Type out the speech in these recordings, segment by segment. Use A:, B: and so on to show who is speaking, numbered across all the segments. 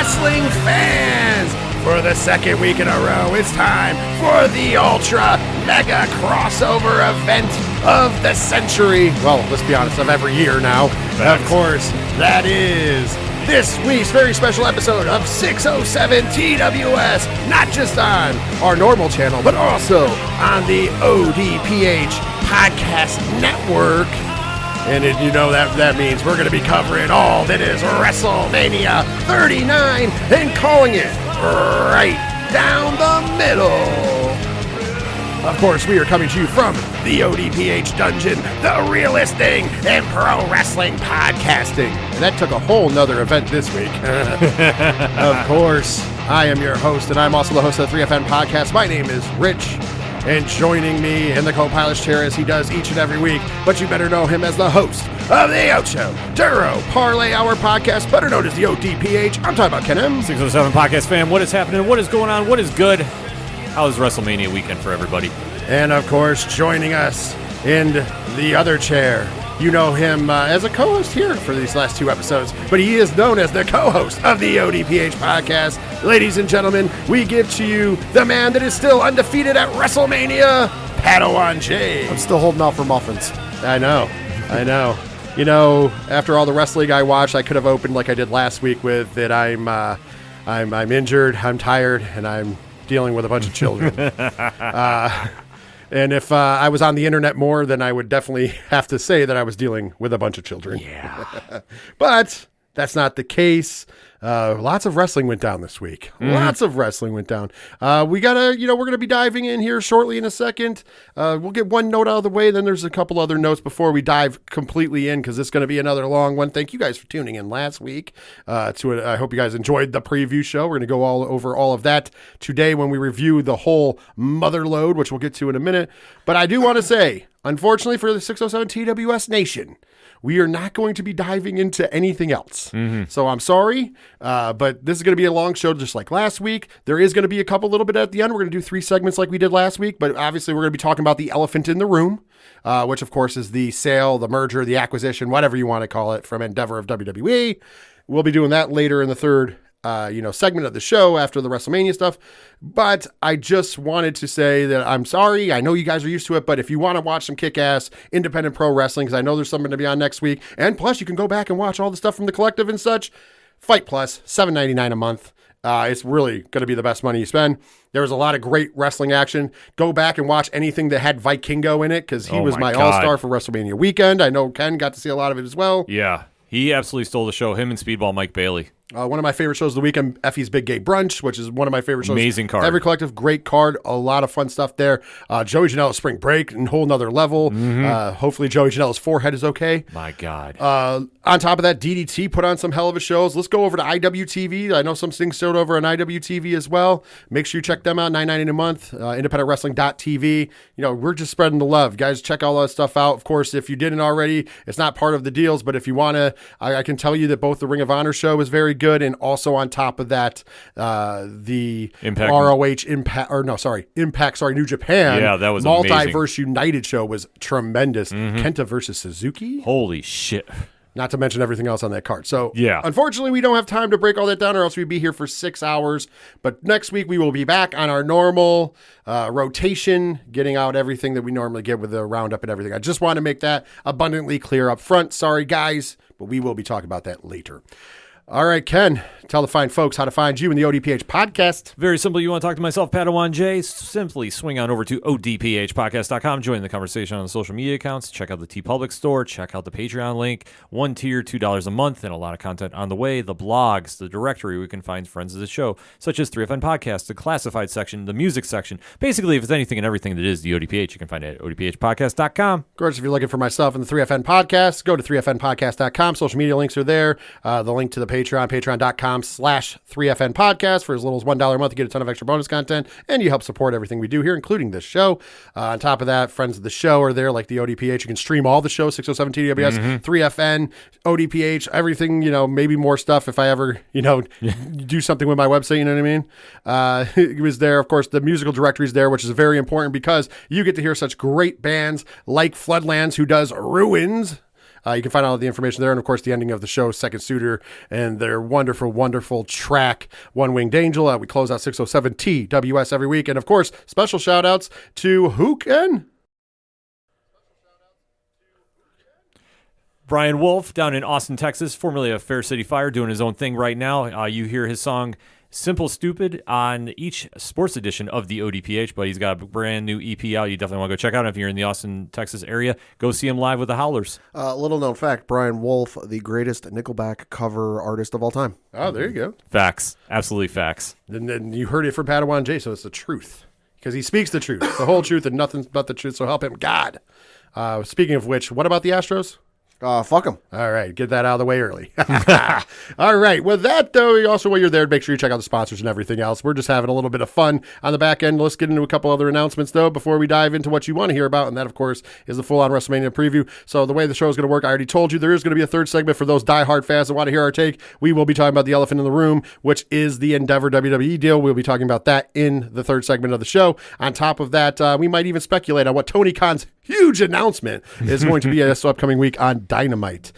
A: wrestling fans. For the second week in a row, it's time for the Ultra Mega Crossover event of the century. Well, let's be honest, of every year now.
B: Facts.
A: Of course, that is this week's very special episode of 607 TWS, not just on our normal channel, but also on the ODPH Podcast Network. And you know that means we're going to be covering all that is Wrestlemania 39 and calling it right down the middle. Of course, we are coming to you from the ODPH Dungeon, the realest thing in pro wrestling podcasting. And that took a whole nother event this week. Of course, I am your host, and I'm also the host of the 3FN Podcast. My name is Rich. And joining me in the co-pilot's chair as he does each and every week, but you better know him as the host of the Ocho Duro Parlay Hour Podcast, better known as the ODPH. I'm talking about Ken M.
B: 607 Podcast fam, what is happening? What is going on? What is good? How was WrestleMania weekend for everybody?
A: And of course, joining us in the other chair, you know him as a co-host here for these last two episodes, but he is known as the co-host of the ODPH Podcast. Ladies and gentlemen, we give to you the man that is still undefeated at WrestleMania, Padawan J.
C: I'm still holding out for muffins.
A: I know. You know, after all the wrestling I watched, I could have opened like I did last week with that I'm injured, I'm tired, and I'm dealing with a bunch of children. And if I was on the internet more, then I would definitely have to say that I was dealing with a bunch of children.
B: Yeah.
A: But that's not the case. Lots of wrestling went down this week. Lots of wrestling went down. We're going to be diving in here shortly in a second. We'll get one note out of the way. Then there's a couple other notes before we dive completely in, because it's going to be another long one. Thank you guys for tuning in last week. I hope you guys enjoyed the preview show. We're going to go over all of that today when we review the whole mother load, which we'll get to in a minute. But I do want to say, unfortunately for the 607 TWS Nation, we are not going to be diving into anything else. So I'm sorry, but this is going to be a long show just like last week. There is going to be a couple little bit at the end. We're going to do 3 segments like we did last week, but obviously we're going to be talking about the elephant in the room, which of course is the sale, the merger, the acquisition, whatever you want to call it, from Endeavor of WWE. We'll be doing that later in the third segment of the show after the WrestleMania stuff. But I just wanted to say that I'm sorry. I know you guys are used to it, but if you want to watch some kick-ass independent pro wrestling, because I know there's something to be on next week, and plus you can go back and watch all the stuff from the collective and such, Fight Plus, $7.99 a month. It's really going to be the best money you spend. There was a lot of great wrestling action. Go back and watch anything that had Vikingo in it, because he was my all-star for WrestleMania weekend. I know Ken got to see a lot of it as well.
B: Yeah, he absolutely stole the show. Him and Speedball Mike Bailey.
A: One of my favorite shows of the weekend, Effie's Big Gay Brunch, which is one of my favorite shows.
B: Amazing card.
A: Every collective, great card. A lot of fun stuff there. Joey Janela's Spring Break, and whole nother level. Hopefully Joey Janela's forehead is okay.
B: My God.
A: On top of that, DDT put on some hell of a shows. Let's go over to IWTV. I know some things showed over on IWTV as well. Make sure you check them out, $9.99 a month. IndependentWrestling.tv. We're just spreading the love. Guys, check all that stuff out. Of course, if you didn't already, it's not part of the deals, but if you want to, I can tell you that both the Ring of Honor show is very good, and also on top of that, the
B: Impact.
A: Impact, New Japan.
B: Yeah, that was
A: Multiverse United show was tremendous. Kenta versus Suzuki.
B: Holy shit.
A: Not to mention everything else on that card. So,
B: yeah.
A: Unfortunately, we don't have time to break all that down, or else we'd be here for 6 hours. But next week, we will be back on our normal rotation, getting out everything that we normally get with the roundup and everything. I just want to make that abundantly clear up front. Sorry, guys, but we will be talking about that later. All right, Ken, tell the fine folks how to find you in the ODPH podcast.
B: Very simple. You want to talk to myself, Padawan J, simply swing on over to odphpodcast.com, join the conversation on the social media accounts, check out the TeePublic store, check out the Patreon link, one tier, $2 a month, and a lot of content on the way, the blogs, the directory where you can find friends of the show, such as 3FN Podcast, the classified section, the music section. Basically, if it's anything and everything that is the ODPH, you can find it at odphpodcast.com.
A: Of course, if you're looking for myself and the 3FN Podcast, go to 3fnpodcast.com. Social media links are there. The link to the patreon.com/3FN podcast. For as little as $1 a month, you get a ton of extra bonus content, and you help support everything we do here, including this show. On top of that, friends of the show are there, like the ODPH. You can stream all the shows, 607 TWS, 3FN, ODPH, everything, maybe more stuff if I ever, do something with my website, you know what I mean? It was there. Of course, the musical directory is there, which is very important because you get to hear such great bands like Floodlands, who does Ruins, You can find all the information there. And, of course, the ending of the show, Second Suitor, and their wonderful, wonderful track, One Winged Angel. We close out 607 TWS every week. And, of course, special shout-outs to who, Ken?
B: Brian Wolf down in Austin, Texas, formerly of Fair City Fire, doing his own thing right now. You hear his song Simple Stupid on each sports edition of the ODPH, but he's got a brand new EP out. You definitely want to go check out it. If you're in the Austin, Texas area, go see him live with the Howlers.
C: Little known fact, Brian Wolf, the greatest Nickelback cover artist of all time.
A: Oh, there you go.
B: Facts. Absolutely facts.
A: And then you heard it from Padawan J, so it's the truth. Because he speaks the truth, the whole truth, and nothing but the truth, so help him God. Speaking of which, what about the Astros?
C: Fuck him.
A: All right, get that out of the way early. All right, with that, though, also while you're there, make sure you check out the sponsors and everything else. We're just having a little bit of fun on the back end. Let's get into a couple other announcements, though, before we dive into what you want to hear about, and that, of course, is the full-on WrestleMania preview. So the way the show is going to work, I already told you, there is going to be a third segment for those diehard fans that want to hear our take. We will be talking about the elephant in the room, which is the Endeavor WWE deal. We'll be talking about that in the third segment of the show. On top of that, we might even speculate on what Tony Khan's huge announcement is going to be this upcoming week on Dynamite.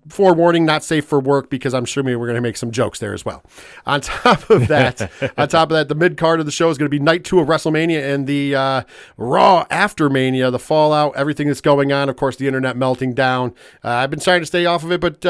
A: Forewarning, not safe for work, because I'm sure we're going to make some jokes there as well. On top of that, the mid card of the show is going to be night 2 of WrestleMania and the Raw after Mania, the fallout, everything that's going on. Of course, the internet melting down. I've been trying to stay off of it, but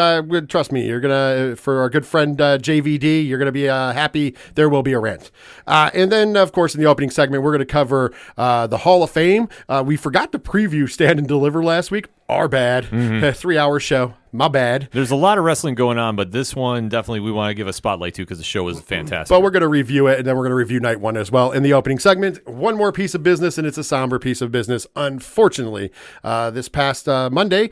A: trust me, you're gonna, for our good friend JVD, you're gonna be happy. There will be a rant. And then, of course, in the opening segment, we're going to cover the Hall of Fame. We forgot to preview Stand and Deliver last week. Our bad. 3-hour show. My bad.
B: There's a lot of wrestling going on, but this one definitely we want to give a spotlight to because the show was fantastic.
A: But we're going to review it, and then we're going to review night 1 as well. In the opening segment, one more piece of business, and it's a somber piece of business. Unfortunately, this past Monday,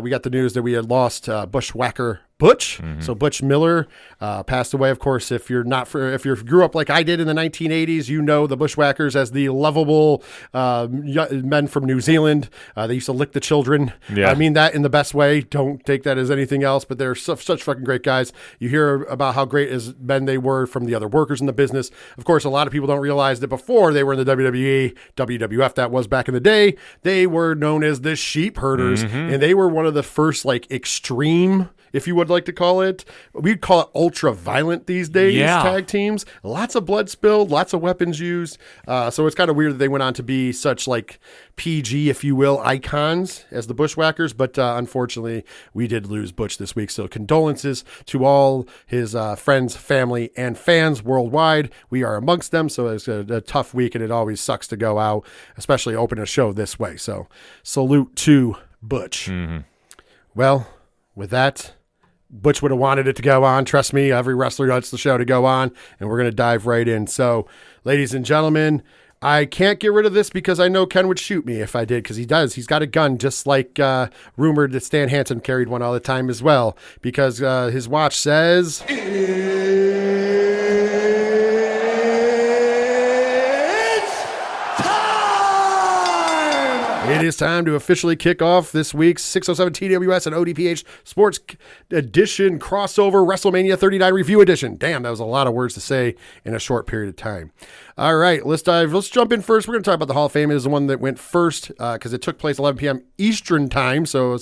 A: we got the news that we had lost Bushwhacker Butch. So Butch Miller passed away. Of course, if you grew up like I did in the 1980s, you know the Bushwhackers as the lovable men from New Zealand. They used to lick the children.
B: Yeah.
A: I mean that in the best way. Don't take that as anything else, but they're such fucking great guys. You hear about how great as men they were from the other workers in the business. Of course, a lot of people don't realize that before they were in the WWE, WWF, that was back in the day, they were known as the Sheep Herders, and they were one of the first like extreme, if you would like to call it. We'd call it ultra violent these days, tag teams. Lots of blood spilled, lots of weapons used. So it's kind of weird that they went on to be such like PG, if you will, icons as the Bushwhackers. But unfortunately, we did lose Butch this week. So condolences to all his friends, family, and fans worldwide. We are amongst them. So it's a tough week, and it always sucks to go out, especially open a show this way. So salute to Butch. Well, with that, Butch would have wanted it to go on. Trust me, every wrestler wants the show to go on, and we're going to dive right in. So, ladies and gentlemen, I can't get rid of this because I know Ken would shoot me if I did, because he does. He's got a gun, just like rumored that Stan Hansen carried one all the time as well, because his watch says... It is time to officially kick off this week's 607 TWS and ODPH Sports Edition crossover WrestleMania 39 Review Edition. Damn, that was a lot of words to say in a short period of time. All right, let's jump in first. We're going to talk about the Hall of Fame. It is the one that went first because it took place 11 p.m. Eastern time, so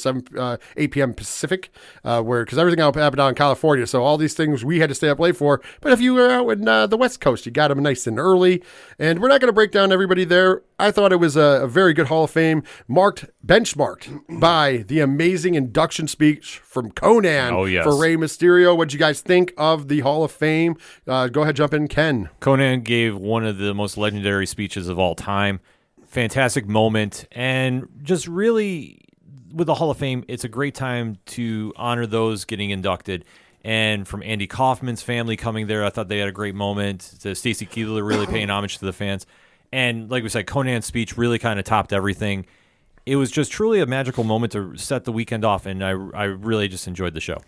A: 8 p.m. Pacific, because everything happened out in California, so all these things we had to stay up late for. But if you were out in the West Coast, you got them nice and early. And we're not going to break down everybody there. I thought it was a very good Hall of Fame, benchmarked by the amazing induction speech from Conan for Rey Mysterio. What did you guys think of the Hall of Fame? Go ahead, jump in, Ken.
B: Conan gave one of the most legendary speeches of all time. Fantastic moment, and just really, with the Hall of Fame, it's a great time to honor those getting inducted. And from Andy Kaufman's family coming there, I thought they had a great moment. To Stacy Keibler really paying homage to the fans. And like we said, Conan's speech really kind of topped everything. It was just truly a magical moment to set the weekend off, and I really just enjoyed the show.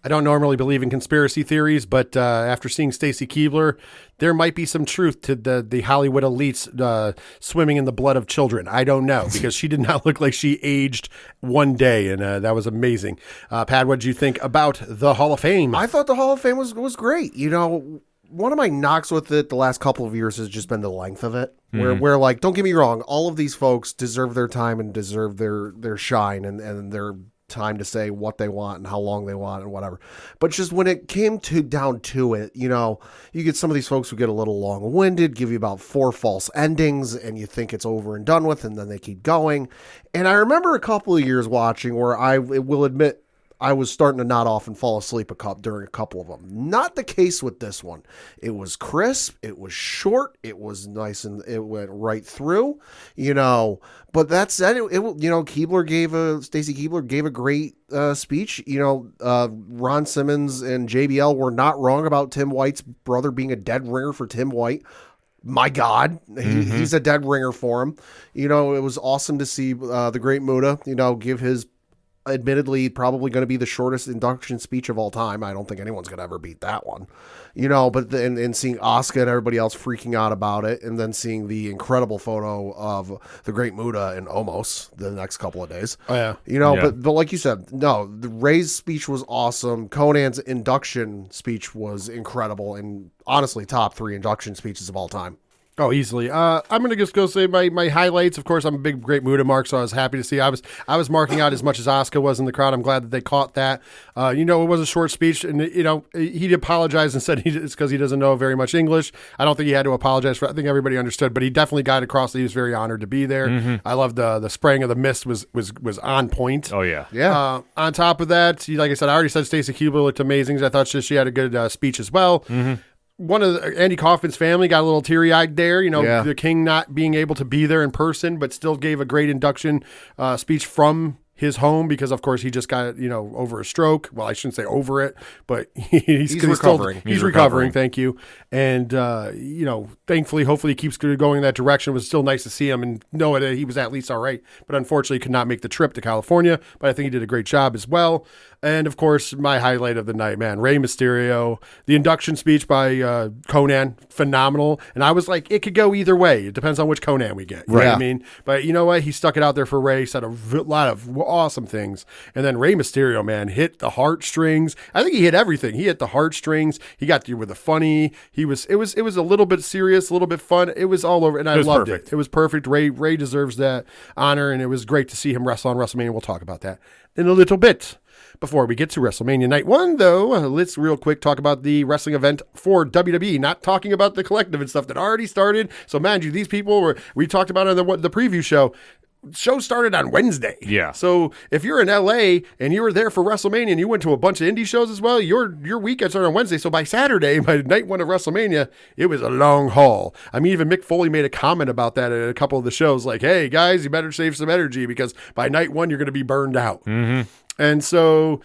A: I don't normally believe in conspiracy theories, but after seeing Stacy Keibler, there might be some truth to the Hollywood elites swimming in the blood of children. I don't know, because she did not look like she aged one day, and that was amazing. Pat, what did you think about the Hall of Fame?
C: I thought the Hall of Fame was great. You know, one of my knocks with it the last couple of years has just been the length of it. Where like, don't get me wrong, all of these folks deserve their time and deserve their shine and their time to say what they want and how long they want and whatever. But just when it came down to it, you know, you get some of these folks who get a little long-winded, give you about 4 false endings, and you think it's over and done with, and then they keep going. And I remember a couple of years watching where I will admit I was starting to nod off and fall asleep during a couple of them. Not the case with this one. It was crisp. It was short. It was nice, and it went right through, you know. But that said, you know, Stacy Keibler gave a great speech. You know, Ron Simmons and JBL were not wrong about Tim White's brother being a dead ringer for Tim White. My God, he's a dead ringer for him. You know, it was awesome to see the great Muda, you know, give his admittedly probably going to be the shortest induction speech of all time. I don't think anyone's going to ever beat that one, you know, but then seeing Asuka and everybody else freaking out about it, and then seeing the incredible photo of the great Muda and Omos the next couple of days.
A: Oh yeah.
C: You know, yeah. But like you said, no, the Ray's speech was awesome. Conan's induction speech was incredible, and honestly top 3 induction speeches of all time.
A: Oh, easily. I'm gonna just go say my highlights. Of course, I'm a big Great Muda mark, so I was happy to see. I was marking out as much as Asuka was in the crowd. I'm glad that they caught that. You know, it was a short speech, and you know, he apologized and said it's because he doesn't know very much English. I don't think he had to apologize for. I think everybody understood, but he definitely got across that he was very honored to be there. I love the spraying of the mist was on point.
B: Oh yeah,
A: yeah. On top of that, like I said, I already said Stacy Keibler looked amazing. I thought she had a good speech as well. One of Andy Kaufman's family got a little teary-eyed there, you know, the King not being able to be there in person, but still gave a great induction speech from his home because, of course, he just got, you know, over a stroke. Well, I shouldn't say over it, but he's recovering. He's recovering. Thank you. And, you know, thankfully, hopefully he keeps going in that direction. It was still nice to see him and know that he was at least all right. But unfortunately, could not make the trip to California. But I think he did a great job as well. And, of course, my highlight of the night, man, Rey Mysterio. The induction speech by Conan, phenomenal. And I was like, it could go either way. It depends on which Conan we get. You know what I mean? But you know what? He stuck it out there for Rey, said a lot of awesome things. And then Rey Mysterio, man, hit the heartstrings. I think he hit everything. He hit the heartstrings. He got you with the funny. It was a little bit serious, a little bit fun. It was all over, and I loved it. It was perfect. Rey deserves that honor, and it was great to see him wrestle on WrestleMania. We'll talk about that in a little bit. Before we get to WrestleMania Night 1, though, let's real quick talk about the wrestling event for WWE, not talking about the collective and stuff that already started. So, mind you, these people we talked about on the preview show. Show started on Wednesday.
B: Yeah.
A: So if you're in LA and you were there for WrestleMania and you went to a bunch of indie shows as well, your weekend started on Wednesday. So by Saturday, by night 1 of WrestleMania, it was a long haul. I mean, even Mick Foley made a comment about that at a couple of the shows, like, hey, guys, you better save some energy because by night 1, you're going to be burned out. And so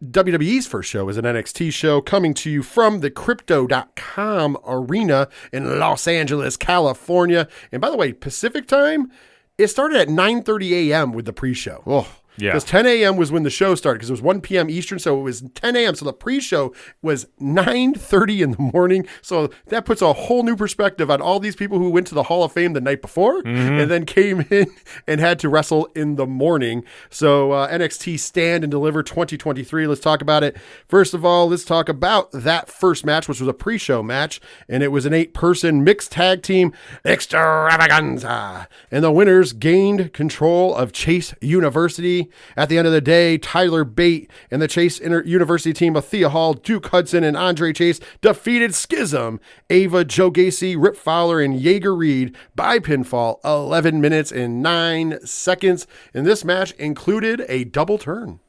A: WWE's first show is an NXT show coming to you from the Crypto.com arena in Los Angeles, California. And by the way, Pacific time, it started at 9:30 a.m. with the pre-show.
C: Oh,
B: yeah.
A: Because 10 a.m. was when the show started because it was 1 p.m. Eastern, so it was 10 a.m. So the pre-show was 9:30 in the morning. So that puts a whole new perspective on all these people who went to the Hall of Fame the night before and then came in and had to wrestle in the morning. So NXT Stand and Deliver 2023. Let's talk about it. First of all, let's talk about that first match, which was a pre-show match, and it was an 8-person mixed tag team extravaganza. And the winners gained control of Chase University. At the end of the day, Tyler Bate and the Chase University team of Thea Hall, Duke Hudson, and Andre Chase defeated Schism, Ava, Joe Gacy, Rip Fowler, and Jaeger Reed by pinfall 11 minutes and 9 seconds. And this match included a double turn.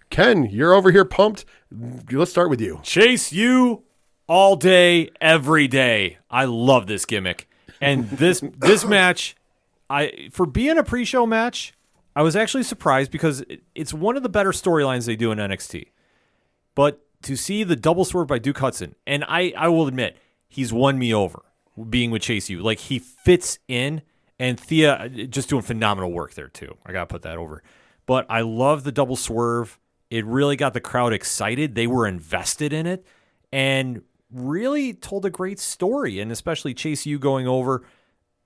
A: Ken, you're over here pumped. Let's start with you.
B: Chase U all day, every day. I love this gimmick. And this match, for being a pre-show match, I was actually surprised because it's one of the better storylines they do in NXT. But to see the double swerve by Duke Hudson, and I will admit, he's won me over being with Chase U. Like, he fits in, and Thea just doing phenomenal work there, too. I got to put that over. But I love the double swerve. It really got the crowd excited. They were invested in it and really told a great story. And especially Chase U going over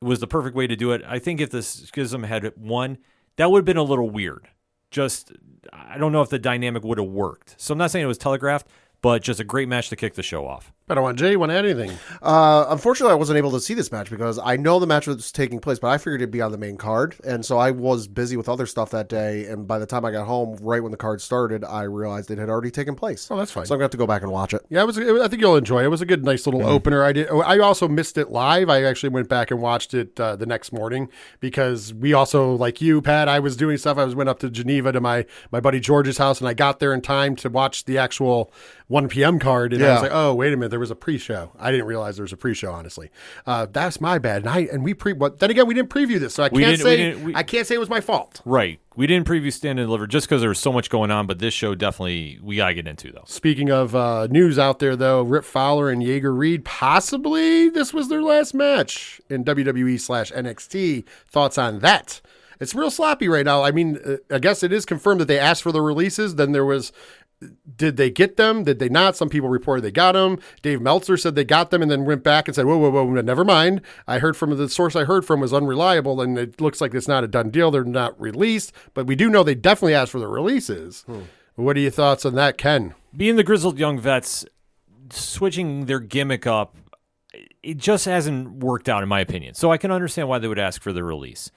B: was the perfect way to do it. I think if the Schism had won, that would have been a little weird. Just, I don't know if the dynamic would have worked. So I'm not saying it was telegraphed, but just a great match to kick the show off.
A: Padawan J, want to add anything?
C: Unfortunately, I wasn't able to see this match because I know the match was taking place, but I figured it'd be on the main card. And so I was busy with other stuff that day. And by the time I got home, right when the card started, I realized it had already taken place.
A: Oh, that's fine.
C: So I'm going to have to go back and watch it.
A: Yeah, I think you'll enjoy it. It was a good, nice little opener. I also missed it live. I actually went back and watched it the next morning because we also, like you, Pat, I was doing stuff. Went up to Geneva to my buddy George's house, and I got there in time to watch the actual 1 p.m. card. And I was like, oh, wait a minute, there was a pre-show. I didn't realize there was a pre-show, honestly. That's my bad. But then again, we didn't preview this, so I can't say it was my fault.
B: Right. We didn't preview Stand and Deliver just because there was so much going on, but this show definitely we got to get into, though.
A: Speaking of news out there, though, Rip Fowler and Jaeger Reed, possibly this was their last match in WWE/NXT. Thoughts on that? It's real sloppy right now. I mean, I guess it is confirmed that they asked for the releases. Then there was... Did they get them? Did they not? Some people reported they got them. Dave Meltzer said they got them and then went back and said, whoa, never mind. I heard from the source I heard from was unreliable, and it looks like it's not a done deal. They're not released, but we do know they definitely asked for the releases. What are your thoughts on that, Ken? Being
B: the grizzled young vets, switching their gimmick up, it just hasn't worked out, in my opinion. So I can understand why they would ask for the release.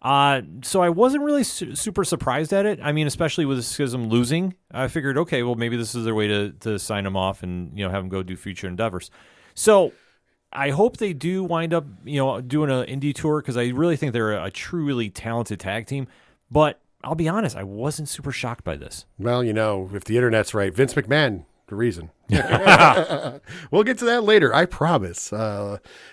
B: So I wasn't really super surprised at it. I mean, especially with Schism losing, I figured, okay, well, maybe this is their way to sign them off and, have them go do future endeavors. So I hope they do wind up, doing an indie tour because I really think they're a truly talented tag team. But I'll be honest, I wasn't super shocked by this.
A: Well, if the internet's right, Vince McMahon, the reason. We'll get to that later, I promise.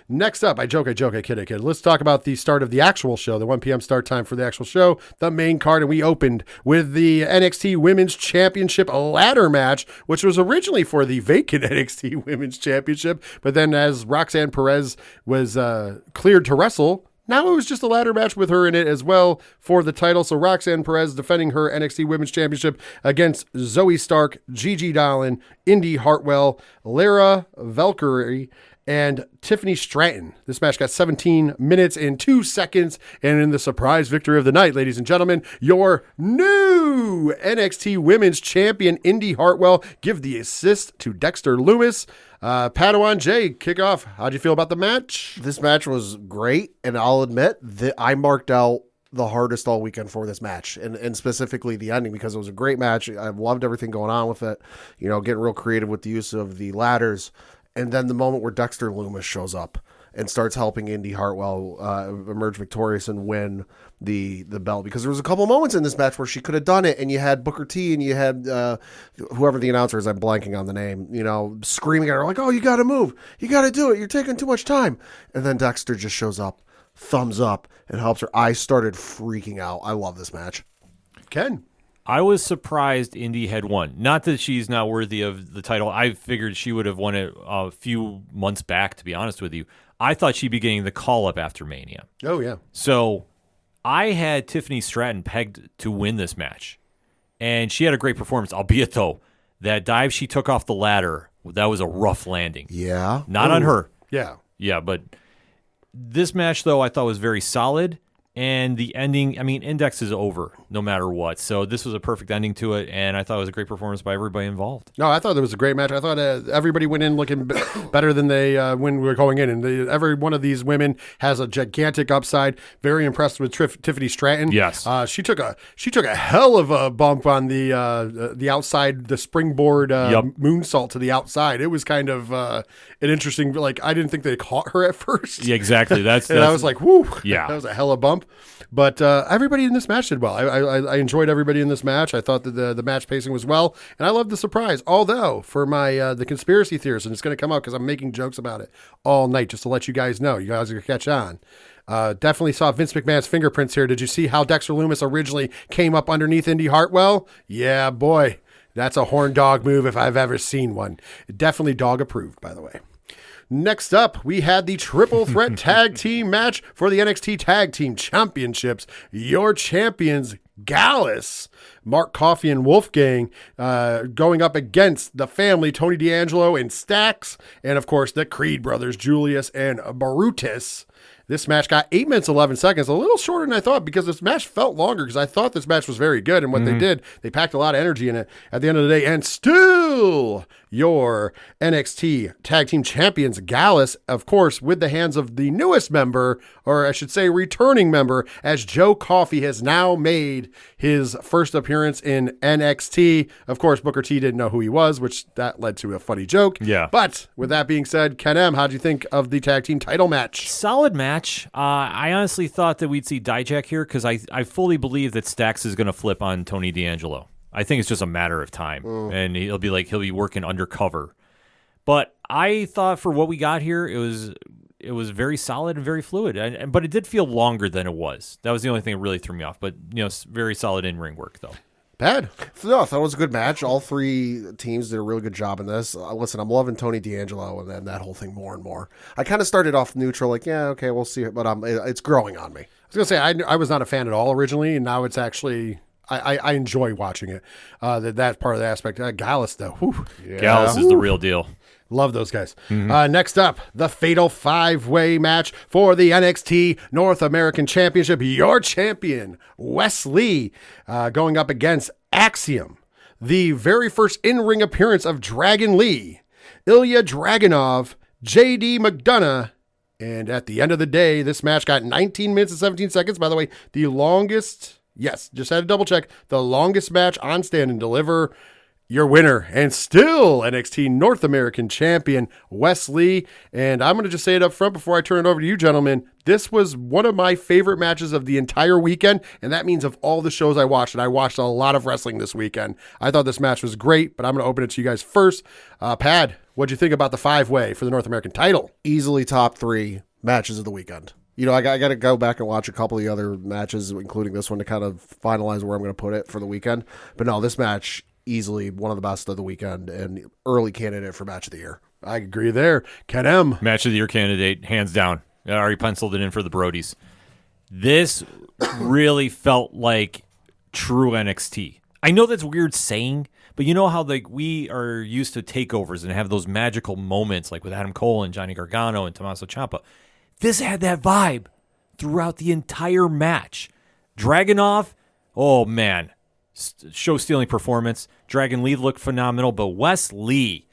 A: Next up, I joke, I kid. Let's talk about the start of the actual show, the 1 p.m. start time for the actual show, the main card, and we opened with the NXT Women's Championship ladder match, which was originally for the vacant NXT Women's Championship, but then as Roxanne Perez was cleared to wrestle, now it was just a ladder match with her in it as well for the title. So Roxanne Perez defending her NXT Women's Championship against Zoe Stark, Gigi Dolan, Indy Hartwell, Lara Valkyrie, and Tiffany Stratton. This match got 17 minutes and 2 seconds. And in the surprise victory of the night, ladies and gentlemen, your new NXT Women's Champion, Indy Hartwell, give the assist to Dexter Lumis. Padawan J, kick off. How'd you feel about the match?
C: This match was great, and I'll admit that I marked out the hardest all weekend for this match, and specifically the ending, because it was a great match. I loved everything going on with it, getting real creative with the use of the ladders, and then the moment where Dexter Lumis shows up and starts helping Indy Hartwell emerge victorious and win the belt, because there was a couple moments in this match where she could have done it, and you had Booker T and you had whoever the announcer is, I'm blanking on the name, screaming at her like, oh, you got to move, you got to do it, you're taking too much time, and then Dexter just shows up, thumbs up, and helps her. I started freaking out. I love this match.
A: Ken?
B: I was surprised Indy had won. Not that she's not worthy of the title. I figured she would have won it a few months back, to be honest with you. I thought she'd be getting the call-up after Mania.
A: Oh, yeah.
B: So I had Tiffany Stratton pegged to win this match. And she had a great performance, albeit, though, that dive she took off the ladder, that was a rough landing.
C: Yeah.
B: Not on her.
A: Yeah.
B: Yeah, but this match, though, I thought was very solid. And the ending, Index is over no matter what. So this was a perfect ending to it, and I thought it was a great performance by everybody involved.
A: No, I thought it was a great match. I thought everybody went in looking better than they when we were going in. And every one of these women has a gigantic upside. Very impressed with Tiffany Stratton.
B: Yes.
A: She took a hell of a bump on the outside, the springboard moonsault to the outside. It was kind of an interesting, I didn't think they caught her at first.
B: Yeah, exactly. That's
A: I was like, whoo.
B: Yeah.
A: That was a hell of a bump. But everybody in this match did well. I enjoyed everybody in this match. I thought that the match pacing was well, and I loved the surprise. Although, for my the conspiracy theorists, and it's going to come out because I'm making jokes about it all night, just to let you guys know. You guys are going to catch on. Definitely saw Vince McMahon's fingerprints here. Did you see how Dexter Lumis originally came up underneath Indy Hartwell? Yeah, boy. That's a horn dog move if I've ever seen one. Definitely dog approved, by the way. Next up, we had the triple threat tag team match for the NXT Tag Team Championships. Your champions, Gallus, Mark Coffey, and Wolfgang, going up against the family, Tony D'Angelo and Stax, and of course the Creed brothers, Julius and Brutus. This match got 8 minutes, 11 seconds, a little shorter than I thought, because this match felt longer, because I thought this match was very good, and what they did, they packed a lot of energy in it at the end of the day. And still, your NXT Tag Team Champions, Gallus, of course, with the hands of the newest member, or I should say returning member, as Joe Coffey has now made his first appearance in NXT. Of course, Booker T didn't know who he was, which that led to a funny joke.
B: Yeah.
A: But with that being said, Ken M, how'd you think of the tag team title match?
B: Solid match. I honestly thought that we'd see Dijak here because I fully believe that Stax is going to flip on Tony D'Angelo. I think it's just a matter of time, and he'll be working undercover. But I thought for what we got here, it was very solid and very fluid. But it did feel longer than it was. That was the only thing that really threw me off. But very solid in-ring work though.
A: Bad.
C: No, I thought it was a good match. All three teams did a really good job in this. Listen, I'm loving Tony D'Angelo and then that whole thing more and more. I kind of started off neutral, like, yeah, okay, we'll see it, but it's growing on me.
A: I was going to say, I was not a fan at all originally, and now it's actually, I enjoy watching it. That part of the aspect. Gallus, though. Whew.
C: Yeah.
B: Gallus is the real deal.
A: Love those guys. Next up, the Fatal 5-Way match for the NXT North American Championship. Your champion, Wes Lee, going up against Axiom. The very first in-ring appearance of Dragon Lee, Ilya Dragunov, JD McDonough, and at the end of the day, this match got 19 minutes and 17 seconds. By the way, the longest, yes, just had to double check, the longest match on Stand and Deliver. Your winner and still NXT North American champion, Wes Lee. And I'm going to just say it up front before I turn it over to you, gentlemen. This was one of my favorite matches of the entire weekend, and that means of all the shows I watched, and I watched a lot of wrestling this weekend. I thought this match was great, but I'm going to open it to you guys first. Pad, what'd you think about the 5-Way for the North American title?
C: Easily top 3 matches of the weekend. I got to go back and watch a couple of the other matches, including this one, to kind of finalize where I'm going to put it for the weekend. But no, this match, easily one of the best of the weekend and early candidate for match of the year.
A: I agree there. Ken M.
B: Match of the year candidate, hands down. I already penciled it in for the Brodies. This really felt like true NXT. I know that's weird saying, but you know how we are used to takeovers and have those magical moments like with Adam Cole and Johnny Gargano and Tommaso Ciampa. This had that vibe throughout the entire match. Dragunov, oh man, show-stealing performance. Dragon Lee looked phenomenal, but Wes Lee,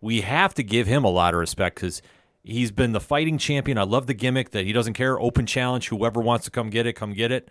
B: we have to give him a lot of respect because he's been the fighting champion. I love the gimmick that he doesn't care. Open challenge. Whoever wants to come get it, come get it.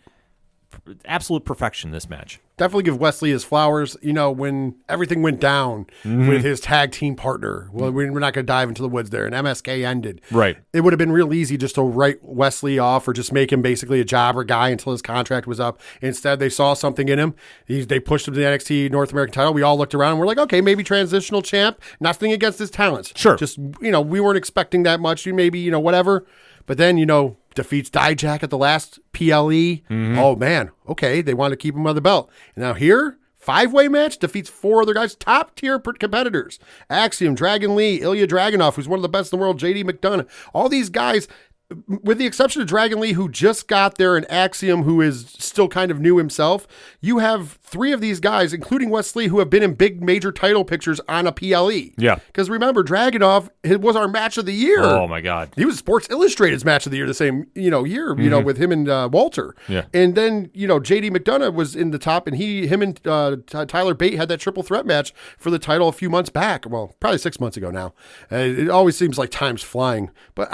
B: Absolute perfection, this match.
A: Definitely give Wes Lee his flowers. When everything went down with his tag team partner, well, we're not going to dive into the woods there, and MSK ended.
B: Right.
A: It would have been real easy just to write Wes Lee off or just make him basically a jobber guy until his contract was up. Instead, they saw something in him. They pushed him to the NXT North American title. We all looked around and we're like, okay, maybe transitional champ. Nothing against his talents.
B: Sure.
A: Just, we weren't expecting that much. Maybe, whatever. But then, defeats Dijak at the last PLE. Oh, man. Okay, they want to keep him on the belt. And now here, 5-Way match, defeats 4 other guys, top-tier competitors. Axiom, Dragon Lee, Ilya Dragunov, who's one of the best in the world, JD McDonough. All these guys, with the exception of Dragon Lee, who just got there, and Axiom, who is still kind of new himself, you have 3 of these guys, including Wes Lee, who have been in big major title pictures on a PLE.
B: Yeah.
A: Because remember, Dragunov, it was our match of the year.
B: Oh, my God.
A: He was Sports Illustrated's match of the year the same, year, with him and Walter.
B: Yeah.
A: And then, JD McDonough was in the top, and him and Tyler Bate had that triple threat match for the title a few months back. Well, probably 6 months ago now. It always seems like time's flying. But,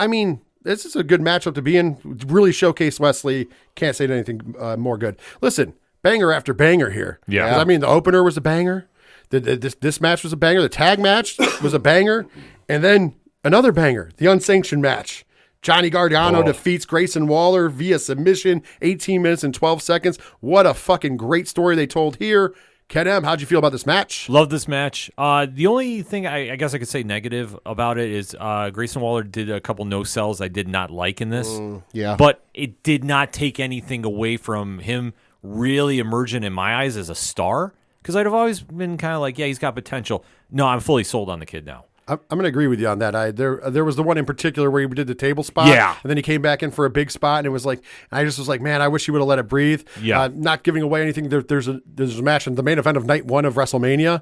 A: this is a good matchup to be in. Really showcase Wes Lee. Can't say anything more good. Listen, banger after banger here.
B: Yeah.
A: The opener was a banger. This match was a banger. The tag match was a banger. And then another banger, the unsanctioned match. Johnny Gargano defeats Grayson Waller via submission, 18 minutes and 12 seconds. What a fucking great story they told here. Ken M, how'd you feel about this match?
B: Love this match. The only thing I guess I could say negative about it is Grayson Waller did a couple no-sells I did not like in this.
C: Yeah.
B: But it did not take anything away from him really emerging in my eyes as a star. Because I'd have always been kind of like, yeah, he's got potential. No, I'm fully sold on the kid now.
A: I'm going to agree with you on that. There was the one in particular where he did the table spot.
B: Yeah.
A: And then he came back in for a big spot, and it was like, I just was like, man, I wish he would have let it breathe.
B: Yeah.
A: Not giving away anything. There's a match in the main event of night 1 of WrestleMania.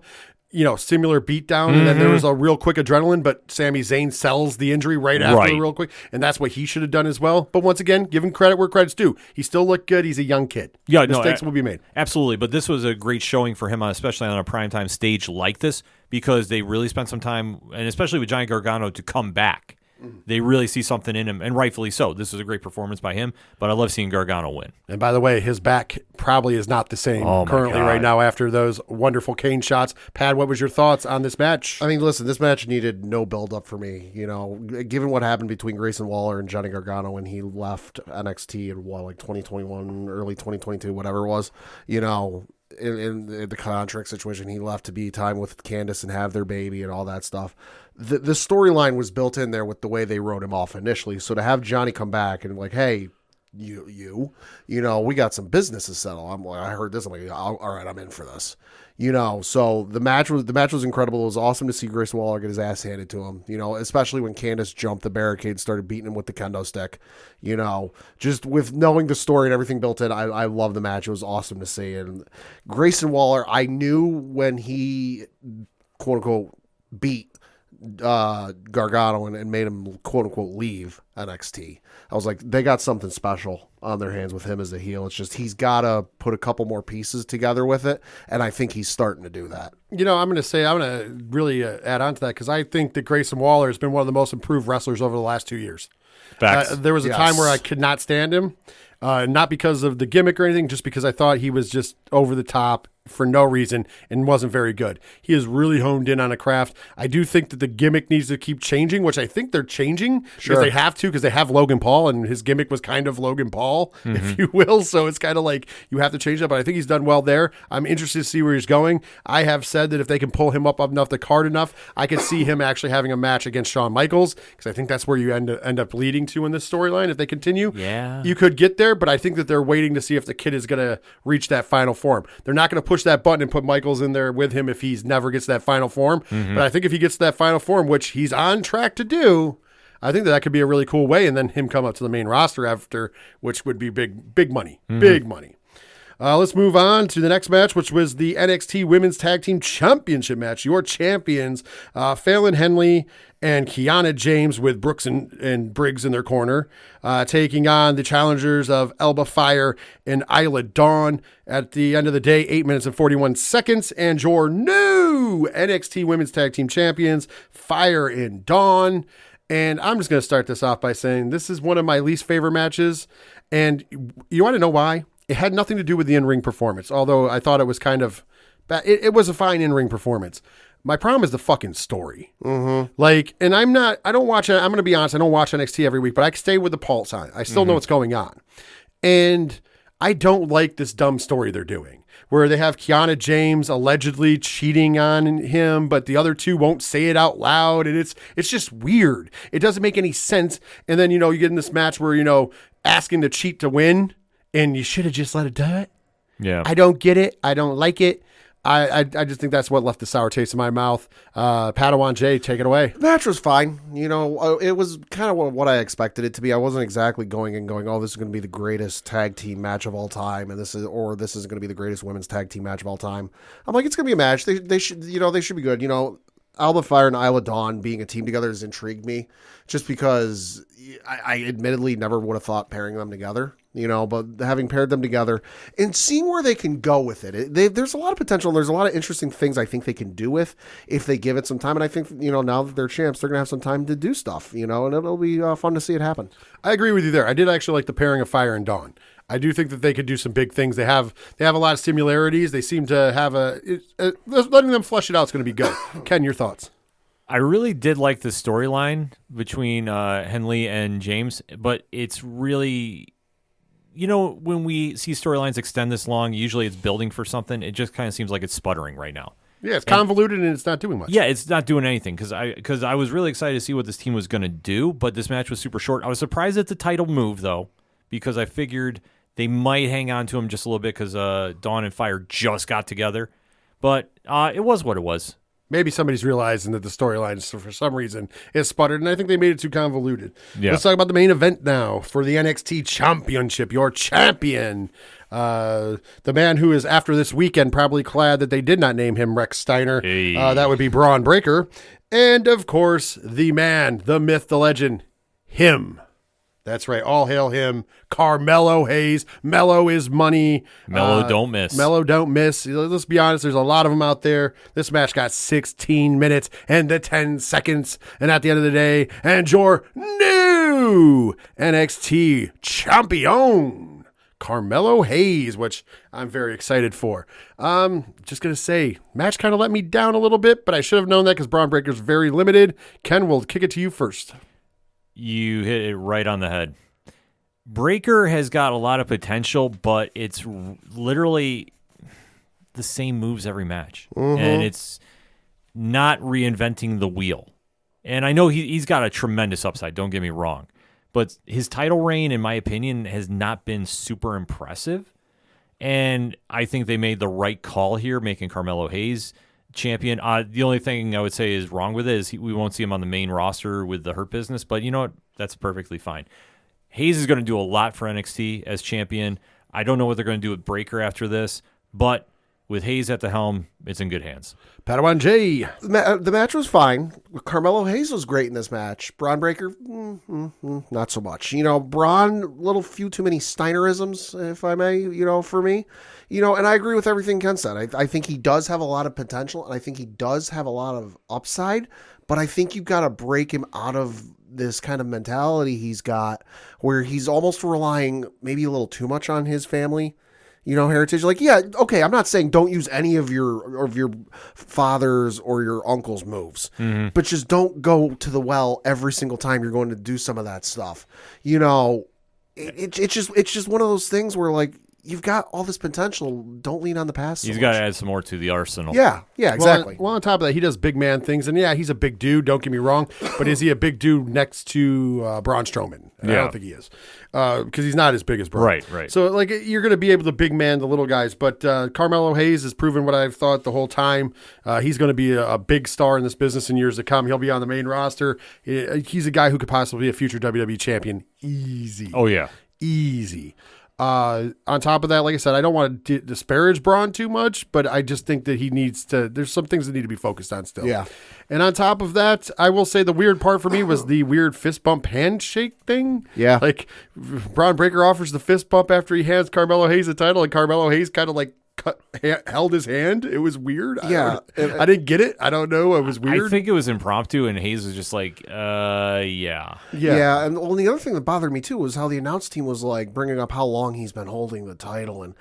A: similar beatdown, and then there was a real quick adrenaline, but Sami Zayn sells the injury right after real quick, and that's what he should have done as well. But once again, give him credit where credit's due. He still looked good. He's a young kid.
B: Yeah,
A: mistakes will be made.
B: Absolutely, but this was a great showing for him, especially on a primetime stage like this, because they really spent some time, and especially with Johnny Gargano to come back. They really see something in him, and rightfully so. This was a great performance by him, but I love seeing Gargano win.
A: And by the way, his back probably is not the same currently right now after those wonderful Kane shots. Pat, what was your thoughts on this match?
C: I mean, listen, this match needed no build-up for me. Given what happened between Grayson Waller and Johnny Gargano when he left NXT in 2021, early 2022, whatever it was, in the contract situation, he left to be time with Candice and have their baby and all that stuff. The storyline was built in there with the way they wrote him off initially. So to have Johnny come back and like, hey, we got some business to settle. I'm like, I heard this. I'm like, all right, I'm in for this. So the match was incredible. It was awesome to see Grayson Waller get his ass handed to him. Especially when Candice jumped the barricade, started beating him with the kendo stick. Just with knowing the story and everything built in, I love the match. It was awesome to see. And Grayson Waller, I knew when he quote unquote beat Gargano and made him quote unquote leave NXT. I was like, they got something special on their hands with him as a heel. It's just he's got to put a couple more pieces together with it, and I think he's starting to do that.
A: I'm going to really add on to that because I think that Grayson Waller has been one of the most improved wrestlers over the last 2 years. There was a time where I could not stand him, not because of the gimmick or anything, just because I thought he was just over the top for no reason and wasn't very good. He is really honed in on a craft. I do think that the gimmick needs to keep changing, which I think they're changing because they have to, because they have Logan Paul and his gimmick was kind of Logan Paul, if you will. So it's kind of like you have to change that, but I think he's done well there. I'm interested to see where he's going. I have said that if they can pull him up enough the card enough, I could see him actually having a match against Shawn Michaels because I think that's where you end up leading to in this storyline. If they continue, you could get there, but I think that they're waiting to see if the kid is going to reach that final form. They're not going to push that button and put Michaels in there with him if he's never gets that final form. But I think if he gets to that final form, which he's on track to do, I think that could be a really cool way. And then him come up to the main roster after, which would be big money, big money. Let's move on to the next match, which was the NXT Women's Tag Team Championship match. Your champions, Fallon Henley and Kiana James with Brooks and Briggs in their corner, taking on the challengers of Elba Fire and Isla Dawn. At the end of the day, 8 minutes and 41 seconds, and your new NXT Women's Tag Team Champions, Fire and Dawn. And I'm just going to start this off by saying this is one of my least favorite matches, and you want to know why? It had nothing to do with the in-ring performance, although I thought it was kind of bad. It was a fine in-ring performance. My problem is the fucking story. And I'm going to be honest, I don't watch NXT every week, but I stay with the pulse on it. I still know what's going on. And I don't like this dumb story they're doing, where they have Kiana James allegedly cheating on him, but the other two won't say it out loud. And it's just weird. It doesn't make any sense. And then, you get in this match where, asking to cheat to win. And you should have just let it do it.
B: Yeah.
A: I don't get it. I don't like it. I just think that's what left the sour taste in my mouth. Padawan J, take it away.
C: The match was fine. It was kind of what I expected it to be. I wasn't exactly going, oh, this is going to be the greatest tag team match of all time, and this is going to be the greatest women's tag team match of all time. I'm like, it's going to be a match. They should be good. Alba Fire and Isla Dawn being a team together has intrigued me, just because I admittedly never would have thought pairing them together. But having paired them together and seeing where they can go with it, there's a lot of potential. And there's a lot of interesting things I think they can do with if they give it some time. And I think, now that they're champs, they're going to have some time to do stuff, and it'll be fun to see it happen. I
A: agree with you there. I did actually like the pairing of Fire and Dawn. I do think that they could do some big things. They have a lot of similarities. They seem to have letting them flesh it out is going to be good. Ken, your thoughts?
B: I really did like the storyline between Henley and James, but it's really, when we see storylines extend this long, usually it's building for something. It just kind of seems like it's sputtering right now.
A: Yeah, it's convoluted and it's not doing much.
B: Yeah, it's not doing anything because I was really excited to see what this team was going to do, but this match was super short. I was surprised at the title move, though, because I figured they might hang on to him just a little bit because Dawn and Fire just got together. But it was what it was.
A: maybe somebody's realizing that the storyline, for some reason, is sputtered, and I think they made it too convoluted.
B: Yeah.
A: Let's talk about the main event now for the NXT Championship. Your champion, the man who is, after this weekend, probably glad that they did not name him Rex Steiner.
B: Hey.
A: That would be Braun Breaker. And, of course, the man, the myth, the legend, him. That's right. All hail him. Carmelo Hayes. Mello is money.
B: Mello don't miss.
A: Mello don't miss. Let's be honest. There's a lot of them out there. This match got 16 minutes and 10 seconds. And at the end of the day, and your new NXT champion, Carmelo Hayes, which I'm very excited for. Just going to say, match kind of let me down a little bit, but I should have known that because Braun Breaker's very limited. Ken, we'll kick it to you first.
B: You hit it right on the head. Breaker has got a lot of potential, but it's literally the same moves every match. And it's not reinventing the wheel. And I know he's got a tremendous upside, don't get me wrong. But his title reign, in my opinion, has not been super impressive. And I think they made the right call here, making Carmelo Hayes champion. The only thing I would say is wrong with it is we won't see him on the main roster with the Hurt Business, but you know what? That's perfectly fine. Hayes is going to do a lot for NXT as champion. I don't know what they're going to do with Breaker after this, but with Hayes at the helm, it's in good hands.
A: Padawan J.
C: The match was fine. Carmelo Hayes was great in this match. Braun Breaker, not so much. Braun, few too many Steinerisms, if I may, for me. And I agree with everything Ken said. I think he does have a lot of potential, and I think he does have a lot of upside, but I think you've got to break him out of this kind of mentality he's got where he's almost relying maybe a little too much on his family. Heritage. Okay, I'm not saying don't use any of your father's or your uncle's moves, but just don't go to the well every single time you're going to do some of that stuff. It's just one of those things where you've got all this potential. Don't lean on the past.
B: He's got to add some more to the arsenal.
C: Yeah, exactly.
A: Well, on top of that, he does big man things, and yeah, he's a big dude. Don't get me wrong, but is he a big dude next to Braun Strowman? I don't think he is, because he's not as big as Braun.
B: Right.
A: So you're going to be able to big man the little guys, but Carmelo Hayes has proven what I've thought the whole time. He's going to be a big star in this business in years to come. He'll be on the main roster. He's a guy who could possibly be a future WWE champion. Easy.
B: Oh yeah,
A: easy. On top of that, like I said, I don't want to disparage Braun too much, but I just think that he needs to, there's some things that need to be focused on still.
C: Yeah.
A: And on top of that, I will say the weird part for me was the weird fist bump handshake thing.
C: Yeah.
A: Braun Breaker offers the fist bump after he hands Carmelo Hayes the title, and Carmelo Hayes kind of held his hand. It was weird.
C: Yeah.
A: I didn't get it. I don't know. It was weird.
B: I think it was impromptu, and Hayes was just yeah.
C: Yeah, and the other thing that bothered me too was how the announce team was bringing up how long he's been holding the title, and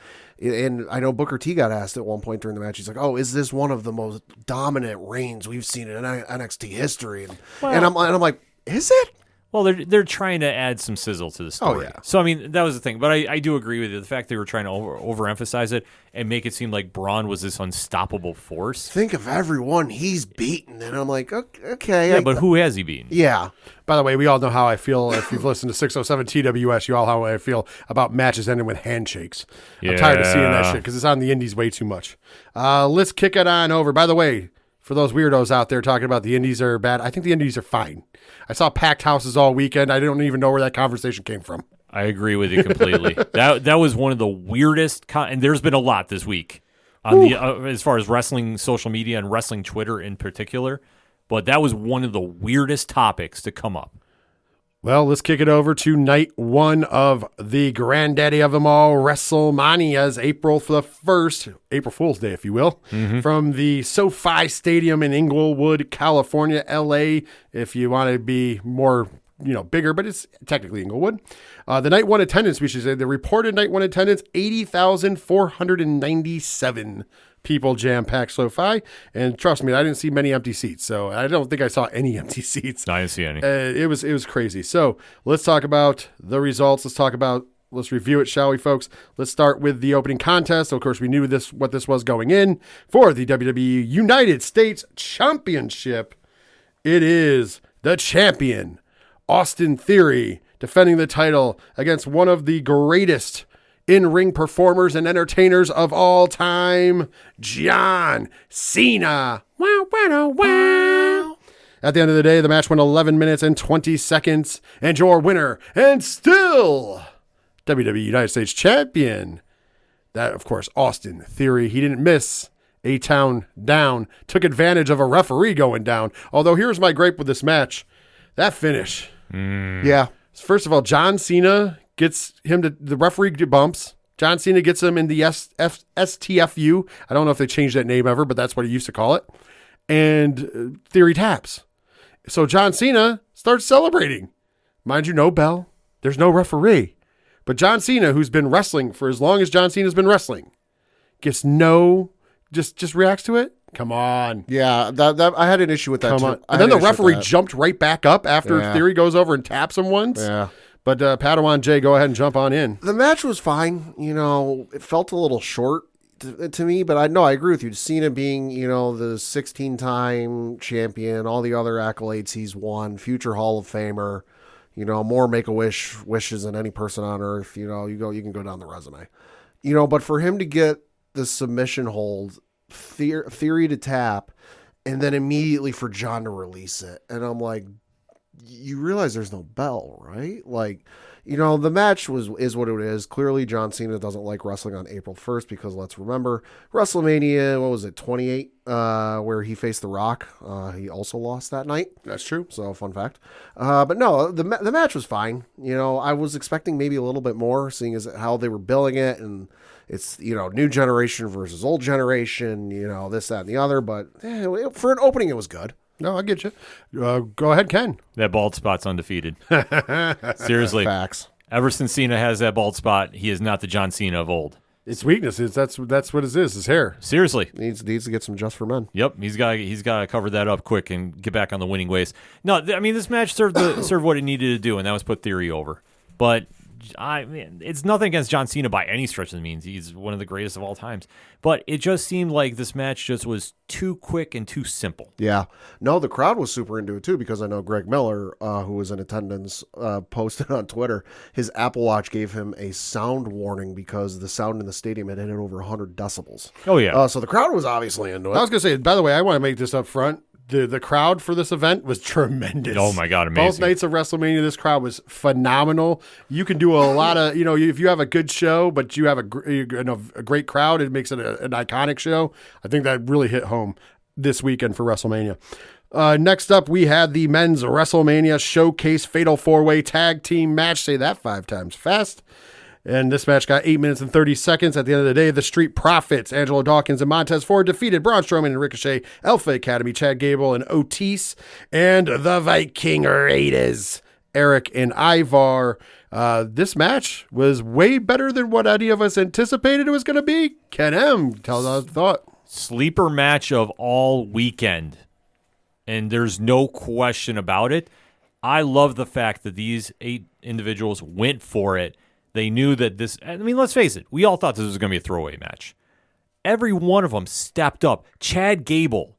C: I know Booker T got asked at one point during the match. He's like, "Oh, is this one of the most dominant reigns we've seen in NXT history?" And I'm like, "Is it?"
B: Well, they're trying to add some sizzle to the story.
A: Oh, yeah.
B: So, I mean, that was the thing. But I do agree with you. The fact they were trying to overemphasize it and make it seem like Braun was this unstoppable force.
C: Think of everyone he's beaten. And I'm like, okay.
B: Yeah, but who has he beaten?
C: Yeah.
A: By the way, we all know how I feel. If you've listened to 607 TWS, you all know how I feel about matches ending with handshakes. I'm tired of seeing that shit because it's on the indies way too much. Let's kick it on over. By the way, for those weirdos out there talking about the indies are bad, I think the indies are fine. I saw packed houses all weekend. I don't even know where that conversation came from.
B: I agree with you completely. That was one of the weirdest, and there's been a lot this week on the as far as wrestling social media and wrestling Twitter in particular. But that was one of the weirdest topics to come up.
A: Well, let's kick it over to night one of the granddaddy of them all, Wrestlemania's April 1st, April Fool's Day, if you will, from the SoFi Stadium in Inglewood, California, LA, if you want to be more, bigger, but it's technically Inglewood. The night one attendance, we should say, the reported night one attendance, 80,497 people jam-packed SoFi, and trust me, I didn't see many empty seats, so I don't think I saw any empty seats.
B: I didn't see any.
A: It was crazy. So let's talk about the results. Let's review it, shall we, folks? Let's start with the opening contest. Of course, we knew what this was going in for the WWE United States Championship. It is the champion, Austin Theory, defending the title against one of the greatest in-ring performers and entertainers of all time, John Cena. Wow, wow, wow. At the end of the day, the match went 11 minutes and 20 seconds, and your winner, and still WWE United States Champion, that, of course, Austin Theory. He didn't miss A-Town down, took advantage of a referee going down. Although here's my gripe with this match. That finish.
C: Yeah.
A: First of all, John Cena gets him to, the referee bumps. John Cena gets him in the STFU. I don't know if they changed that name ever, but that's what he used to call it. And Theory taps. So John Cena starts celebrating. Mind you, no bell. There's no referee. But John Cena, who's been wrestling for as long as John Cena's been wrestling, gets just reacts to it. Come on.
C: Yeah, that I had an issue with that too.
A: On. And then the referee jumped right back up after Theory goes over and taps him once.
C: Yeah.
A: But Padawan J, go ahead and jump on in.
C: The match was fine. It felt a little short to me, but I agree with you. Cena being, the 16-time champion, all the other accolades he's won, future Hall of Famer, more Make-A-Wish wishes than any person on earth. You can go down the resume. But for him to get the submission hold, Theory to tap, and then immediately for John to release it, and I'm like, you realize there's no bell, right? Like, the match is what it is. Clearly, John Cena doesn't like wrestling on April 1st because let's remember Wrestlemania, what was it, 28, where he faced The Rock. He also lost that night.
A: That's true.
C: So, fun fact. But no, the match was fine. I was expecting maybe a little bit more, seeing as how they were billing it, and it's, new generation versus old generation, this, that, and the other. But for an opening, it was good.
A: No, I get you. Go ahead, Ken.
B: That bald spot's undefeated. Seriously.
C: Facts.
B: Ever since Cena has that bald spot, he is not the John Cena of old.
A: Its weakness is that's what it is, his hair.
B: Seriously.
C: Needs to get some Just for Men.
B: Yep, he's got to cover that up quick and get back on the winning ways. No, this match served what it needed to do, and that was put Theory over. But it's nothing against John Cena by any stretch of the means. He's one of the greatest of all times. But it just seemed like this match just was too quick and too simple.
C: Yeah. No, the crowd was super into it too, because I know Greg Miller, who was in attendance, posted on Twitter, his Apple Watch gave him a sound warning because the sound in the stadium had hit over 100 decibels.
B: Oh, yeah.
C: So the crowd was obviously into it.
A: I was going to say, by the way, I want to make this up front. The crowd for this event was tremendous.
B: Oh, my God, amazing.
A: Both nights of WrestleMania, this crowd was phenomenal. You can do a lot of, if you have a good show, but you have a great crowd, it makes it an iconic show. I think that really hit home this weekend for WrestleMania. Next up, we had the men's WrestleMania Showcase Fatal 4-Way Tag Team match. Say that 5 times fast. And this match got 8 minutes and 30 seconds. At the end of the day, the Street Profits, Angelo Dawkins and Montez Ford, defeated Braun Strowman and Ricochet, Alpha Academy, Chad Gable and Otis, and the Viking Raiders, Eric and Ivar. This match was way better than what any of us anticipated it was going to be. Ken M, tell us thought.
B: Sleeper match of all weekend. And there's no question about it. I love the fact that these 8 individuals went for it. They knew that let's face it, we all thought this was going to be a throwaway match. Every one of them stepped up. Chad Gable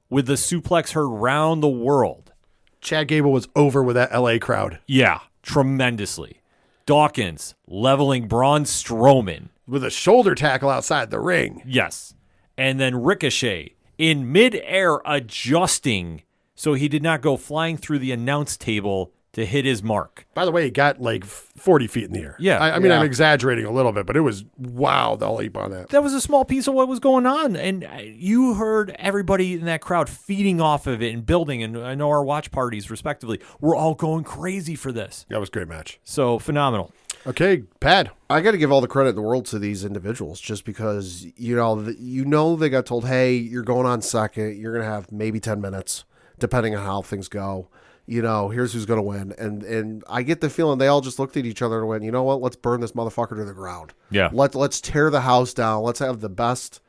B: with the suplex heard round the world.
A: Chad Gable was over with that LA crowd.
B: Yeah, tremendously. Dawkins leveling Braun Strowman.
A: With a shoulder tackle outside the ring.
B: Yes. And then Ricochet in midair adjusting so he did not go flying through the announce table to hit his mark.
A: By the way, he got like 40 feet in the air.
B: Yeah.
A: I mean, I'm exaggerating a little bit, but it was, wow, the leap on that.
B: That was a small piece of what was going on. And you heard everybody in that crowd feeding off of it and building. And I know our watch parties, respectively, were all going crazy for this.
A: That was a great match.
B: So, phenomenal.
A: Okay, Pad.
C: I got to give all the credit in the world to these individuals just because, they got told, hey, you're going on second. You're going to have maybe 10 minutes, depending on how things go. Here's who's going to win. And I get the feeling they all just looked at each other and went, you know what? Let's burn this motherfucker to the ground.
B: Yeah.
C: Let's tear the house down. Let's have the best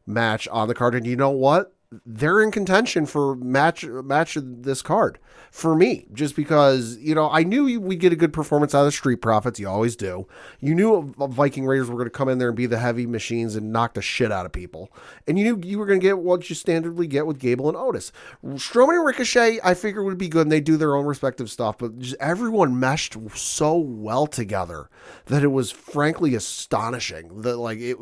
C: match on the card. And you know what? they're in contention for match of this card for me, just because, I knew we'd get a good performance out of the Street Profits. You always do. You knew Viking Raiders were going to come in there and be the heavy machines and knock the shit out of people. And you knew you were going to get what you standardly get with Gable and Otis. Strowman and Ricochet, I figured would be good, and they do their own respective stuff, but just everyone meshed so well together that it was frankly astonishing that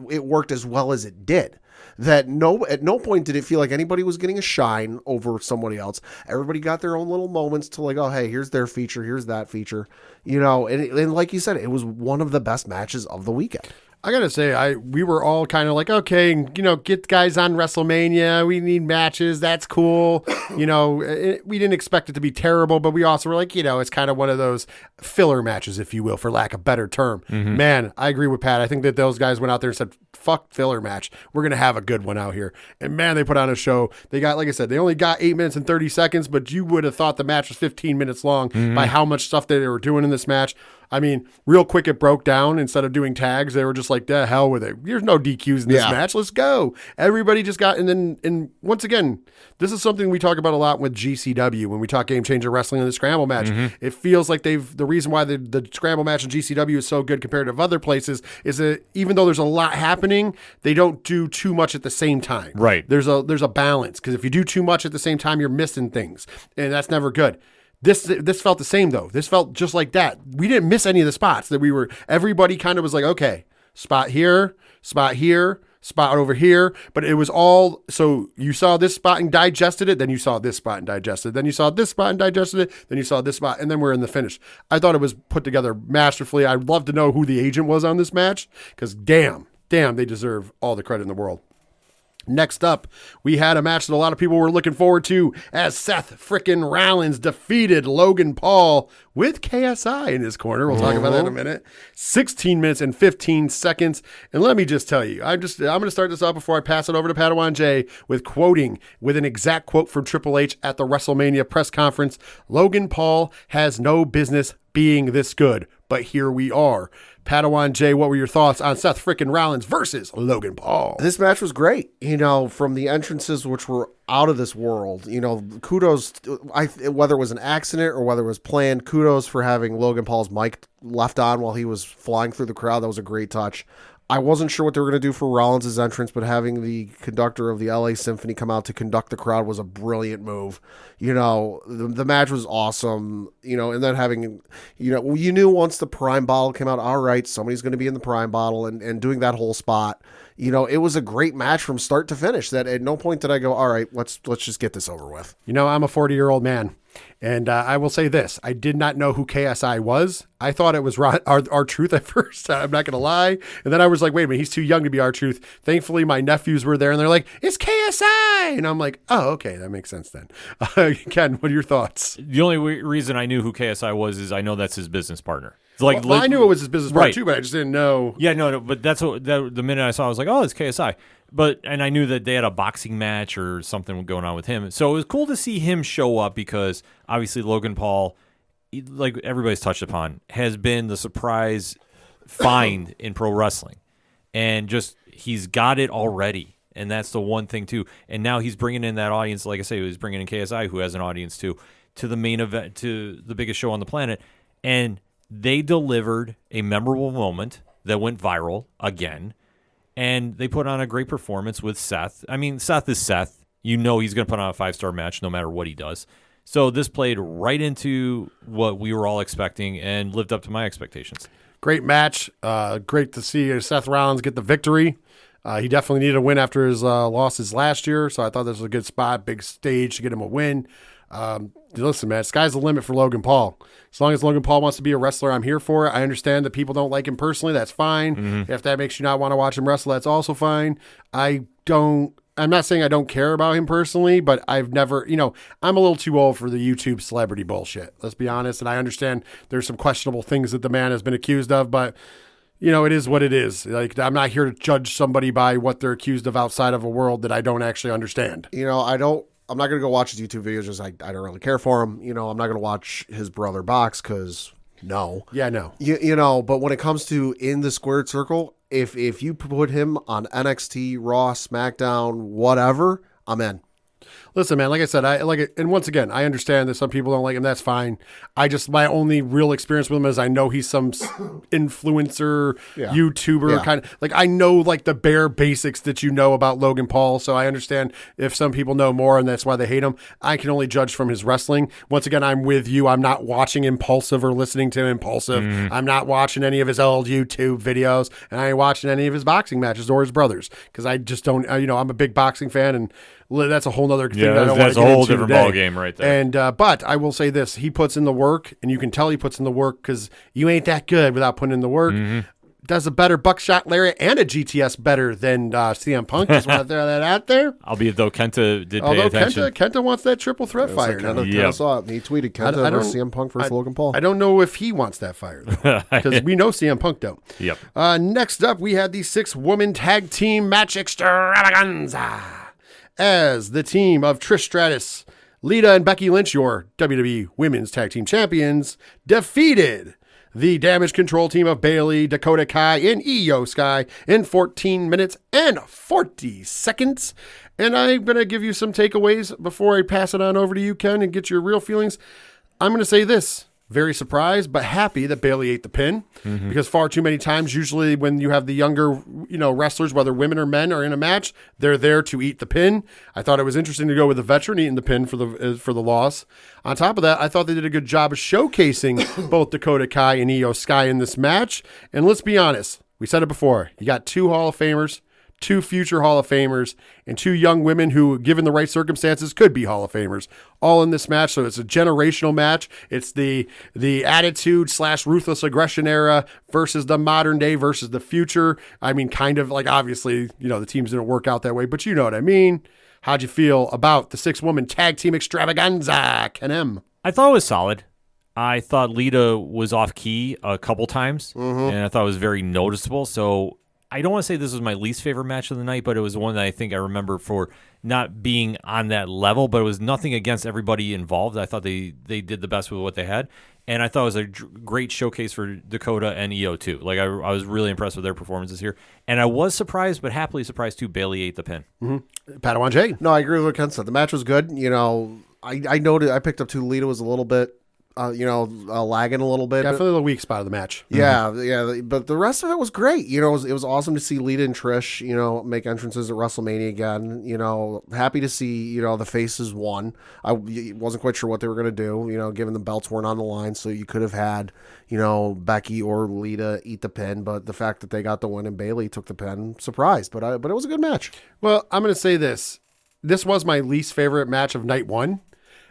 C: it worked as well as it did. That at no point did it feel like anybody was getting a shine over somebody else. Everybody got their own little moments to oh, hey, here's their feature, here's that feature, and like you said, it was one of the best matches of the weekend.
A: I gotta say, we were all kind of okay, get guys on WrestleMania. We need matches. That's cool. We didn't expect it to be terrible, but we also were it's kind of one of those filler matches, if you will, for lack of a better term. Mm-hmm. Man, I agree with Pat. I think that those guys went out there and said, fuck filler match. We're gonna have a good one out here. And man, they put on a show. They got, like I said, they only got 8 minutes and 30 seconds, but you would have thought the match was 15 minutes long by how much stuff they were doing in this match. I mean, real quick, it broke down. Instead of doing tags, they were just the hell with it. There's no DQs in this match. Let's go. Everybody just got, and once again, this is something we talk about a lot with GCW when we talk Game Changer Wrestling in the Scramble match. Mm-hmm. It feels like the reason why the Scramble match in GCW is so good compared to other places is that even though there's a lot happening, they don't do too much at the same time.
B: Right.
A: There's a balance, because if you do too much at the same time, you're missing things, and that's never good. This felt the same, though. This felt just like that. We didn't miss any of the spots that everybody kind of was okay, spot here, spot over here. But it was all, so you saw this spot and digested it, then you saw this spot and digested it, then you saw this spot and digested it, then you saw this spot, and then we're in the finish. I thought it was put together masterfully. I'd love to know who the agent was on this match, because damn, they deserve all the credit in the world. Next up, we had a match that a lot of people were looking forward to, as Seth frickin' Rollins defeated Logan Paul with KSI in his corner. We'll talk about that in a minute. 16 minutes and 15 seconds. And let me just tell you, I'm going to start this off before I pass it over to Padawan J with an exact quote from Triple H at the WrestleMania press conference. Logan Paul has no business being this good, but here we are. Padawan J, what were your thoughts on Seth frickin' Rollins versus Logan Paul?
C: This match was great. From the entrances, which were out of this world, kudos. Whether it was an accident or whether it was planned, kudos for having Logan Paul's mic left on while he was flying through the crowd. That was a great touch. I wasn't sure what they were going to do for Rollins' entrance, but having the conductor of the LA Symphony come out to conduct the crowd was a brilliant move. The match was awesome, and then having, you knew once the Prime bottle came out, all right, somebody's going to be in the Prime bottle, and doing that whole spot. It was a great match from start to finish that at no point did I go, all right, let's just get this over with.
A: I'm a 40-year-old man. And I will say this. I did not know who KSI was. I thought it was R-Truth at first. I'm not going to lie. And then I was like, wait a minute, he's too young to be R-Truth. Thankfully, my nephews were there, and they're like, it's KSI! And I'm like, oh, okay, that makes sense then. Ken, what are your thoughts?
B: The only reason I knew who KSI was is I know that's his business partner.
A: Well, I knew it was his business partner too, but I just didn't know.
B: Yeah, no, but that's what the minute I saw, I was like, oh, it's KSI. And I knew that they had a boxing match or something going on with him. So it was cool to see him show up, because obviously Logan Paul, like everybody's touched upon, has been the surprise find in pro wrestling. And just, he's got it already. And that's the one thing too. And now he's bringing in that audience. Like I say, he's bringing in KSI, who has an audience too, to the main event, to the biggest show on the planet. And they delivered a memorable moment that went viral again. And they put on a great performance with Seth. I mean, Seth is Seth. He's going to put on a 5-star match no matter what he does. So this played right into what we were all expecting and lived up to my expectations.
A: Great match. Great to see Seth Rollins get the victory. He definitely needed a win after his losses last year, so I thought this was a good spot, big stage to get him a win. Listen, man, sky's the limit for Logan Paul. As long as Logan Paul wants to be a wrestler, I'm here for it. I understand that people don't like him personally. That's fine. Mm-hmm. If that makes you not want to watch him wrestle, that's also fine. I'm not saying I don't care about him personally, but I've never, I'm a little too old for the YouTube celebrity bullshit. Let's be honest. And I understand there's some questionable things that the man has been accused of, but it is what it is. Like, I'm not here to judge somebody by what they're accused of outside of a world that I don't actually understand.
C: I'm not going to go watch his YouTube videos, just I don't really care for him. I'm not going to watch his brother box, because no.
A: Yeah, no.
C: But when it comes to in the squared circle, if you put him on NXT, Raw, SmackDown, whatever, I'm in.
A: Listen, man, like I said, I like it. And once again, I understand that some people don't like him. That's fine. My only real experience with him is I know he's some influencer, YouTuber kind of, like, I know like the bare basics that you know about Logan Paul. So I understand if some people know more and that's why they hate him. I can only judge from his wrestling. Once again, I'm with you. I'm not watching Impulsive or listening to Impulsive. I'm not watching any of his old YouTube videos, and I ain't watching any of his boxing matches or his brothers, because I just don't, I'm a big boxing fan, and that's a whole other thing that I don't want to get into. That's a whole different ball
B: game right there.
A: And but I will say this: he puts in the work, and you can tell he puts in the work, because you ain't that good without putting in the work. Does a better buckshot lariat and a GTS better than CM Punk. Just want to throw that out there.
B: Albeit though Kenta did pay attention.
A: Kenta wants that triple threat fired.
C: Kenta saw it. He tweeted Kenta versus CM Punk versus Logan Paul.
A: I don't know if he wants that fired, because we know CM Punk don't.
B: Yep.
A: Next up, we had the 6-woman tag team match extravaganza, as the team of Trish Stratus, Lita, and Becky Lynch, your WWE Women's Tag Team Champions, defeated the Damage Control team of Bayley, Dakota Kai, and Io Sky in 14 minutes and 40 seconds. And I'm going to give you some takeaways before I pass it on over to you, Ken, and get your real feelings. I'm going to say this. Very surprised, but happy that Bayley ate the pin, because far too many times, usually when you have the younger, wrestlers, whether women or men, are in a match, they're there to eat the pin. I thought it was interesting to go with the veteran eating the pin for the loss. On top of that, I thought they did a good job of showcasing both Dakota Kai and Io Sky in this match. And let's be honest, we said it before, you got 2 Hall of Famers, 2 future Hall of Famers, and 2 young women who, given the right circumstances, could be Hall of Famers, all in this match. So it's a generational match. It's the attitude / ruthless aggression era versus the modern day versus the future. I mean, kind of like, obviously, the teams didn't work out that way, but you know what I mean. How'd you feel about the 6-woman tag team extravaganza, Ken M?
B: I thought it was solid. I thought Lita was off key a couple times, and I thought it was very noticeable. So I don't want to say this was my least favorite match of the night, but it was one that I think I remember for not being on that level, but it was nothing against everybody involved. I thought they did the best with what they had, and I thought it was a great showcase for Dakota and Io too. Like, I was really impressed with their performances here, and I was surprised, but happily surprised too, Bayley ate the pin.
A: Padawan J.
C: No, I agree with what Ken said. The match was good. I noted, I picked up too, Lita was a little bit lagging a little bit.
A: Definitely the weak spot of the match.
C: Yeah, but the rest of it was great. It was awesome to see Lita and Trish, make entrances at WrestleMania again. Happy to see, the faces won. I wasn't quite sure what they were going to do, given the belts weren't on the line, so you could have had, Becky or Lita eat the pin, but the fact that they got the win and Bayley took the pin, surprised, but it was a good match.
A: Well, I'm going to say this. This was my least favorite match of night 1.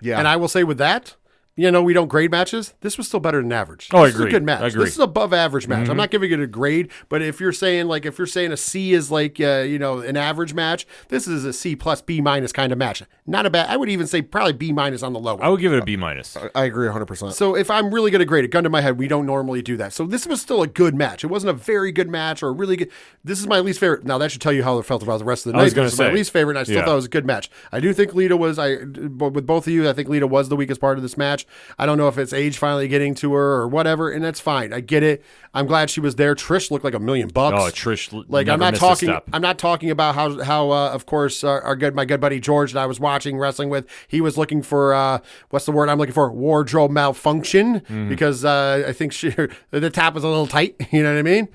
A: Yeah. And I will say with that, we don't grade matches. This was still better than average.
B: Oh, I
A: agree. This is a good match. This is above average match. I'm not giving it a grade, but if you're saying a C is like, an average match, this is a C plus B minus kind of match. Not a bad. I would even say probably B minus on the low end.
B: I would give it a B minus.
C: I agree 100%.
A: So if I'm really going to grade it, gun to my head, we don't normally do that. So this was still a good match. It wasn't a very good match or a really good. This is my least favorite. Now that should tell you how I felt about the rest of the night. This is my least favorite, and I still thought it was a good match. I do think Lita was. With both of you, I think Lita was the weakest part of this match. I don't know if it's age finally getting to her or whatever, and that's fine. I get it. I'm glad she was there. Trish looked like $1 million. Oh,
B: Trish!
A: I'm not talking about how of course my good buddy George that I was watching wrestling with. He was looking for what's the word I'm looking for? Wardrobe malfunction, because I think the top was a little tight. You know what I mean?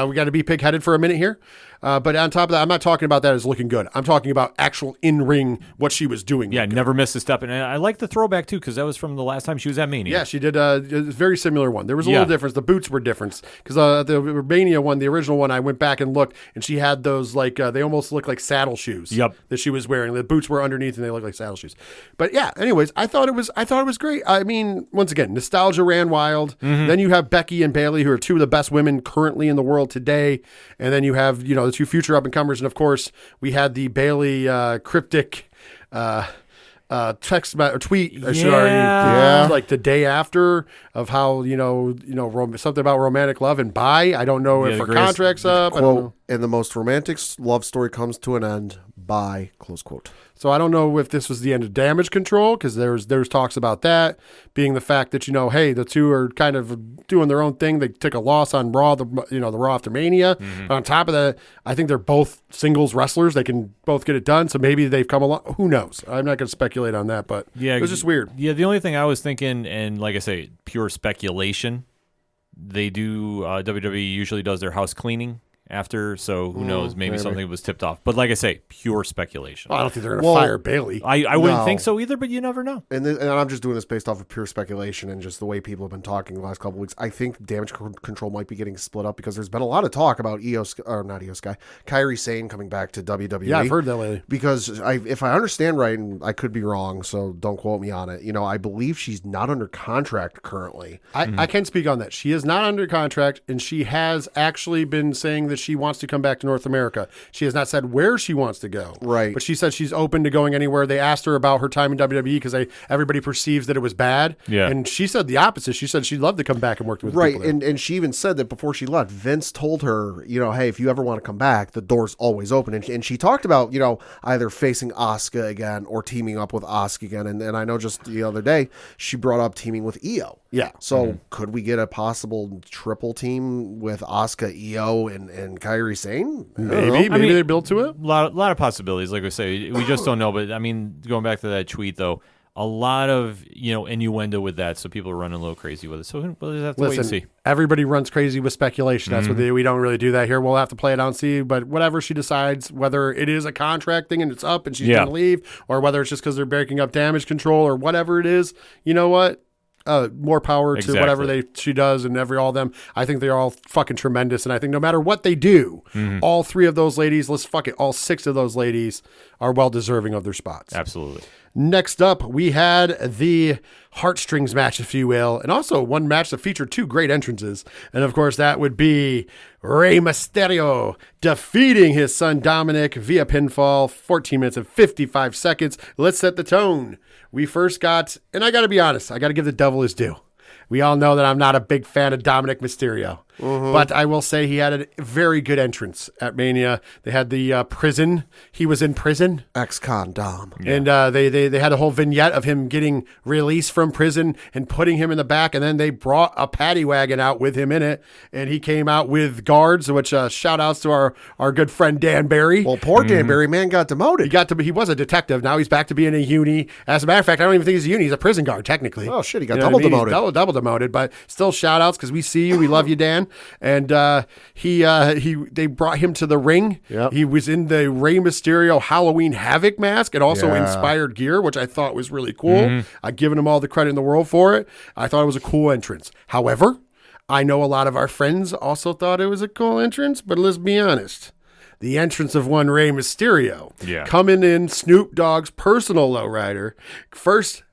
A: We got to be pig-headed for a minute here. But on top of that, I'm not talking about that as looking good. I'm talking about actual in-ring, what she was doing.
B: Yeah, never missed a step. And I like the throwback, too, because that was from the last time she was at Mania.
A: Yeah, she did a very similar one. There was a little difference. The boots were different. Because the Mania one, the original one, I went back and looked, and she had those, they almost looked like saddle shoes that she was wearing. The boots were underneath, and they looked like saddle shoes. But yeah, anyways, I thought it was great. I mean, once again, nostalgia ran wild. Then you have Becky and Bayley, who are 2 of the best women currently in the world today. And then you have, the 2 future up-and-comers. And, of course, we had the Bayley cryptic text or tweet, like the day after, of how, something about romantic love and bye. I don't know if her contract's up.
C: Quote, and the most romantic love story comes to an end. Bye. Close quote.
A: So I don't know if this was the end of Damage Control, because there's talks about that being the fact that, hey, the two are kind of doing their own thing. They took a loss on Raw, the Raw after Mania. Mm-hmm. On top of that, I think they're both singles wrestlers. They can both get it done. So maybe they've come along. Who knows? I'm not going to speculate on that, but it was just weird.
B: Yeah, the only thing I was thinking, and like I say, pure speculation, they do, WWE usually does their house cleaning after, so who knows? Maybe something was tipped off. But like I say, pure speculation.
A: I don't think they're going to fire Bailey.
B: I wouldn't think so either, but you never know.
C: And I'm just doing this based off of pure speculation and just the way people have been talking the last couple of weeks. I think Damage Control might be getting split up because there's been a lot of talk about Kairi Sane coming back to WWE.
A: Yeah, I've heard that lately.
C: Because if I understand right, and I could be wrong, so don't quote me on it, I believe she's not under contract currently.
A: I can speak on that. She is not under contract, and she has actually been saying that she wants to come back to North America. She has not said where she wants to go.
C: Right.
A: But she said she's open to going anywhere. They asked her about her time in WWE because everybody perceives that it was bad.
B: Yeah.
A: And she said the opposite. She said she'd love to come back and work with people there.
C: And she even said that before she left, Vince told her, hey, if you ever want to come back, the door's always open. And she talked about, either facing Asuka again or teaming up with Asuka again. And I know just the other day, she brought up teaming with Io.
A: Yeah.
C: So could we get a possible triple team with Asuka, Io, and Kairi Sane?
A: Maybe they built to it.
B: A lot of possibilities. Like we say, we just don't know. But I mean, going back to that tweet though, a lot of innuendo with that, so people are running a little crazy with it. So we'll just have to wait and see.
A: Everybody runs crazy with speculation. That's what we don't really do that here. We'll have to play it out and see. But whatever she decides, whether it is a contract thing and it's up and she's going to leave, or whether it's just because they're breaking up Damage Control or whatever it is, you know what? More power to whatever she does and all them. I think they're all fucking tremendous. And I think no matter what they do, all three of those ladies, all six of those ladies are well deserving of their spots.
B: Absolutely.
A: Next up, we had the heartstrings match, if you will, and also one match that featured two great entrances. And of course, that would be Rey Mysterio defeating his son Dominic via pinfall, 14 minutes and 55 seconds. Let's set the tone. We first got, and I got to be honest, I got to give the devil his due. We all know that I'm not a big fan of Dominic Mysterio. But I will say he had a very good entrance at Mania. They had the prison. He was in prison.
C: Ex-con Dom.
A: Yeah. And they had a whole vignette of him getting released from prison and putting him in the back. And then they brought a paddy wagon out with him in it. And he came out with guards, which shout outs to our good friend Dan Barry.
C: Well, poor Dan Barry, man, got demoted.
A: He was a detective. Now he's back to being a uni. As a matter of fact, I don't even think he's a uni. He's a prison guard, technically.
C: Oh, shit. He got double demoted.
A: Double demoted. But still shout outs because we see you. We love you, Dan. And they brought him to the ring.
C: Yep.
A: He was in the Rey Mysterio Halloween Havoc mask and also inspired gear, which I thought was really cool. I've given him all the credit in the world for it. I thought it was a cool entrance. However, I know a lot of our friends also thought it was a cool entrance, but let's be honest. The entrance of one Rey Mysterio coming in Snoop Dogg's personal lowrider. First,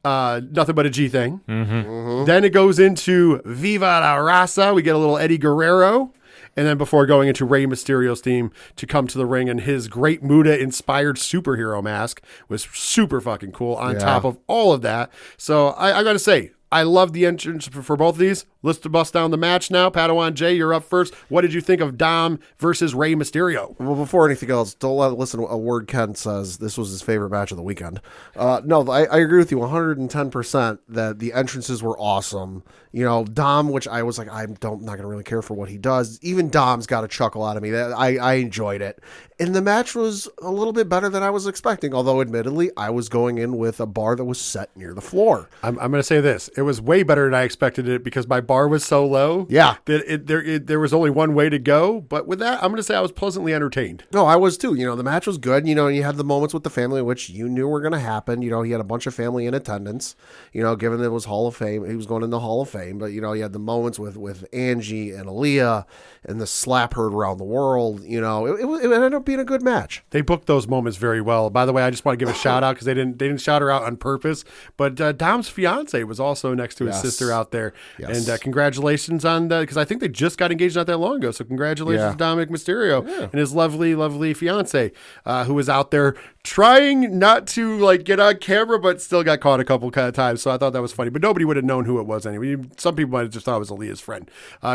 A: nothing but a G thing. Then it goes into Viva la Raza. We get a little Eddie Guerrero. And then before going into Rey Mysterio's theme to come to the ring, and his great Muda-inspired superhero mask was super fucking cool on top of all of that. So I got to say, I love the entrance for both of these. Let's bust down the match now. Padawan J, you're up first. What did you think of Dom versus Rey Mysterio?
C: Well, before anything else, don't listen to a word Ken says. This was his favorite match of the weekend. No, I agree with you 110% that the entrances were awesome. Dom, which I was like, I'm not going to really care for what he does. Even Dom's got a chuckle out of me. I enjoyed it. And the match was a little bit better than I was expecting, although admittedly, I was going in with a bar that was set near the floor.
A: I'm going to say this. It was way better than I expected it because my bar was so low that there was only one way to go. But with that, I'm going to say I was pleasantly entertained.
C: No, I was too. The match was good. And you had the moments with the family, which you knew were going to happen. He had a bunch of family in attendance, given it was Hall of Fame. He was going in the Hall of Fame. But, he had the moments with Angie and Aaliyah and the slap heard around the world. It ended up being a good match.
A: They booked those moments very well. By the way, I just want to give a shout out because they didn't shout her out on purpose. But Dom's fiance was also next to his sister out there.
C: Yes.
A: And congratulations on that, because I think they just got engaged not that long ago. So congratulations to Dominic Mysterio and his lovely, lovely fiance who was out there trying not to get on camera, but still got caught a couple of times. So I thought that was funny. But nobody would have known who it was anyway. Some people might have just thought it was Aaliyah's friend.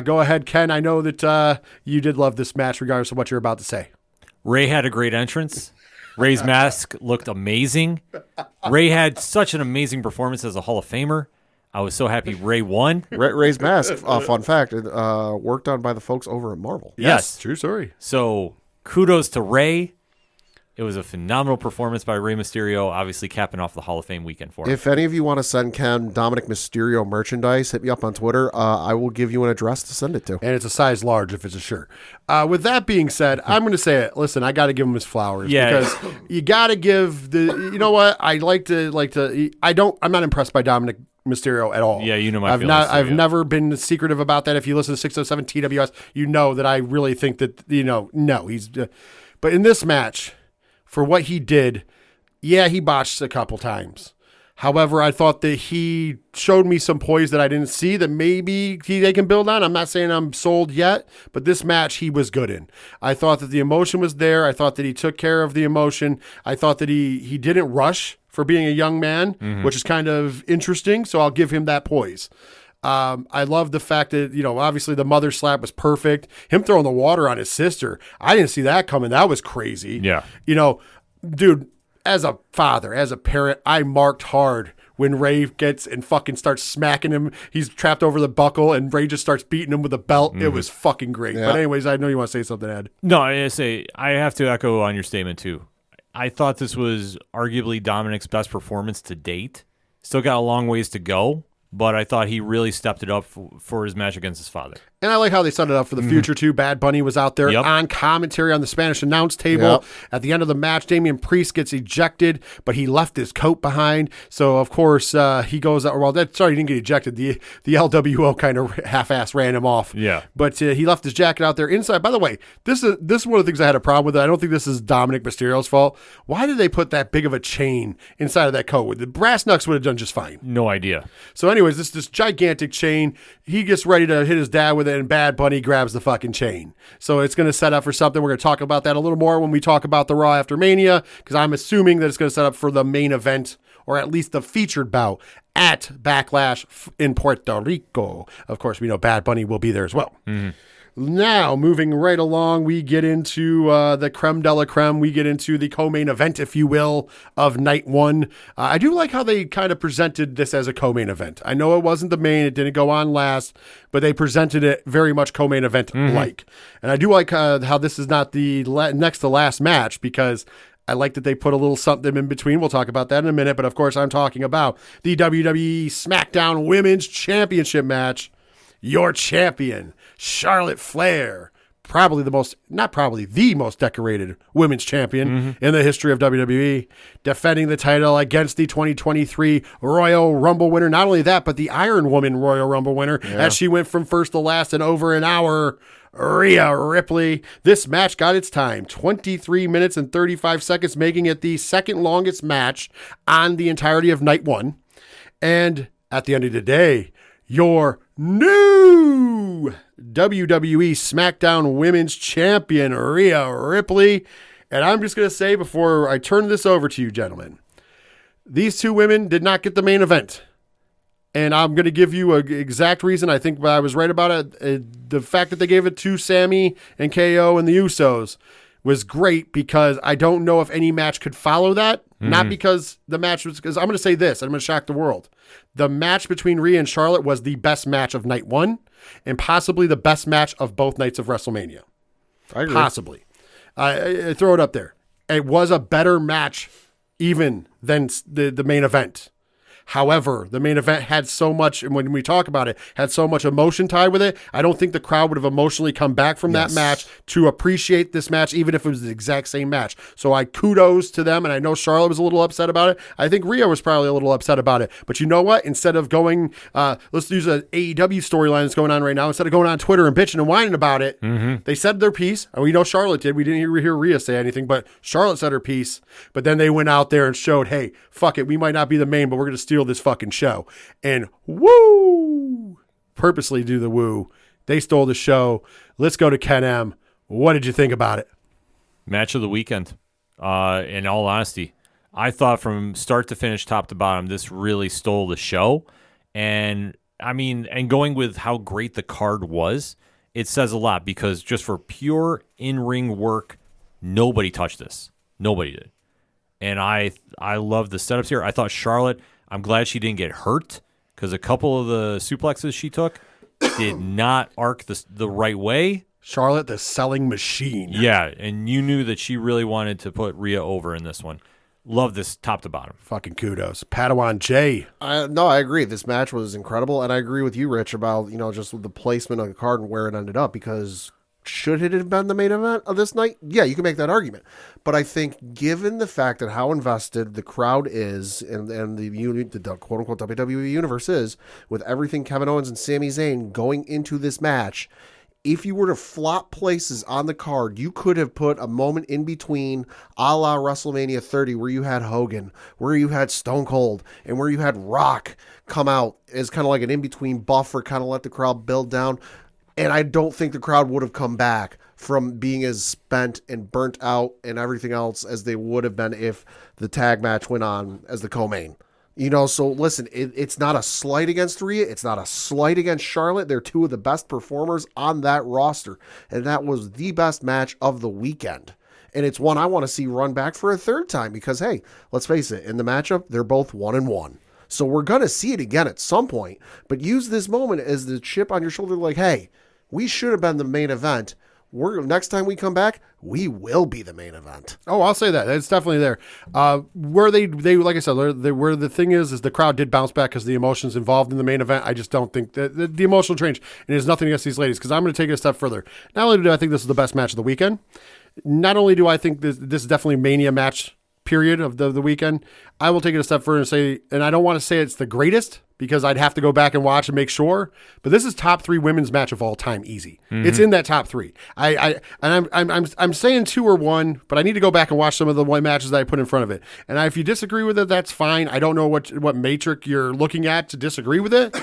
A: Go ahead, Ken. I know that you did love this match regardless of what you're about to say.
B: Ray had a great entrance. Ray's mask looked amazing. Ray had such an amazing performance as a Hall of Famer. I was so happy Ray won.
C: Ray's mask, fun fact, worked on by the folks over at Marvel.
B: Yes.
A: True story.
B: So kudos to Ray. It was a phenomenal performance by Rey Mysterio, obviously capping off the Hall of Fame weekend for him.
C: If any of you want to send Ken Dominic Mysterio merchandise, hit me up on Twitter. I will give you an address to send it to.
A: And it's a size large if it's a shirt. With that being said, I'm going to say it. Listen, I got to give him his flowers.
B: Yeah.
A: Because you got to give you know what? I'm not impressed by Dominic Mysterio at all.
B: Yeah, you know my
A: I've
B: feelings.
A: I've never been secretive about that. If you listen to 607 TWS, you know that I really think that, no, he's, but in this match, for what he did, yeah, he botched a couple times. However, I thought that he showed me some poise that I didn't see that maybe they can build on. I'm not saying I'm sold yet, but this match he was good in. I thought that the emotion was there. I thought that he took care of the emotion. I thought that he didn't rush for being a young man, which is kind of interesting. So I'll give him that poise. I love the fact that, obviously the mother slap was perfect. Him throwing the water on his sister, I didn't see that coming. That was crazy.
B: Yeah.
A: Dude, as a father, as a parent, I marked hard when Ray gets and fucking starts smacking him. He's trapped over the buckle and Ray just starts beating him with a belt. It was fucking great.
C: Yeah.
A: But anyways, I know you want to say something, Ed.
B: No, I have to echo on your statement too. I thought this was arguably Dominic's best performance to date. Still got a long ways to go, but I thought he really stepped it up for his match against his father.
A: And I like how they set it up for the future, too. Bad Bunny was out there on commentary on the Spanish announce table.
C: Yep.
A: At the end of the match, Damian Priest gets ejected, but he left his coat behind. So, of course, he goes out. Well, he didn't get ejected. The LWO kind of half-ass ran him off.
B: Yeah.
A: But he left his jacket out there inside. By the way, this is one of the things I had a problem with. I don't think this is Dominic Mysterio's fault. Why did they put that big of a chain inside of that coat? The brass knucks would have done just fine.
B: No idea.
A: So anyways, this gigantic chain, he gets ready to hit his dad with it, and Bad Bunny grabs the fucking chain. So it's going to set up for something. We're going to talk about that a little more when we talk about the Raw after Mania, because I'm assuming that it's going to set up for the main event, or at least the featured bout at Backlash in Puerto Rico. Of course, we know Bad Bunny will be there as well. Mm-hmm. Now, moving right along, we get into the creme de la creme. We get into the co-main event, if you will, of night one. I do like how they kind of presented this as a co-main event. I know it wasn't the main. It didn't go on last, but they presented it very much co-main event-like. And I do like how this is not the next to last match, because I like that they put a little something in between. We'll talk about that in a minute. But, of course, I'm talking about the WWE SmackDown Women's Championship match. Your champion, Charlotte Flair, the most decorated women's champion in the history of WWE, defending the title against the 2023 Royal Rumble winner. Not only that, but the Iron Woman Royal Rumble winner, as she went from first to last in over an hour, Rhea Ripley. This match got its time, 23 minutes and 35 seconds, making it the second longest match on the entirety of night one. And at the end of the day, your new WWE SmackDown Women's Champion, Rhea Ripley. And I'm just going to say, before I turn this over to you, gentlemen, these two women did not get the main event. And I'm going to give you an exact reason. I think I was right about it. The fact that they gave it to Sammy and KO and the Usos was great, because I don't know if any match could follow that. Not because the match was, because I'm going to say this, and I'm going to shock the world. The match between Rhea and Charlotte was the best match of night one, and possibly the best match of both nights of WrestleMania.
C: I agree.
A: Possibly. I throw it up there. It was a better match even than the main event. However, the main event had so much, and when we talk about it, had so much emotion tied with it. I don't think the crowd would have emotionally come back from that match to appreciate this match, even if it was the exact same match. So I kudos to them, and I know Charlotte was a little upset about it. I think Rhea was probably a little upset about it. But you know what? Instead of going, let's use an AEW storyline that's going on right now. Instead of going on Twitter and bitching and whining about it, they said their piece. And we know Charlotte did. We didn't hear Rhea say anything, but Charlotte said her piece. But then they went out there and showed, hey, fuck it. We might not be the main, but we're going to steal this fucking show. And woo! Purposely do the woo. They stole the show. Let's go to Ken M. What did you think about it?
B: Match of the weekend. In all honesty, I thought from start to finish, top to bottom, this really stole the show. And I mean, and going with how great the card was, it says a lot, because just for pure in-ring work, nobody touched this. Nobody did. and I love the setups here. I thought Charlotte, I'm glad she didn't get hurt because a couple of the suplexes she took did not arc the right way.
A: Charlotte, the selling machine.
B: Yeah, and you knew that she really wanted to put Rhea over in this one. Love this top to bottom.
A: Fucking kudos. Padawan J.
C: No, I agree. This match was incredible, and I agree with you, Rich, about just the placement of the card and where it ended up, because should it have been the main event of this night? Yeah, you can make that argument. But I think given the fact that how invested the crowd is and the quote-unquote WWE universe is, with everything Kevin Owens and Sami Zayn going into this match, if you were to flop places on the card, you could have put a moment in between a la WrestleMania 30 where you had Hogan, where you had Stone Cold, and where you had Rock come out as kind of like an in-between buffer, kind of let the crowd build down. And I don't think the crowd would have come back from being as spent and burnt out and everything else as they would have been if the tag match went on as the co-main. So listen, it's not a slight against Rhea. It's not a slight against Charlotte. They're two of the best performers on that roster. And that was the best match of the weekend. And it's one I want to see run back for a third time because, hey, let's face it, in the matchup, they're both 1-1. So we're going to see it again at some point. But use this moment as the chip on your shoulder like, hey, we should have been the main event. Next time we come back, we will be the main event.
A: Oh, I'll say that. It's definitely there. Where they like I said, where the thing is the crowd did bounce back because the emotions involved in the main event. I just don't think that the emotional change, and there's nothing against these ladies, because I'm going to take it a step further. Not only do I think this is the best match of the weekend, not only do I think this is definitely Mania match period of the weekend, I will take it a step further and say, and I don't want to say it's the greatest because I'd have to go back and watch and make sure, but this is top 3 women's match of all time, easy. Mm-hmm. It's in that top 3. I'm saying 2 or 1, but I need to go back and watch some of the matches that I put in front of it. And if you disagree with it, that's fine. I don't know what matrix you're looking at to disagree with it.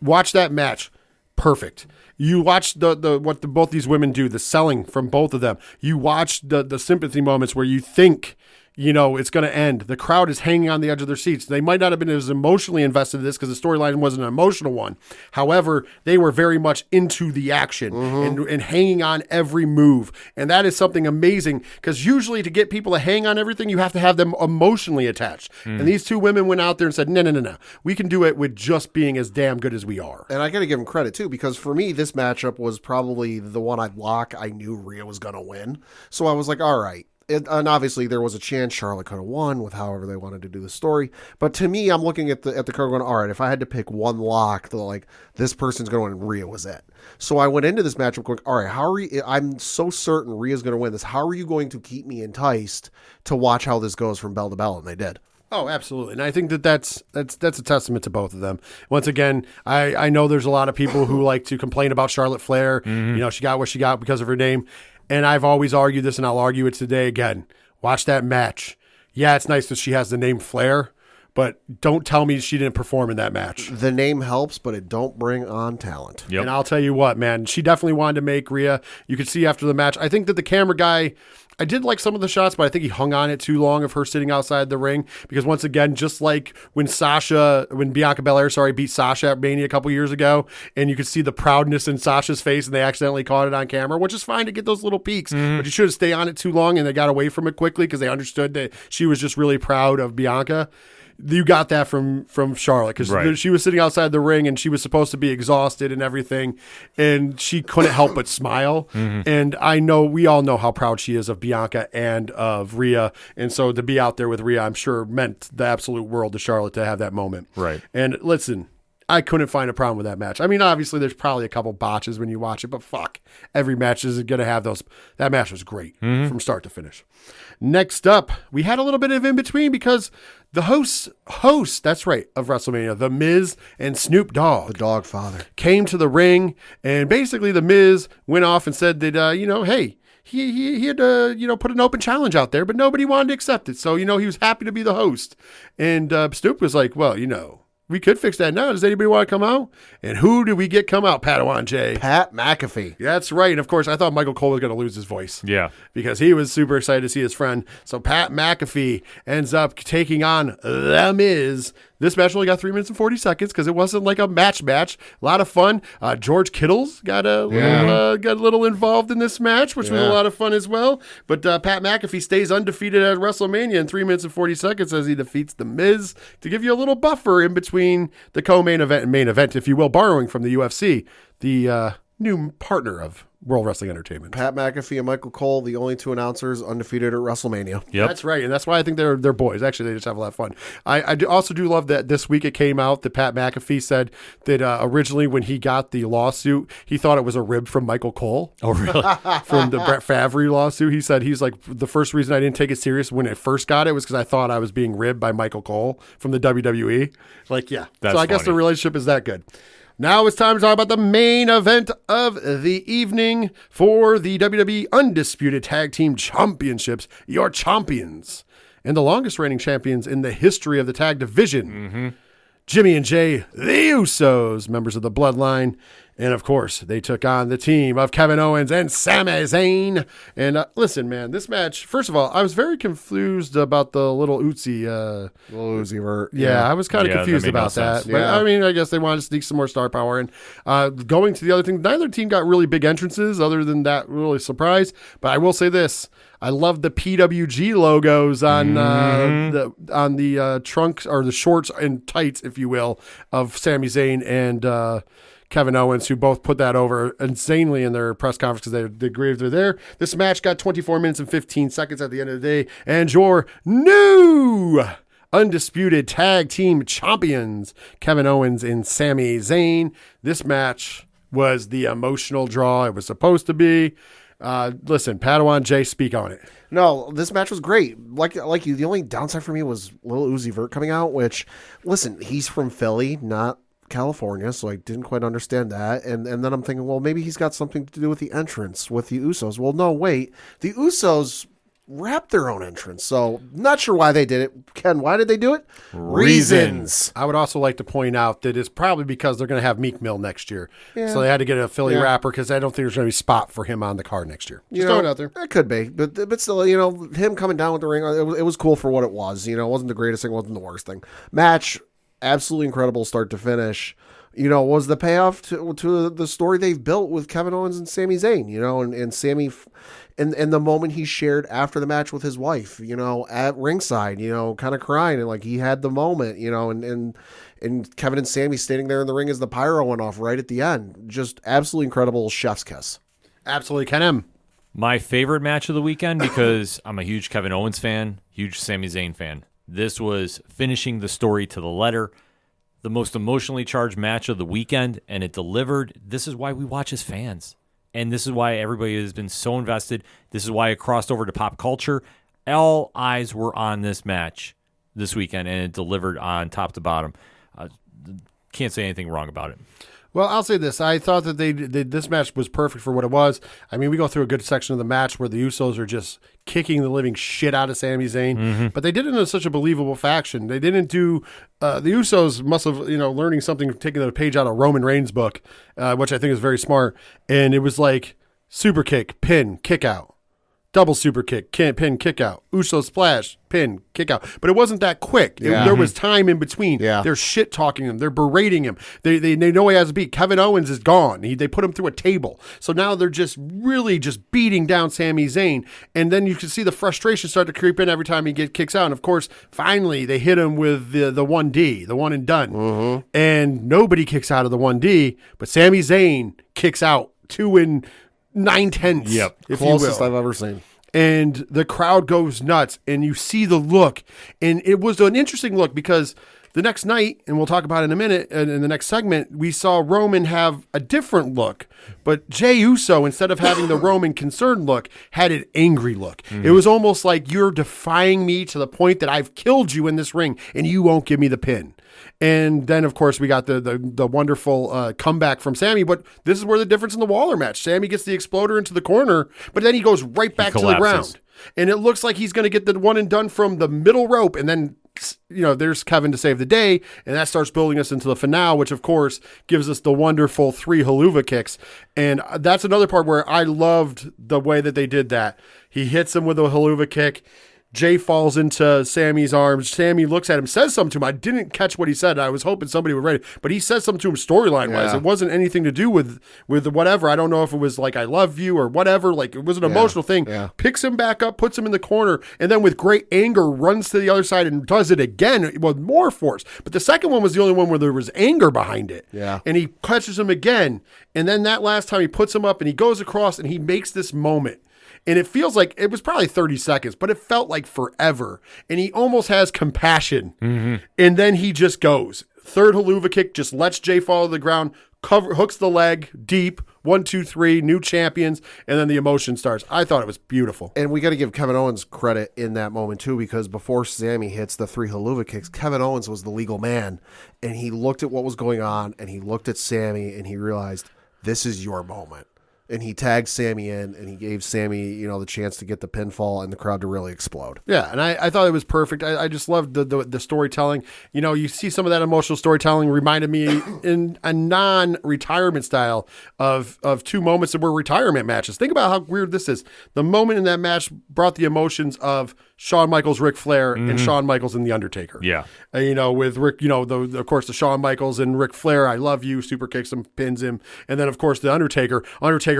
A: Watch that match. Perfect. You watch both these women do, the selling from both of them. You watch the sympathy moments where you think it's going to end. The crowd is hanging on the edge of their seats. They might not have been as emotionally invested in this because the storyline wasn't an emotional one. However, they were very much into the action and hanging on every move. And that is something amazing because usually to get people to hang on everything, you have to have them emotionally attached. And these 2 women went out there and said, no. We can do it with just being as damn good as we are.
C: And I got to give them credit too, because for me, this matchup was probably the one I'd lock. I knew Rhea was going to win. So I was like, all right. And obviously there was a chance Charlotte could have won with however they wanted to do the story. But to me, I'm looking at the card going, all right, if I had to pick one lock, this person's going to win, Rhea was it. So I went into this matchup going, all right, I'm so certain Rhea's going to win this. How are you going to keep me enticed to watch how this goes from bell to bell? And they did.
A: Oh, absolutely. And I think that's a testament to both of them. Once again, I know there's a lot of people who like to complain about Charlotte Flair. Mm-hmm. She got what she got because of her name. And I've always argued this, and I'll argue it today again. Watch that match. Yeah, it's nice that she has the name Flair, but don't tell me she didn't perform in that match.
C: The name helps, but it don't bring on talent.
A: Yep. And I'll tell you what, man, she definitely wanted to make Rhea. You could see after the match. I think that the camera guy, I did like some of the shots, but I think he hung on it too long of her sitting outside the ring because once again, just like when Bianca Belair, beat Sasha at Mania a couple years ago, and you could see the proudness in Sasha's face and they accidentally caught it on camera, which is fine to get those little peeks, but you shouldn't stay on it too long, and they got away from it quickly because they understood that she was just really proud of Bianca. You got that from Charlotte because she was sitting outside the ring and she was supposed to be exhausted and everything, and she couldn't help but smile. Mm-hmm. And I know we all know how proud she is of Bianca and of Rhea, and so to be out there with Rhea, I'm sure meant the absolute world to Charlotte to have that moment. Right. And listen, I couldn't find a problem with that match. I mean, obviously, there's probably a couple botches when you watch it, but fuck, every match is going to have those. That match was great from start to finish. Next up, we had a little bit of in between because the hosts, that's right, of WrestleMania, The Miz and Snoop Dogg,
C: the Dog Father,
A: came to the ring, and basically The Miz went off and said that, hey, he had put an open challenge out there, but nobody wanted to accept it. So, he was happy to be the host. And Snoop was like, well, we could fix that now. Does anybody want to come out? And who do we get come out, Padawan J?
C: Pat McAfee.
A: That's right. And of course, I thought Michael Cole was going to lose his voice.
B: Yeah.
A: Because he was super excited to see his friend. So Pat McAfee ends up taking on The Miz. This match only got 3 minutes and 40 seconds because it wasn't like a match. A lot of fun. George Kittles got a little involved in this match, which was a lot of fun as well. But Pat McAfee stays undefeated at WrestleMania in 3 minutes and 40 seconds as he defeats The Miz to give you a little buffer in between the co-main event and main event, if you will, borrowing from the UFC, the new partner of World Wrestling Entertainment.
C: Pat McAfee and Michael Cole, the only two announcers undefeated at WrestleMania.
B: Yep.
A: That's right, and that's why I think they're boys. Actually, they just have a lot of fun. I also do love that this week it came out that Pat McAfee said that originally when he got the lawsuit, he thought it was a rib from Michael Cole.
B: Oh, really?
A: From the Brett Favre lawsuit. He said he's like, the first reason I didn't take it serious when it first got it was because I thought I was being ribbed by Michael Cole from the WWE. Like, yeah.
B: That's
A: so I guess the relationship is that good. Now it's time to talk about the main event of the evening for the WWE Undisputed Tag Team Championships. Your champions and the longest reigning champions in the history of the tag division. Jimmy and Jay, the Usos, members of the Bloodline. And, of course, they took on the team of Kevin Owens and Sami Zayn. And listen, man, this match, first of all, I was very confused about the little Uzi.
C: Little Uzi Vert.
A: Yeah, I was kind of confused about that. But, I mean, I guess they wanted to sneak some more star power in. Going to the other thing, neither team got really big entrances other than that really surprise. But I will say this. I love the PWG logos on the trunks or the shorts and tights, if you will, of Sami Zayn and Kevin Owens, who both put that over insanely in their press conference because they agreed they're there. This match got 24 minutes and 15 seconds at the end of the day. And your new undisputed tag team champions, Kevin Owens and Sami Zayn. This match was the emotional draw it was supposed to be. Listen, Padawan J, speak on it.
C: No, this match was great. Like you, the only downside for me was Lil Uzi Vert coming out, which, listen, he's from Philly, not California, so I didn't quite understand that. And then I'm thinking, well, maybe he's got something to do with the entrance with the Usos. Well, no, wait. The Usos wrapped their own entrance, so not sure why they did it. Ken, why did they do it? Reasons.
A: I would also like to point out that it's probably because they're going to have Meek Mill next year. Yeah. So they had to get a Philly rapper because I don't think there's going to be a spot for him on the card next year. Just throwing it out there.
C: It could be, but still, him coming down with the ring, it was cool for what it was. It wasn't the greatest thing, wasn't the worst thing. Match, absolutely incredible start to finish. Was the payoff to the story they've built with Kevin Owens and Sami Zayn, and Sami, and the moment he shared after the match with his wife, at ringside, kind of crying, and like he had the moment, and Kevin and Sami standing there in the ring as the pyro went off right at the end. Just absolutely incredible chef's kiss.
A: Absolutely, Ken M.
B: My favorite match of the weekend, because I'm a huge Kevin Owens fan, huge Sami Zayn fan. This was finishing the story to the letter. The most emotionally charged match of the weekend, and it delivered. This is why we watch as fans, and this is why everybody has been so invested. This is why it crossed over to pop culture. All eyes were on this match this weekend, and it delivered on top to bottom. Can't say anything wrong about it.
A: Well, I'll say this. I thought that this match was perfect for what it was. I mean, we go through a good section of the match where the Usos are just kicking the living shit out of Sami Zayn, but they did it in such a believable fashion. They didn't do the Usos must have, learning something, taking a page out of Roman Reigns' book, which I think is very smart. And it was like super kick, pin, kick out. Double super kick, pin, kick out. Uso splash, pin, kick out. But it wasn't that quick. There was time in between.
C: Yeah.
A: They're shit talking him. They're berating him. They know he has a beat. Kevin Owens is gone. They put him through a table. So now they're just really just beating down Sami Zayn. And then you can see the frustration start to creep in every time he kicks out. And of course, finally they hit him with the 1D, the one and done. And nobody kicks out of the 1D, but Sami Zayn kicks out 2 9/10.
B: Yep.
C: Closest I've ever seen.
A: And the crowd goes nuts, and you see the look. And it was an interesting look because the next night, and we'll talk about it in a minute, in the next segment, we saw Roman have a different look. But Jey Uso, instead of having the Roman concerned look, had an angry look. It was almost like you're defying me to the point that I've killed you in this ring, and you won't give me the pin. And then, of course, we got the wonderful comeback from Sami. But this is where the difference in the Waller match. Sami gets the exploder into the corner, but then he goes right back to the ground. And it looks like he's going to get the one and done from the middle rope. And then, there's Kevin to save the day. And that starts building us into the finale, which, of course, gives us the wonderful 3 haluva kicks. And that's another part where I loved the way that they did that. He hits him with a haluva kick. Jay falls into Sammy's arms. Sammy looks at him, says something to him. I didn't catch what he said. I was hoping somebody would write it, but he says something to him storyline-wise.
C: Yeah.
A: It wasn't anything to do with whatever. I don't know if it was like, I love you or whatever. Like, it was an emotional thing.
C: Yeah.
A: Picks him back up, puts him in the corner, and then with great anger runs to the other side and does it again with more force. But the second one was the only one where there was anger behind it.
C: Yeah.
A: And he catches him again. And then that last time he puts him up and he goes across and he makes this moment. And it feels like it was probably 30 seconds, but it felt like forever. And he almost has compassion. And then he just goes. Third haluva kick, just lets Jay fall to the ground, hooks the leg deep. 1, 2, 3, new champions. And then the emotion starts. I thought it was beautiful.
C: And we got to give Kevin Owens credit in that moment, too, because before Sammy hits the 3 haluva kicks, Kevin Owens was the legal man. And he looked at what was going on, and he looked at Sammy, and he realized, this is your moment. And he tagged Sammy in, and he gave Sammy, the chance to get the pinfall and the crowd to really explode.
A: Yeah, and I thought it was perfect. I just loved the storytelling. You see some of that emotional storytelling reminded me in a non-retirement style of 2 moments that were retirement matches. Think about how weird this is. The moment in that match brought the emotions of Shawn Michaels, Ric Flair, and Shawn Michaels and The Undertaker.
B: Yeah.
A: With Rick, of course, the Shawn Michaels and Ric Flair, I love you, super kicks him, pins him. And then, of course, The Undertaker,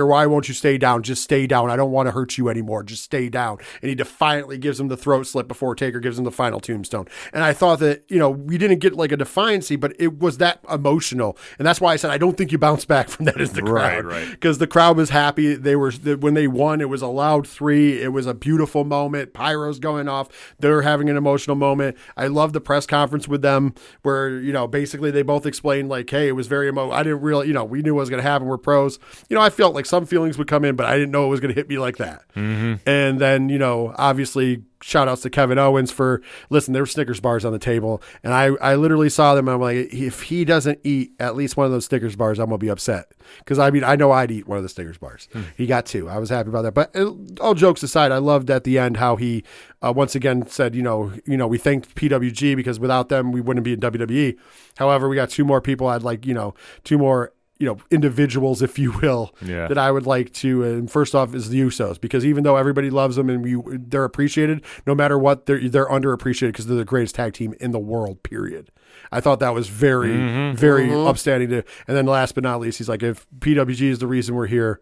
A: why won't you stay down? Just stay down. I don't want to hurt you anymore. Just stay down. And he defiantly gives him the throat slip before Taker gives him the final tombstone. And I thought that, we didn't get like a defiancy, but it was that emotional. And that's why I said, I don't think you bounce back from that as the crowd.
B: Right.
A: Because the crowd was happy. When they won, it was a loud 3. It was a beautiful moment. Pyro's going off. They're having an emotional moment. I love the press conference with them where, basically they both explained like, hey, it was very emotional. I didn't really, we knew what was going to happen. We're pros. I felt like some feelings would come in, but I didn't know it was going to hit me like that. And then, obviously shout outs to Kevin Owens for, listen, there were Snickers bars on the table. And I literally saw them. And I'm like, if he doesn't eat at least one of those Snickers bars, I'm going to be upset. Because I know I'd eat one of the Snickers bars. He got 2. I was happy about that. But all jokes aside, I loved at the end how he once again said, we thanked PWG because without them, we wouldn't be in WWE. However, we got 2 more people. I'd like, 2 more individuals, if you will, that I would like to. And first off is the Usos, because even though everybody loves them and they're appreciated, no matter what, they're underappreciated because they're the greatest tag team in the world, period. I thought that was very, very upstanding. And then last but not least, he's like, if PWG is the reason we're here,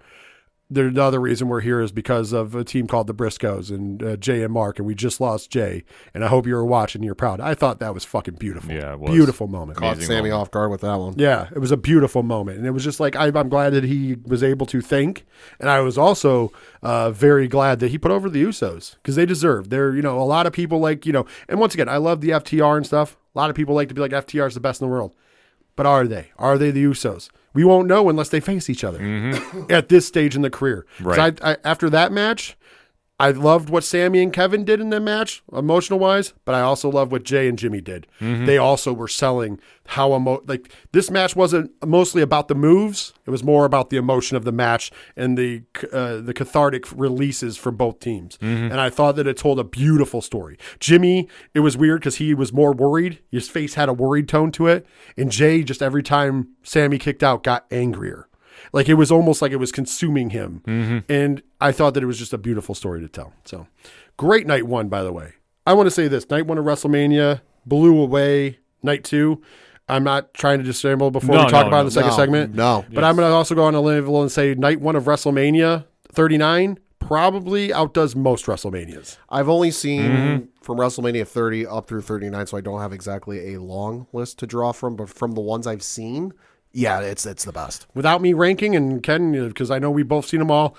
A: the other reason we're here is because of a team called the Briscoes and Jay and Mark, and we just lost Jay. And I hope you were watching. You're proud. I thought that was fucking beautiful.
B: Yeah, it was.
A: Beautiful moment.
C: Caught Sammy off guard with that one.
A: Yeah, it was a beautiful moment, and it was just like I'm glad that he was able to think, and I was also very glad that he put over the Usos because they deserve. They're a lot of people like and once again, I love the FTR and stuff. A lot of people like to be like FTR is the best in the world, but are they? Are they the Usos? We won't know unless they face each other at this stage in the career.
B: Right.
A: I after that match, I loved what Sammy and Kevin did in the match, emotional-wise, but I also love what Jay and Jimmy did. They also were selling how this match wasn't mostly about the moves. It was more about the emotion of the match and the cathartic releases from both teams. And I thought that it told a beautiful story. Jimmy, it was weird because he was more worried. His face had a worried tone to it. And Jay, just every time Sammy kicked out, got angrier. Like it was almost like it was consuming him. And I thought that it was just a beautiful story to tell. So great night 1, by the way. I want to say this. Night 1 of WrestleMania blew away. Night 2. I'm not trying to dissemble before we talk about the second segment.
C: No.
A: But I'm going to also go on a level and say night 1 of WrestleMania 39 probably outdoes most WrestleManias.
C: I've only seen from WrestleMania 30 up through 39, so I don't have exactly a long list to draw from. But from the ones I've seen, yeah, it's the best.
A: Without me ranking, and Ken, because I know we both seen them all,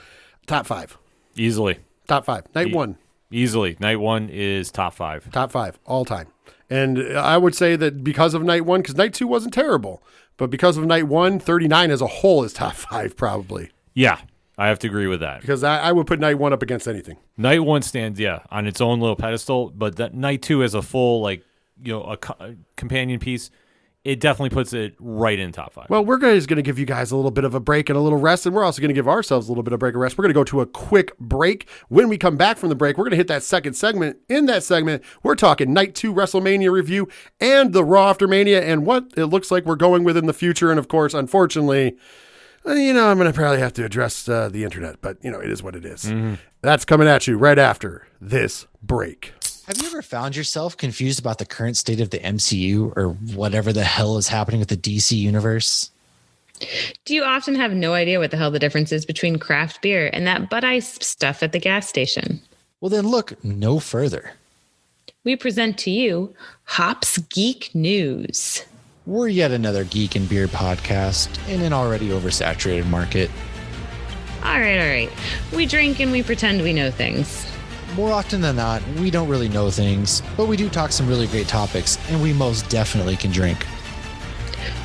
A: top 5.
B: Easily.
A: Top 5. Night 1.
B: Easily. Night 1 is top 5.
A: Top 5 all time. And I would say that because of night 1, because night 2 wasn't terrible, but because of night 1, 39 as a whole is top 5 probably.
B: Yeah, I have to agree with that.
A: Because I would put night 1 up against anything.
B: Night 1 stands, on its own little pedestal, but that night 2 as a full, a companion piece, it definitely puts it right in top 5.
A: Well, we're going to give you guys a little bit of a break and a little rest, and we're also going to give ourselves a little bit of break and rest. We're going to go to a quick break. When we come back from the break, we're going to hit that second segment. In that segment, we're talking Night 2 WrestleMania review and the Raw After Mania and what it looks like we're going with in the future. And, of course, unfortunately, I'm going to probably have to address the internet, but, it is what it is. That's coming at you right after this break.
D: Have you ever found yourself confused about the current state of the MCU or whatever the hell is happening with the DC universe?
E: Do you often have no idea what the hell the difference is between craft beer and that Bud Ice stuff at the gas station?
D: Well, then look no further.
E: We present to you Hops Geek News.
D: We're yet another geek and beer podcast in an already oversaturated market.
E: All right. We drink and we pretend we know things.
D: More often than not, we don't really know things, but we do talk some really great topics, and we most definitely can drink.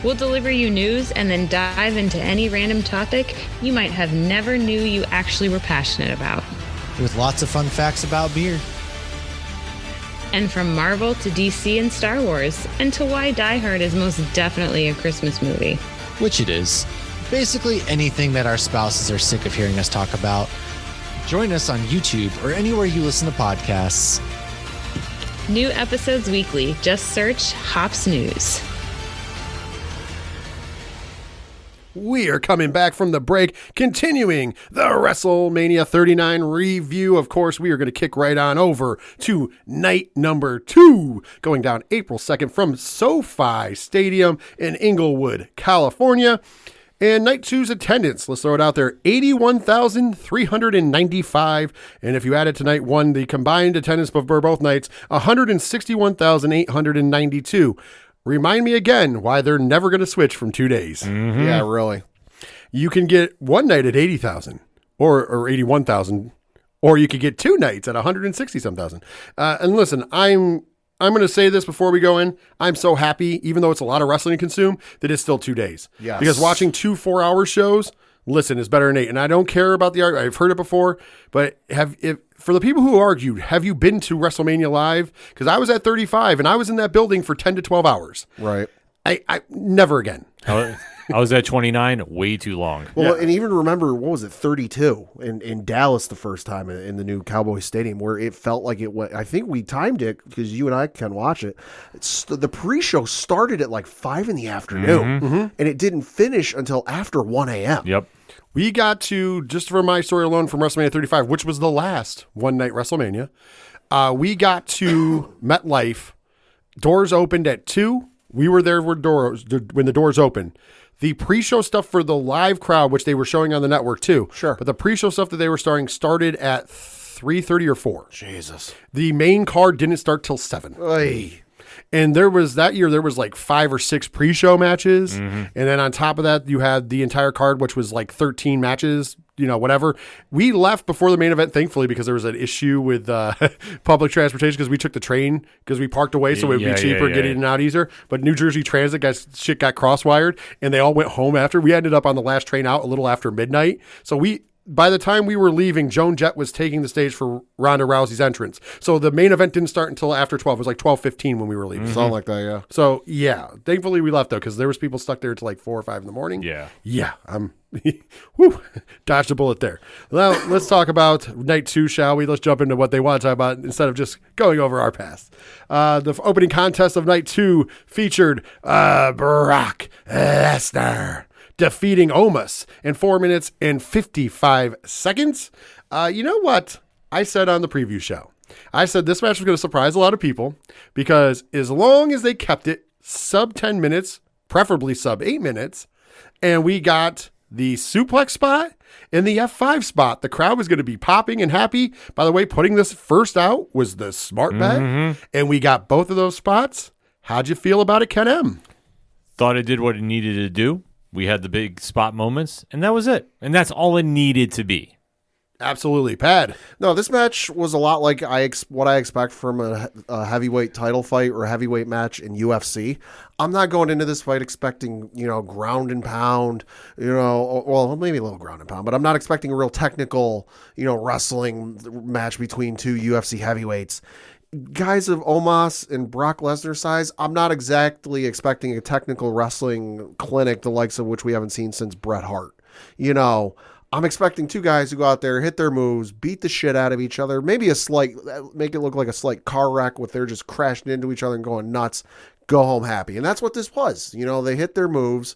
E: We'll deliver you news and then dive into any random topic you might have never knew you actually were passionate about.
D: With lots of fun facts about beer.
E: And from Marvel to DC and Star Wars, and to why Die Hard is most definitely a Christmas movie.
D: Which it is. Basically anything that our spouses are sick of hearing us talk about. Join us on YouTube or anywhere you listen to podcasts.
E: New episodes weekly. Just search Hops News.
A: We are coming back from the break, continuing the WrestleMania 39 review. Of course, we are going to kick right on over to night number 2, going down April 2nd from SoFi Stadium in Inglewood, California. And night 2's attendance, let's throw it out there, 81,395. And if you added to night 1, the combined attendance for both nights, 161,892. Remind me again why they're never going to switch from 2 days.
C: Mm-hmm. Yeah, really.
A: You can get one night at 80,000 or 81,000, or you could get 2 nights at 160-some-thousand. And listen, I'm going to say this before we go in. I'm so happy, even though it's a lot of wrestling to consume, that it's still 2 days.
C: Yes.
A: Because watching 2 4-hour shows, listen, is better than 8. And I don't care about the argument. I've heard it before, but for the people who argued, have you been to WrestleMania Live? Because I was at 35 and I was in that building for 10 to 12 hours.
C: Right.
A: I never again.
B: I was at 29, way too long.
C: Well,
A: Yeah.
C: and even remember, what was it, 32 in Dallas the first time in the new Cowboys Stadium, where it felt like it went. I think we timed it because you and I can watch it. The pre-show started at like 5 in the afternoon, and it didn't finish until after 1 a.m.
B: Yep.
A: We got to, just for my story alone from WrestleMania 35, which was the last one-night WrestleMania, we got to MetLife. Doors opened at 2. We were there when the doors opened. The pre-show stuff for the live crowd, which they were showing on the network too.
C: Sure.
A: But the pre-show stuff that they were started at 3:30 or 4.
C: Jesus.
A: The main card didn't start till 7.
C: Oy.
A: And there was like 5 or 6 pre-show matches. And then on top of that, you had the entire card, which was like 13 matches, whatever. We left before the main event, thankfully, because there was an issue with public transportation because we took the train because we parked away. So it would be cheaper, get in and out easier. But New Jersey Transit shit got cross-wired and they all went home after. We ended up on the last train out a little after midnight. So by the time we were leaving, Joan Jett was taking the stage for Ronda Rousey's entrance. So the main event didn't start until after 12. It was like 12:15 when we were leaving.
C: Something like that, yeah.
A: So, yeah. Thankfully, we left, though, because there was people stuck there until like 4 or 5 in the morning.
B: Yeah.
A: Yeah. Whew, dodged a bullet there. Well, let's talk about night 2, shall we? Let's jump into what they want to talk about instead of just going over our past. The opening contest of night 2 featured Brock Lesnar defeating Omos in 4 minutes and 55 seconds. You know what I said on the preview show? I said this match was going to surprise a lot of people because as long as they kept it sub 10 minutes, preferably sub 8 minutes, and we got the suplex spot and the F5 spot, the crowd was going to be popping and happy. By the way, putting this first out was the smart bet, and we got both of those spots. How'd you feel about it, Ken M?
B: Thought it did what it needed to do. We had the big spot moments, and that was it. And that's all it needed to be.
A: Absolutely, Pad.
C: No, this match was a lot like what I expect from a heavyweight title fight or a heavyweight match in UFC. I'm not going into this fight expecting, ground and pound, well, maybe a little ground and pound, but I'm not expecting a real technical, wrestling match between 2 UFC heavyweights. Guys of Omos and Brock Lesnar size, I'm not exactly expecting a technical wrestling clinic, the likes of which we haven't seen since Bret Hart. I'm expecting 2 guys who go out there, hit their moves, beat the shit out of each other, maybe make it look like a slight car wreck with they're just crashing into each other and going nuts. go home happy. And that's what this was. They hit their moves.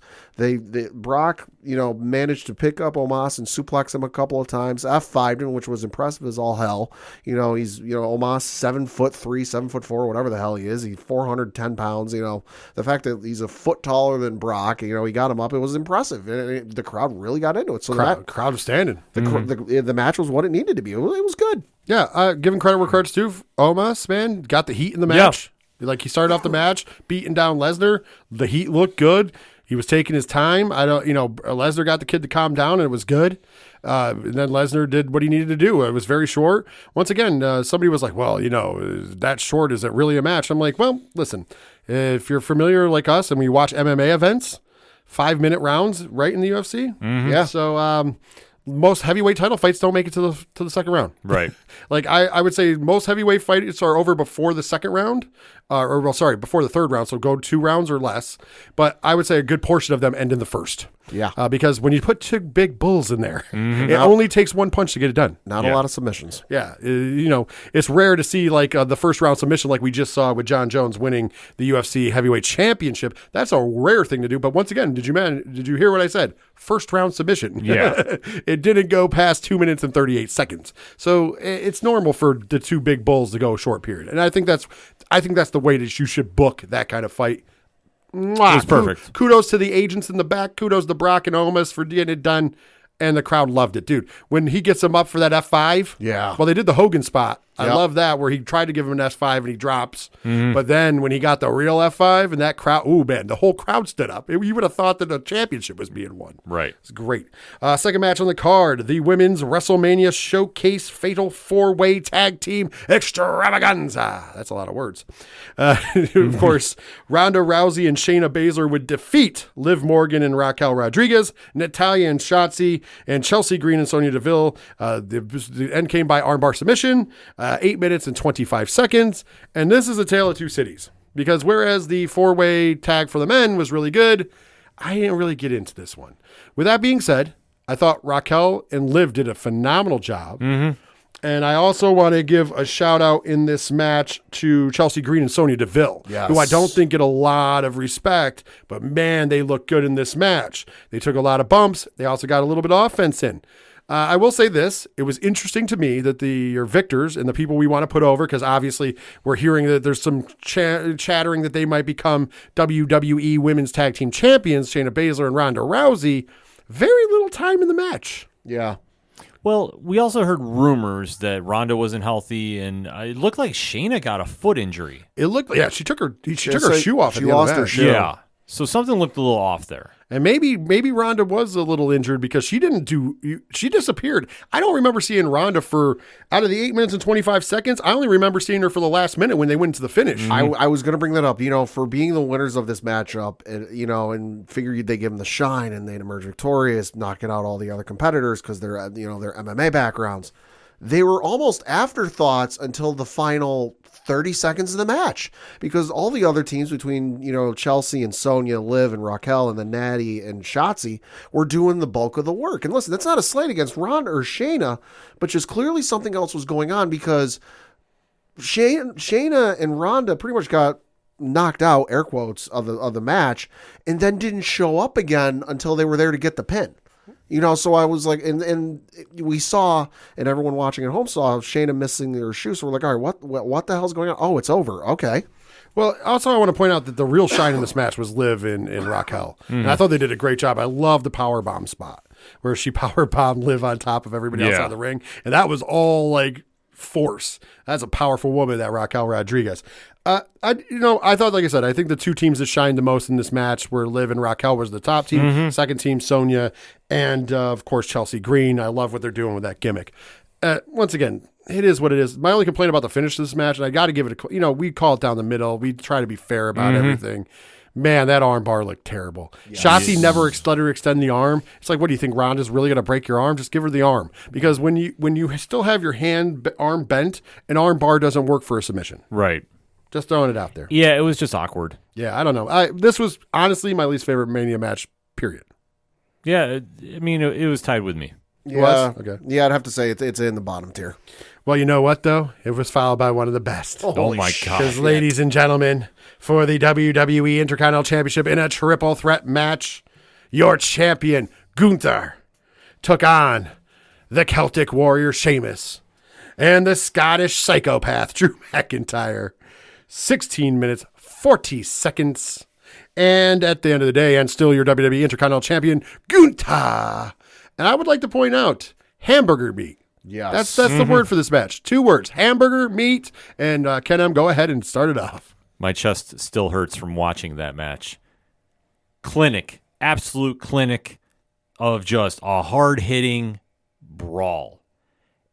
C: Brock, managed to pick up Omos and suplex him a couple of times. F5'd him, which was impressive as all hell. He's, Omos 7'3", 7'4", whatever the hell he is. He's 410 pounds. The fact that he's a foot taller than Brock, he got him up. It was impressive. And the crowd really got into it. So
A: crowd was standing.
C: The match was what it needed to be. It was good.
A: Yeah, giving credit where credit's due. Omos, man, got the heat in the match. Like, he started off the match beating down Lesnar. The heat looked good. He was taking his time. Lesnar got the kid to calm down, and it was good. And then Lesnar did what he needed to do. It was very short. Once again, somebody was like, well, that short, is it really a match? I'm like, well, listen, if you're familiar like us and we watch MMA events, 5-minute rounds right in the UFC.
B: Mm-hmm.
A: Yeah. So, most heavyweight title fights don't make it to the second round.
B: Right.
A: Like, I would say most heavyweight fights are over before the second round, before the third round. So go 2 rounds or less. But I would say a good portion of them end in the first.
C: Yeah.
A: Because when you put 2 big bulls in there, it only takes 1 punch to get it done.
C: Not a lot of submissions.
A: Yeah. It's rare to see like the first round submission like we just saw with John Jones winning the UFC heavyweight championship. That's a rare thing to do. But once again, did you hear what I said? First round submission.
B: Yeah.
A: It didn't go past 2 minutes and 38 seconds. So it's normal for the 2 big bulls to go a short period. And I think that's the way that you should book that kind of fight. Mwah.
B: It was perfect.
A: Kudos to the agents in the back. Kudos to Brock and Omos for getting it done. And the crowd loved it, dude. When he gets him up for that F5.
C: Yeah.
A: Well, they did the Hogan spot. I
C: Yep.
A: love that, where he tried to give him an S5 and he drops. But then when he got the real F5 and that crowd, ooh, man, the whole crowd stood up. You would have thought that the championship was being won.
B: Right.
A: It's great. Second match on the card, the Women's Wrestlemania Showcase Fatal 4-Way Tag Team Extravaganza. That's a lot of words. Of course, Ronda Rousey and Shayna Baszler would defeat Liv Morgan and Raquel Rodriguez, Natalya and Shotzi, and Chelsea Green and Sonya Deville. The end came by armbar submission. 8 minutes and 25 seconds. And this is a tale of 2 cities. Because whereas the 4-way tag for the men was really good, I didn't really get into this one. With that being said, I thought Raquel and Liv did a phenomenal job. And I also want to give a shout out in this match to Chelsea Green and Sonya Deville, who I don't think get a lot of respect, but man, they look good in this match. They took a lot of bumps. They also got a little bit of offense in. I will say this. It was interesting to me that your victors and the people we want to put over, because obviously we're hearing that there's some chattering that they might become WWE Women's Tag Team Champions, Shayna Baszler and Ronda Rousey. Very little time in the match.
C: Yeah.
B: Well, we also heard rumors that Ronda wasn't healthy, and it looked like Shayna got a foot injury.
A: It looked like, she took her shoe off.
C: She lost her shoe.
B: Yeah. So something looked a little off there.
A: And maybe Ronda was a little injured because she disappeared. I don't remember seeing Ronda out of the 8 minutes and 25 seconds. I only remember seeing her for the last minute when they went to the finish.
C: I was going to bring that up, for being the winners of this matchup, and figured they give them the shine and they'd emerge victorious, knocking out all the other competitors because they're, their MMA backgrounds. They were almost afterthoughts until the final 30 seconds of the match, because all the other teams between, Chelsea and Sonya, Liv and Raquel and then Natty and Shotzi were doing the bulk of the work. And listen, that's not a slight against Ronda or Shayna, but just clearly something else was going on, because Shayna and Ronda pretty much got knocked out, air quotes, of the match, and then didn't show up again until they were there to get the pin. So I was like, and we saw, and everyone watching at home saw Shayna missing her shoe. So we're like, all right, what the hell's going on? Oh, it's over. Okay.
A: Well, also I want to point out that the real shine in this match was Liv and Raquel. And I thought they did a great job. I love the power bomb spot where she power bombed Liv on top of everybody else out of the ring. And that was all like force. That's a powerful woman, that Raquel Rodriguez. I thought, like I said, I think the 2 teams that shined the most in this match were Liv and Raquel was the top team. Second team, Sonya, and of course, Chelsea Green. I love what they're doing with that gimmick. Once again, it is what it is. My only complaint about the finish of this match, and I got to give it we call it down the middle. We try to be fair about everything. Man, that arm bar looked terrible. Yes. Shotzi never let her extend the arm. It's like, what do you think, Ronda's really going to break your arm? Just give her the arm. Because when you still have your arm bent, an arm bar doesn't work for a submission.
B: Right.
A: Just throwing it out there.
B: Yeah, it was just awkward.
A: Yeah, I don't know. This was honestly my least favorite Mania match, period.
B: Yeah, it was tied with me.
C: Yeah.
A: Okay.
C: Yeah, I'd have to say it's in the bottom tier.
A: Well, you know what, though? It was followed by one of the best.
B: Oh, my God.
A: Because, ladies and gentlemen, for the WWE Intercontinental Championship in a triple threat match. Your champion, Gunther, took on the Celtic Warrior, Sheamus, and the Scottish psychopath, Drew McIntyre. 16 minutes, 40 seconds. And at the end of the day, and still your WWE Intercontinental Champion, Gunther. And I would like to point out, hamburger meat.
C: Yes.
A: That's the word for this match. 2 words, hamburger meat. And Ken M, go ahead and start it off.
B: My chest still hurts from watching that match. Clinic, absolute clinic of just a hard-hitting brawl.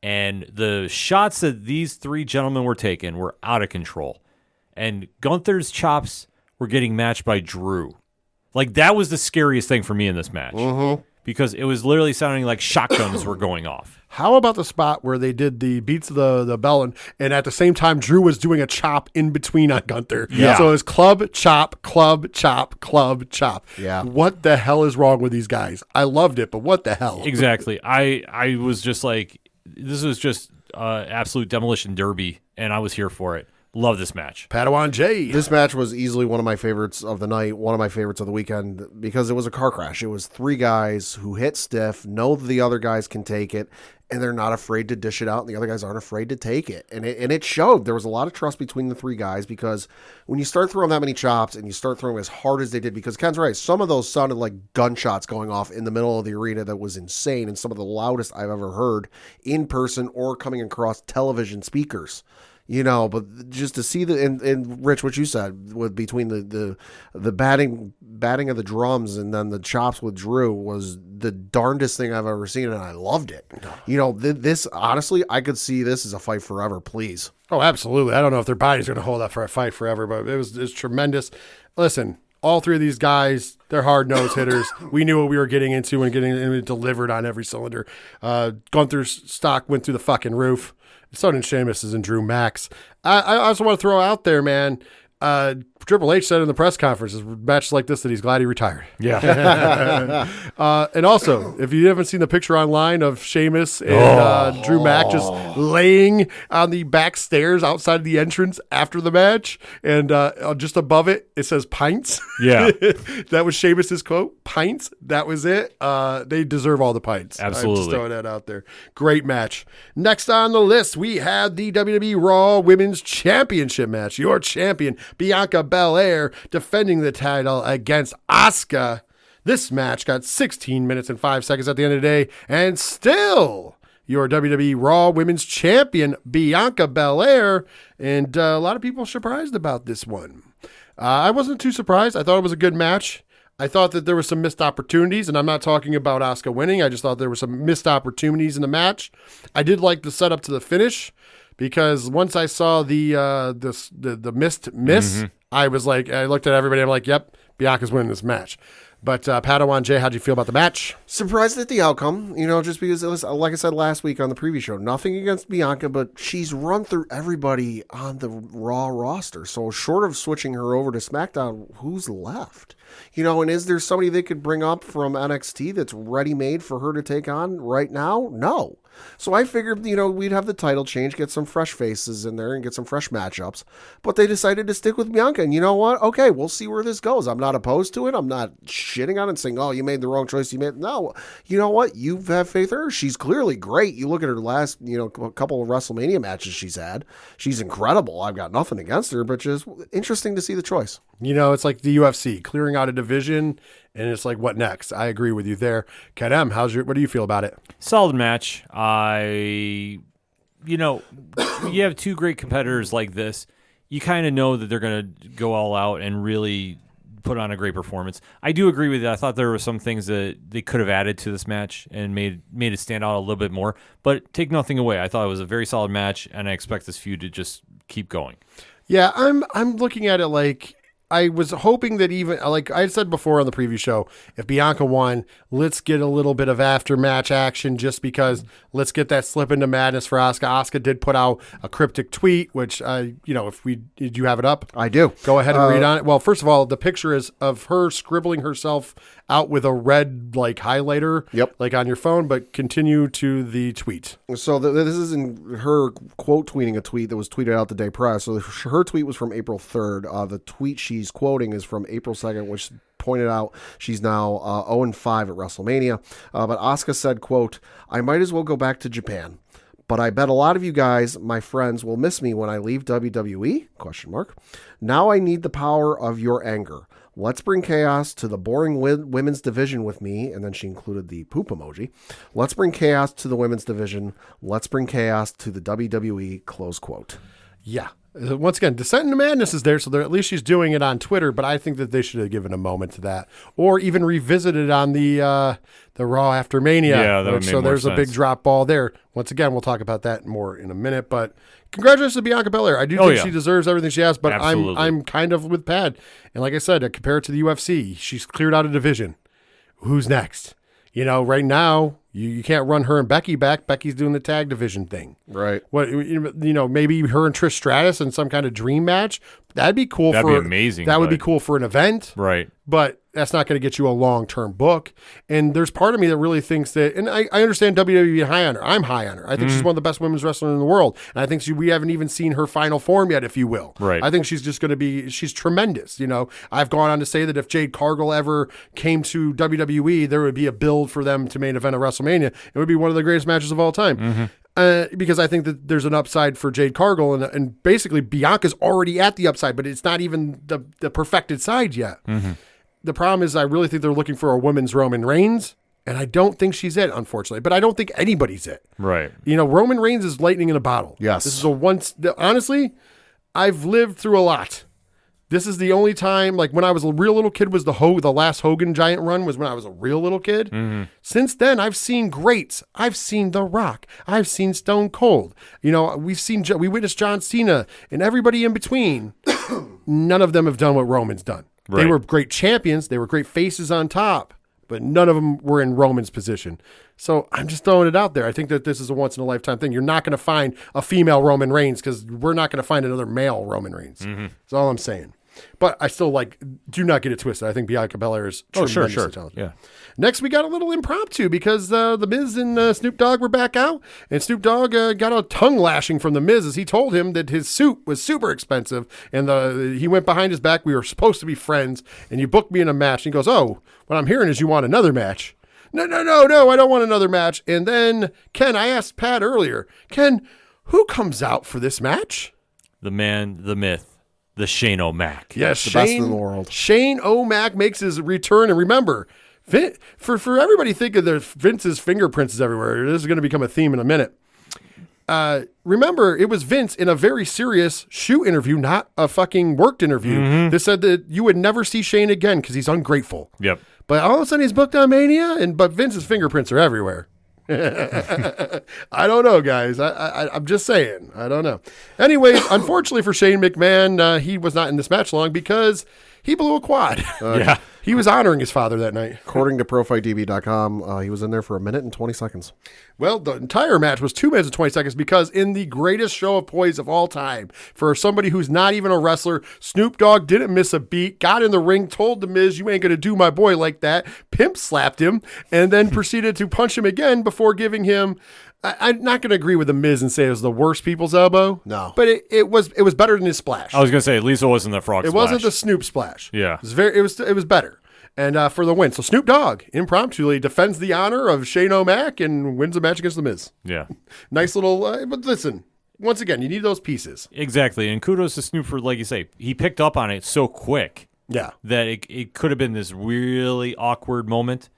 B: And the shots that these 3 gentlemen were taking were out of control. And Gunther's chops were getting matched by Drew. Like, that was the scariest thing for me in this match. Because it was literally sounding like shotguns were going off.
A: How about the spot where they did the beats of the bell, and at the same time, Drew was doing a chop in between on Gunther.
B: Yeah.
A: So it was club, chop, club, chop, club, chop.
C: Yeah.
A: What the hell is wrong with these guys? I loved it, but what the hell?
B: Exactly. I was just like, this was just absolute demolition derby, and I was here for it. Love this match.
A: Padawan J.
C: This match was easily one of my favorites of the night, one of my favorites of the weekend, because it was a car crash. It was 3 guys who hit stiff, know that the other guys can take it, and they're not afraid to dish it out, and the other guys aren't afraid to take it. And it showed. There was a lot of trust between the 3 guys, because when you start throwing that many chops and you start throwing as hard as they did, because Ken's right, some of those sounded like gunshots going off in the middle of the arena that was insane, and some of the loudest I've ever heard in person or coming across television speakers. You know, but just to see and Rich, what you said with between the batting of the drums and then the chops with Drew was the darndest thing I've ever seen, and I loved it. You know, this honestly, I could see this as a fight forever. Please.
A: Oh, absolutely. I don't know if their body's going to hold up for a fight forever, but it was tremendous. Listen, all 3 of these guys, they're hard-nosed hitters. We knew what we were getting into and it delivered on every cylinder. Gunther's stock went through the fucking roof. So did Sheamus's and Drew Max. I also want to throw out there, man, Triple H said in the press conference, matches like this, that he's glad he retired.
B: Yeah.
A: And also, if you haven't seen the picture online of Sheamus and Drew Mack just laying on the back stairs outside of the entrance after the match, and just above it, it says pints.
B: Yeah.
A: That was Sheamus's quote, pints. That was it. They deserve all the pints.
B: Absolutely.
A: I'm just throwing that out there. Great match. Next on the list, we have the WWE Raw Women's Championship match. Your champion, Bianca Belair, defending the title against Asuka. This match got 16 minutes and 5 seconds at the end of the day, and still your WWE Raw Women's Champion, Bianca Belair. And a lot of people surprised about this one. I wasn't too surprised. I thought it was a good match. I thought that there were some missed opportunities, and I'm not talking about Asuka winning. I just thought there were some missed opportunities in the match. I did like the setup to the finish, because once I saw the missed miss, I was like, I looked at everybody. I'm like, yep, Bianca's winning this match. But Padawan J, how'd you feel about the match?
C: Surprised at the outcome, you know, just because it was, like I said last week on the preview show, nothing against Bianca, but she's run through everybody on the Raw roster. So short of switching her over to SmackDown, who's left? You know, and is there somebody they could bring up from NXT that's ready-made for her to take on right now? No. So I figured, you know, we'd have the title change, get some fresh faces in there and get some fresh matchups. But they decided to stick with Bianca. And you know what? Okay, we'll see where this goes. I'm not opposed to it. I'm not shitting on it and saying, oh, you made the wrong choice. No. You know what? You have faith in her. She's clearly great. You look at her last, you know, couple of WrestleMania matches she's had. She's incredible. I've got nothing against her, but just interesting to see the choice.
A: You know, it's like the UFC clearing out a division, and it's like, what next? I agree with you there. Ken M, what do you feel about it?
B: Solid match. You have 2 great competitors like this. You kind of know that they're going to go all out and really put on a great performance. I do agree with you. I thought there were some things that they could have added to this match and made it stand out a little bit more. But take nothing away. I thought it was a very solid match, and I expect this feud to just keep going.
A: Yeah, I'm looking at it like I was hoping that even, like I said before on the preview show, if Bianca won, let's get a little bit of after-match action just because let's get that slip into madness for Asuka. Asuka did put out a cryptic tweet, which, did you have it up?
C: I do.
A: Go ahead and read on it. Well, first of all, the picture is of her scribbling herself out with a red, highlighter, like on your phone, but continue to the tweet.
C: So this is in her quote tweeting a tweet that was tweeted out the day prior. So her tweet was from April 3rd. The tweet she's quoting is from April 2nd, which pointed out she's now 0-5 at WrestleMania. But Asuka said, quote, "I might as well go back to Japan. But I bet a lot of you guys, my friends, will miss me when I leave WWE? ? Now I need the power of your anger. Let's bring chaos to the boring women's division with me." And then she included the poop emoji. "Let's bring chaos to the women's division. Let's bring chaos to the WWE, .
A: Yeah. Once again, Descent into Madness is there, so at least she's doing it on Twitter, but I think that they should have given a moment to that. Or even revisited on the Raw after Mania.
B: Yeah, that would make
A: so
B: more
A: there's a big
B: sense.
A: drop ball there. Once again, we'll talk about that more in a minute, but congratulations to Bianca Belair. I do think she deserves everything she has, but
B: Absolutely.
A: I'm kind of with Pad. And like I said, compare it to the UFC, she's cleared out a division. Who's next? Right now, you can't run her and Becky back. Becky's doing the tag division thing.
C: Right.
A: What maybe her and Trish Stratus in some kind of dream match. That'd be cool.
B: That'd be amazing,
A: That would be
B: but-
A: cool for an event.
B: Right.
A: But that's not going to get you a long-term book. And there's part of me that really thinks that, and I understand WWE high on her. I'm high on her. I think she's one of the best women's wrestlers in the world. And I think we haven't even seen her final form yet, if you will.
B: Right.
A: I think she's just going to be, she's tremendous. I've gone on to say that if Jade Cargill ever came to WWE, there would be a build for them to main event at WrestleMania. It would be one of the greatest matches of all time. Because I think that there's an upside for Jade Cargill, and basically Bianca's already at the upside, but it's not even the perfected side yet. The problem is I really think they're looking for a women's Roman Reigns, and I don't think she's it, unfortunately. But I don't think anybody's it.
B: Right.
A: Roman Reigns is lightning in a bottle.
C: Yes.
A: This is honestly, I've lived through a lot. This is the only time, when I was a real little kid, was the last Hogan Giant run was when I was a real little kid. Since then, I've seen greats. I've seen The Rock. I've seen Stone Cold. We witnessed John Cena and everybody in between. None of them have done what Roman's done.
B: Right.
A: They were great champions. They were great faces on top, but none of them were in Roman's position. So I'm just throwing it out there. I think that this is a once-in-a-lifetime thing. You're not going to find a female Roman Reigns because we're not going to find another male Roman Reigns. That's all I'm saying. But I still do not get it twisted. I think Bianca Belair is tremendously talented.
B: Yeah.
A: Next, we got a little impromptu because The Miz and Snoop Dogg were back out, and Snoop Dogg got a tongue lashing from The Miz as he told him that his suit was super expensive, and he went behind his back. We were supposed to be friends, and you booked me in a match. And he goes, "Oh, what I'm hearing is you want another match." No, I don't want another match. And then, Ken, I asked Pat earlier, Ken, who comes out for this match?
B: The man, the myth, the Shane O'Mac.
A: Yes,
C: The best in the world.
A: Shane O'Mac makes his return. And remember, for everybody thinking that Vince's fingerprints is everywhere, this is going to become a theme in a minute. Remember, it was Vince in a very serious shoot interview, not a fucking worked interview, that said that you would never see Shane again because he's ungrateful.
B: Yep.
A: But all of a sudden he's booked on Mania, but Vince's fingerprints are everywhere. I don't know, guys. I'm just saying. I don't know. Anyways, unfortunately for Shane McMahon, he was not in this match long because he blew a quad.
B: Yeah.
A: He was honoring his father that night.
C: According to ProFightDB.com, he was in there for 1 minute and 20 seconds.
A: Well, the entire match was 2 minutes and 20 seconds because in the greatest show of poise of all time, for somebody who's not even a wrestler, Snoop Dogg didn't miss a beat, got in the ring, told The Miz, "You ain't going to do my boy like that," pimp slapped him, and then proceeded to punch him again before giving him... I'm not going to agree with The Miz and say it was the worst people's elbow.
C: No.
A: But it was better than his splash.
B: I was going to say, at least it wasn't the frog
A: It
B: splash.
A: wasn't the Snoop splash.
B: Yeah.
A: It was better. And for the win. So Snoop Dogg impromptu defends the honor of Shane O'Mac and wins a match against The Miz.
B: Yeah.
A: Nice little, but listen, once again, you need those pieces.
B: Exactly. And kudos to Snoop for, like you say, he picked up on it so quick
A: Yeah.
B: that it could have been this really awkward moment.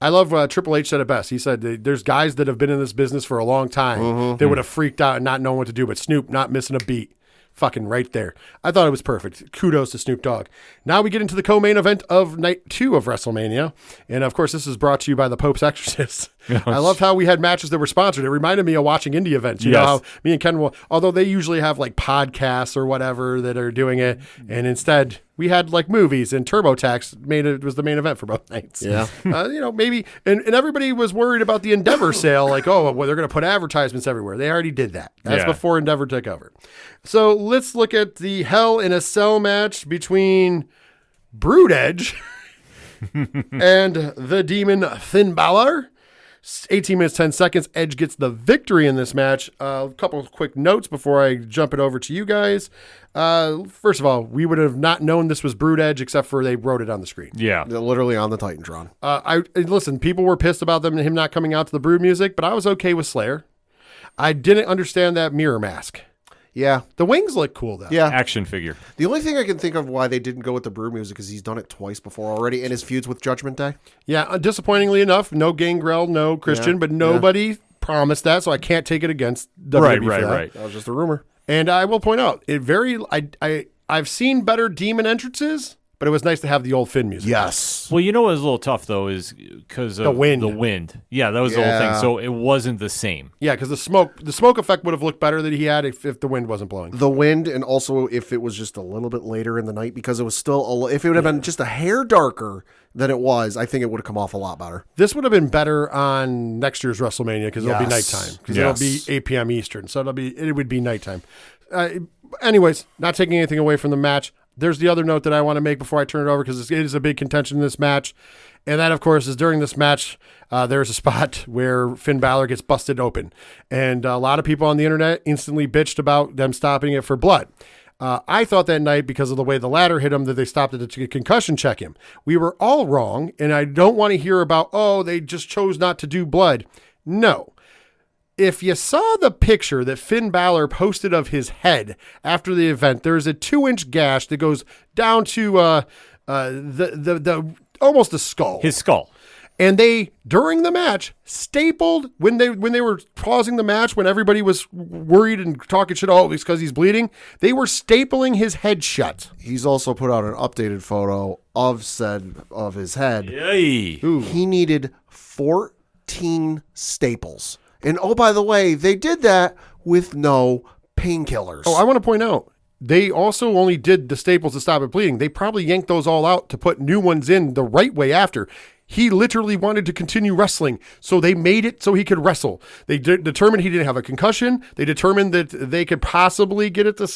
A: I love Triple H said it best. He said there's guys that have been in this business for a long time. They would have freaked out and not known what to do, but Snoop not missing a beat. Fucking right there. I thought it was perfect. Kudos to Snoop Dogg. Now we get into the co-main event of night 2 of WrestleMania. And of course, this is brought to you by the Pope's Exorcist. I loved how we had matches that were sponsored. It reminded me of watching indie events. You know how me and Ken will, although they usually have like podcasts or whatever that are doing it, and instead we had like movies, and TurboTax was the main event for both nights.
C: Yeah.
A: Maybe, and everybody was worried about the Endeavor sale, like, oh, well, they're going to put advertisements everywhere. They already did that. That's before Endeavor took over. So let's look at the Hell in a Cell match between Brood Edge and the Demon Finn Balor. 18 minutes, 10 seconds. Edge gets the victory in this match. A couple of quick notes before I jump it over to you guys. First of all, we would have not known this was Brood Edge except for they wrote it on the screen.
B: Yeah.
C: They're literally on the Titantron.
A: Listen, people were pissed about him not coming out to the Brood music, but I was okay with Slayer. I didn't understand that mirror mask.
C: Yeah.
A: The wings look cool, though.
C: Yeah.
B: Action figure.
C: The only thing I can think of why they didn't go with the Brood music is he's done it twice before already in his feuds with Judgment Day.
A: Yeah, disappointingly enough, no Gangrel, no Christian, but nobody promised that, so I can't take it against WWE for that.
B: Right.
C: That was just a rumor.
A: And I will point out, I've seen better demon entrances, but it was nice to have the old Finn music.
C: Yes.
B: Well, you know what was a little tough, though, is because of
A: The wind.
B: The wind. Yeah, that was the whole thing. So it wasn't the same.
A: Yeah, because the smoke effect would have looked better that he had if the wind wasn't blowing.
C: The wind, and also if it was just a little bit later in the night, because it was still, if it would have been just a hair darker than it was, I think it would have come off a lot better.
A: This would have been better on next year's WrestleMania because it'll be
C: Yes.
A: nighttime. Because it'll be 8 p.m. Eastern, so it would be nighttime. Anyways, not taking anything away from the match. There's the other note that I want to make before I turn it over because it is a big contention in this match. And that, of course, is during this match, there's a spot where Finn Balor gets busted open. And a lot of people on the internet instantly bitched about them stopping it for blood. I thought that night, because of the way the ladder hit him, that they stopped it to concussion check him. We were all wrong, and I don't want to hear about, oh, they just chose not to do blood. No. If you saw the picture that Finn Balor posted of his head after the event, there's a 2-inch gash that goes down to the almost the skull.
B: His skull.
A: And they, during the match, stapled, when they were pausing the match, when everybody was worried and talking shit, oh, it's because he's bleeding, they were stapling his head shut.
C: He's also put out an updated photo of his head.
B: Yay.
C: He needed 14 staples. And oh, by the way, they did that with no painkillers.
A: Oh, I want to point out, they also only did the staples to stop it bleeding. They probably yanked those all out to put new ones in the right way after. He literally wanted to continue wrestling, so they made it so he could wrestle. They determined he didn't have a concussion. They determined that they could possibly get it to,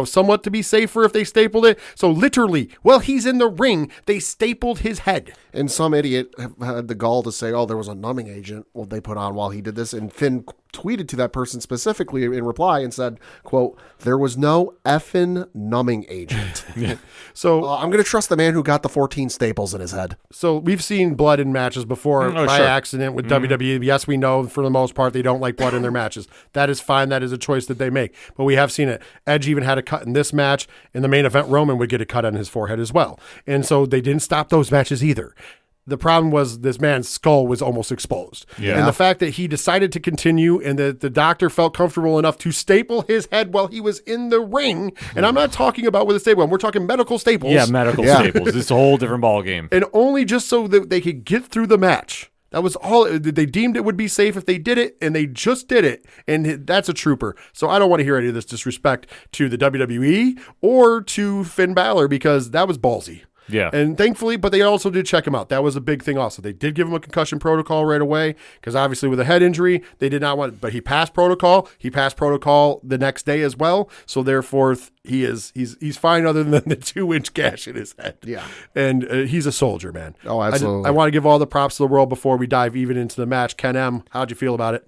A: somewhat to be safer if they stapled it. So literally, while he's in the ring, they stapled his head.
C: And some idiot had the gall to say, oh, there was a numbing agent they put on while he did this. And Finn tweeted to that person specifically in reply and said, quote, there was no effing numbing agent.
A: So
C: I'm going to trust the man who got the 14 staples in his head.
A: So we've seen blood in matches before by accident with WWE. Yes, we know for the most part they don't like blood in their matches. That is fine. That is a choice that they make. But we have seen it. Edge even had a cut in this match. In the main event, Roman would get a cut on his forehead as well. And so they didn't stop those matches either. The problem was this man's skull was almost exposed. Yeah. And the fact that he decided to continue and that the doctor felt comfortable enough to staple his head while he was in the ring. And I'm not talking about with a staple. We're talking medical staples.
B: Yeah, medical staples. It's a whole different ballgame.
A: And only just so that they could get through the match. That was all. They deemed it would be safe if they did it, and they just did it. And that's a trooper. So I don't want to hear any of this disrespect to the WWE or to Finn Balor because that was ballsy.
B: Yeah.
A: And thankfully, but they also did check him out. That was a big thing also. They did give him a concussion protocol right away because obviously with a head injury, they did not want, but he passed protocol. He passed protocol the next day as well. So therefore, he's fine other than the 2-inch gash in his head.
C: Yeah.
A: And he's a soldier, man.
C: Oh, absolutely.
A: I want to give all the props to the world before we dive even into the match. Ken M., how'd you feel about it?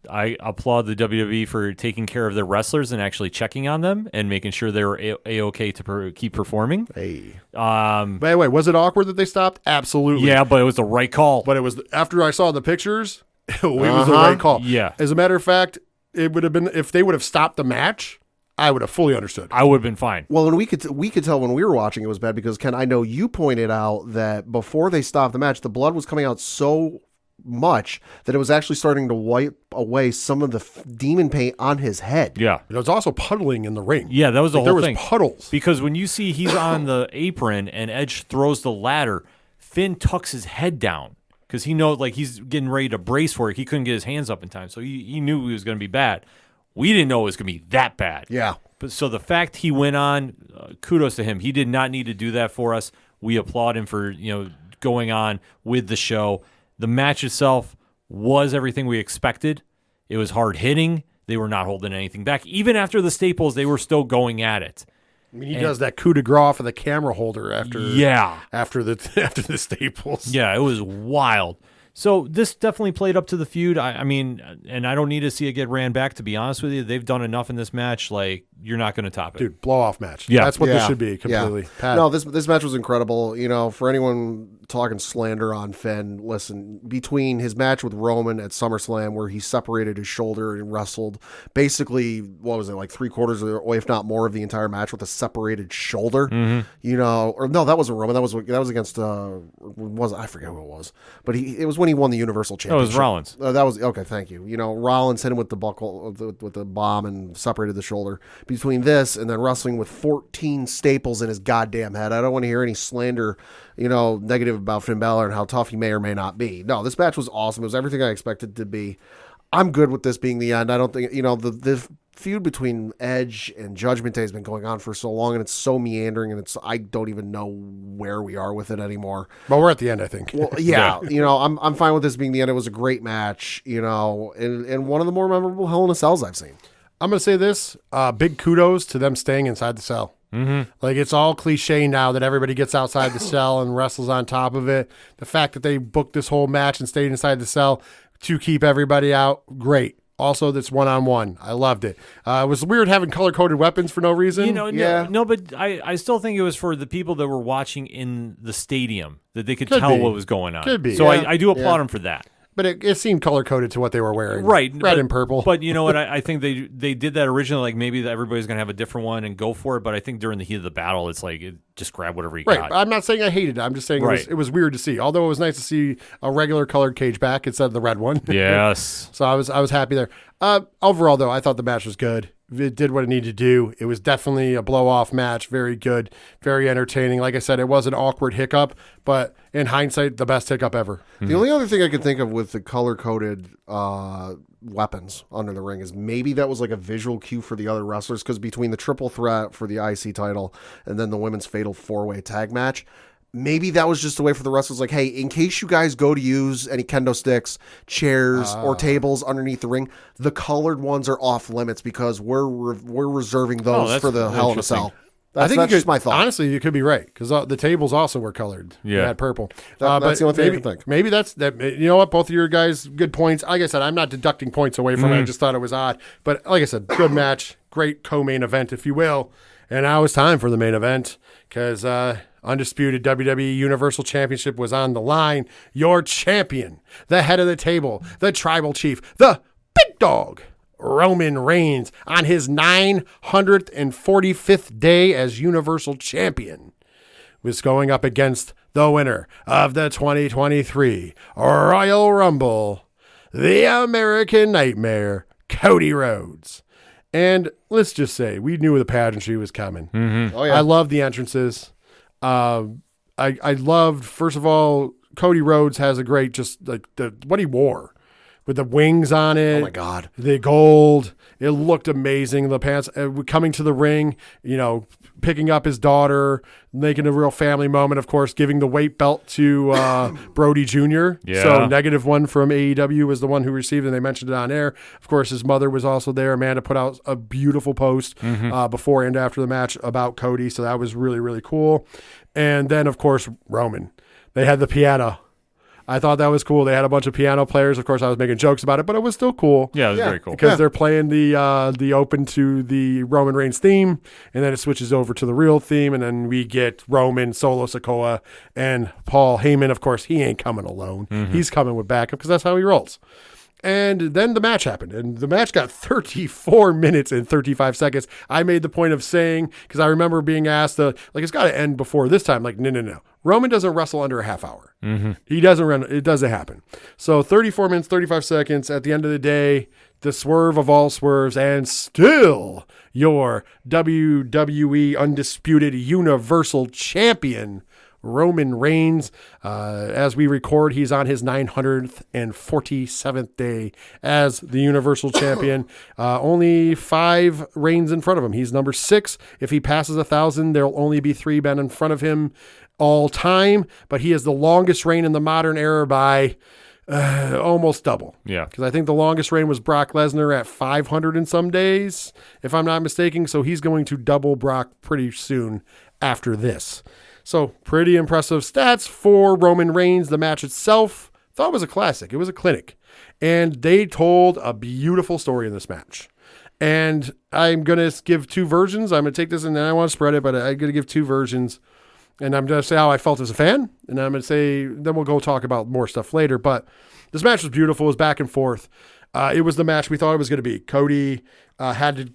B: I applaud the WWE for taking care of their wrestlers and actually checking on them and making sure they were A-okay to keep performing.
A: Hey. By the way, was it awkward that they stopped? Absolutely.
B: Yeah, but it was the right call.
A: But it was after I saw the pictures, it was the right call.
B: Yeah.
A: As a matter of fact, it would have been if they would have stopped the match, I would have fully understood.
B: I would have been fine.
C: Well, and we could tell when we were watching it was bad because, Ken, I know you pointed out that before they stopped the match, the blood was coming out so much that it was actually starting to wipe away some of the demon paint on his head.
B: Yeah.
A: It was also puddling in the ring.
B: Yeah, that was the whole thing.
A: There was puddles.
B: Because when you see he's on the apron and Edge throws the ladder, Finn tucks his head down because he knows like he's getting ready to brace for it. He couldn't get his hands up in time, so he knew he was going to be bad. We didn't know it was going to be that bad.
C: Yeah.
B: But so the fact he went on, kudos to him. He did not need to do that for us. We applaud him for going on with the show. The match itself was everything we expected. It was hard hitting. They were not holding anything back. Even after the staples, they were still going at it.
A: I mean, he does that coup de grace for the camera holder after the staples.
B: Yeah, it was wild. So this definitely played up to the feud. I mean, and I don't need to see it get ran back, to be honest with you. They've done enough in this match. Like, you're not going to top it.
A: Dude, blow-off match.
B: Yeah.
A: That's what this should be, completely.
C: Yeah. No, this match was incredible. For anyone talking slander on Finn, listen, between his match with Roman at SummerSlam where he separated his shoulder and wrestled basically, what was it, like 3/4 or if not more of the entire match with a separated shoulder, or no, that wasn't Roman. That was against, I forget who it was, but it was when he won the Universal Championship.
B: It was Rollins.
C: That was, okay, thank you. Rollins hit him with the buckle, with the bomb and separated the shoulder. Between this and then wrestling with 14 staples in his goddamn head, I don't want to hear any slander, negative about Finn Balor and how tough he may or may not be. No, this match was awesome. It was everything I expected it to be. I'm good with this being the end. I don't think, the feud between Edge and Judgment Day has been going on for so long, and it's so meandering, and I don't even know where we are with it anymore.
A: But we're at the end, I think.
C: Well, yeah, I'm fine with this being the end. It was a great match, and one of the more memorable Hell in a Cells I've seen.
A: I'm going to say this, big kudos to them staying inside the cell. Mm-hmm. Like, it's all cliche now that everybody gets outside the cell and wrestles on top of it. The fact that they booked this whole match and stayed inside the cell to keep everybody out, great. Also, this one-on-one. I loved it. It was weird having color-coded weapons for no reason.
B: No, but I still think it was for the people that were watching in the stadium that they could tell what was going on.
A: Could be.
B: So I do applaud them for that.
A: But it seemed color-coded to what they were wearing.
B: Right.
A: Red and purple.
B: But you know what? I think they did that originally. Like, maybe everybody's going to have a different one and go for it. But I think during the heat of the battle, it's like, just grab whatever you got.
A: Right. I'm not saying I hated it. I'm just saying it was weird to see. Although it was nice to see a regular colored cage back instead of the red one.
B: Yes.
A: So I was happy there. Overall, though, I thought the match was good. It did what it needed to do. It was definitely a blow-off match. Very good. Very entertaining. Like I said, it was an awkward hiccup, but in hindsight, the best hiccup ever.
C: The only other thing I could think of with the color-coded weapons under the ring is maybe that was like a visual cue for the other wrestlers, because between the triple threat for the IC title and then the women's fatal 4-way tag match, maybe that was just a way for the wrestlers, like, hey, in case you guys go to use any kendo sticks, chairs, or tables underneath the ring, the colored ones are off limits because we're reserving those for the Hell in a Cell. That's just my thought.
A: Honestly, you could be right, because the tables also were colored.
B: Yeah.
A: They had purple.
C: That's the only thing I can think.
A: Maybe that's that. You know what? Both of your guys, good points. Like I said, I'm not deducting points away from it. I just thought it was odd. But like I said, good match. Great co-main event, if you will. And now it's time for the main event, because undisputed WWE Universal Championship was on the line. Your champion, the head of the table, the tribal chief, the big dog, Roman Reigns, on his 945th day as Universal Champion, was going up against the winner of the 2023 Royal Rumble, the American Nightmare, Cody Rhodes. And let's just say, we knew the pageantry was coming.
B: Mm-hmm.
C: Oh, yeah.
A: I love the entrances. I loved, first of all, Cody Rhodes has a great, just like what he wore with the wings on it.
C: Oh my God.
A: The gold. It looked amazing. The pants coming to the ring, picking up his daughter, making a real family moment, of course, giving the weight belt to Brody Jr.
B: Yeah.
A: So -1 from AEW was the one who received it, and they mentioned it on air. Of course, his mother was also there. Amanda put out a beautiful post before and after the match about Cody, so that was really, really cool. And then, of course, Roman. They had the piano. I thought that was cool. They had a bunch of piano players. Of course, I was making jokes about it, but it was still cool.
B: Yeah, it was very cool.
A: Because they're playing the open to the Roman Reigns theme, and then it switches over to the real theme, and then we get Roman, Solo Sikoa, and Paul Heyman. Of course, he ain't coming alone. He's coming with backup because that's how he rolls. And then the match happened, and the match got 34 minutes and 35 seconds. I made the point of saying, because I remember being asked, it's got to end before this time. Like, no. Roman doesn't wrestle under a half hour. He doesn't run. It doesn't happen. So 34 minutes, 35 seconds. At the end of the day, the swerve of all swerves, and still your WWE Undisputed Universal Champion, Roman Reigns. As we record, he's on his 947th day as the Universal Champion. Only 5 reigns in front of him. He's number 6. If he passes 1,000, there'll only be 3 men in front of him all time. But he has the longest reign in the modern era by almost double.
B: Yeah.
A: Because I think the longest reign was Brock Lesnar at 500 and some days, if I'm not mistaken. So he's going to double Brock pretty soon after this. So pretty impressive stats for Roman Reigns. The match itself, thought it was a classic. It was a clinic. And they told a beautiful story in this match. And I'm going to give 2 versions. I'm going to take this and then I want to spread it, but I'm going to give 2 versions. And I'm going to say how I felt as a fan. And I'm going to say, then we'll go talk about more stuff later. But this match was beautiful. It was back and forth. It was the match we thought it was going to be. Cody had to,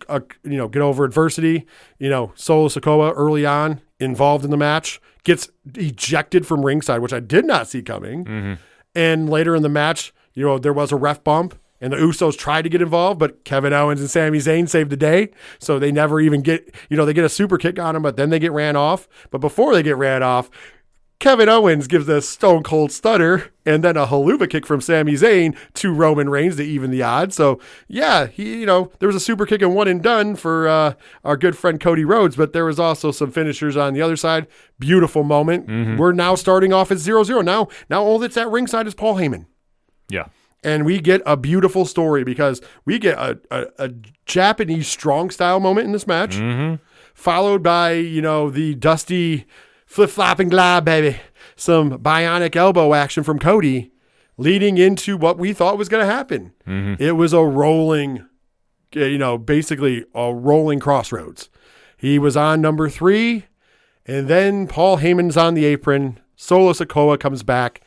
A: get over adversity. Solo Sikoa early on involved in the match, gets ejected from ringside, which I did not see coming. Mm-hmm. And later in the match, there was a ref bump and the Usos tried to get involved, but Kevin Owens and Sami Zayn saved the day. So they never even get, they get a super kick on them, but then they get ran off. But before they get ran off, Kevin Owens gives a stone cold stunner and then a haluva kick from Sami Zayn to Roman Reigns to even the odds. So yeah, there was a super kick and one and done for our good friend Cody Rhodes, but there was also some finishers on the other side. Beautiful moment. Mm-hmm. We're now starting off at 0-0. Now all that's at ringside is Paul Heyman.
B: Yeah.
A: And we get a beautiful story because we get a Japanese strong style moment in this match, mm-hmm. followed by, the dusty flip-flopping glide, baby. Some bionic elbow action from Cody leading into what we thought was going to happen. Mm-hmm. It was a rolling, basically a rolling crossroads. He was on number 3, and then Paul Heyman's on the apron. Solo Sikoa comes back.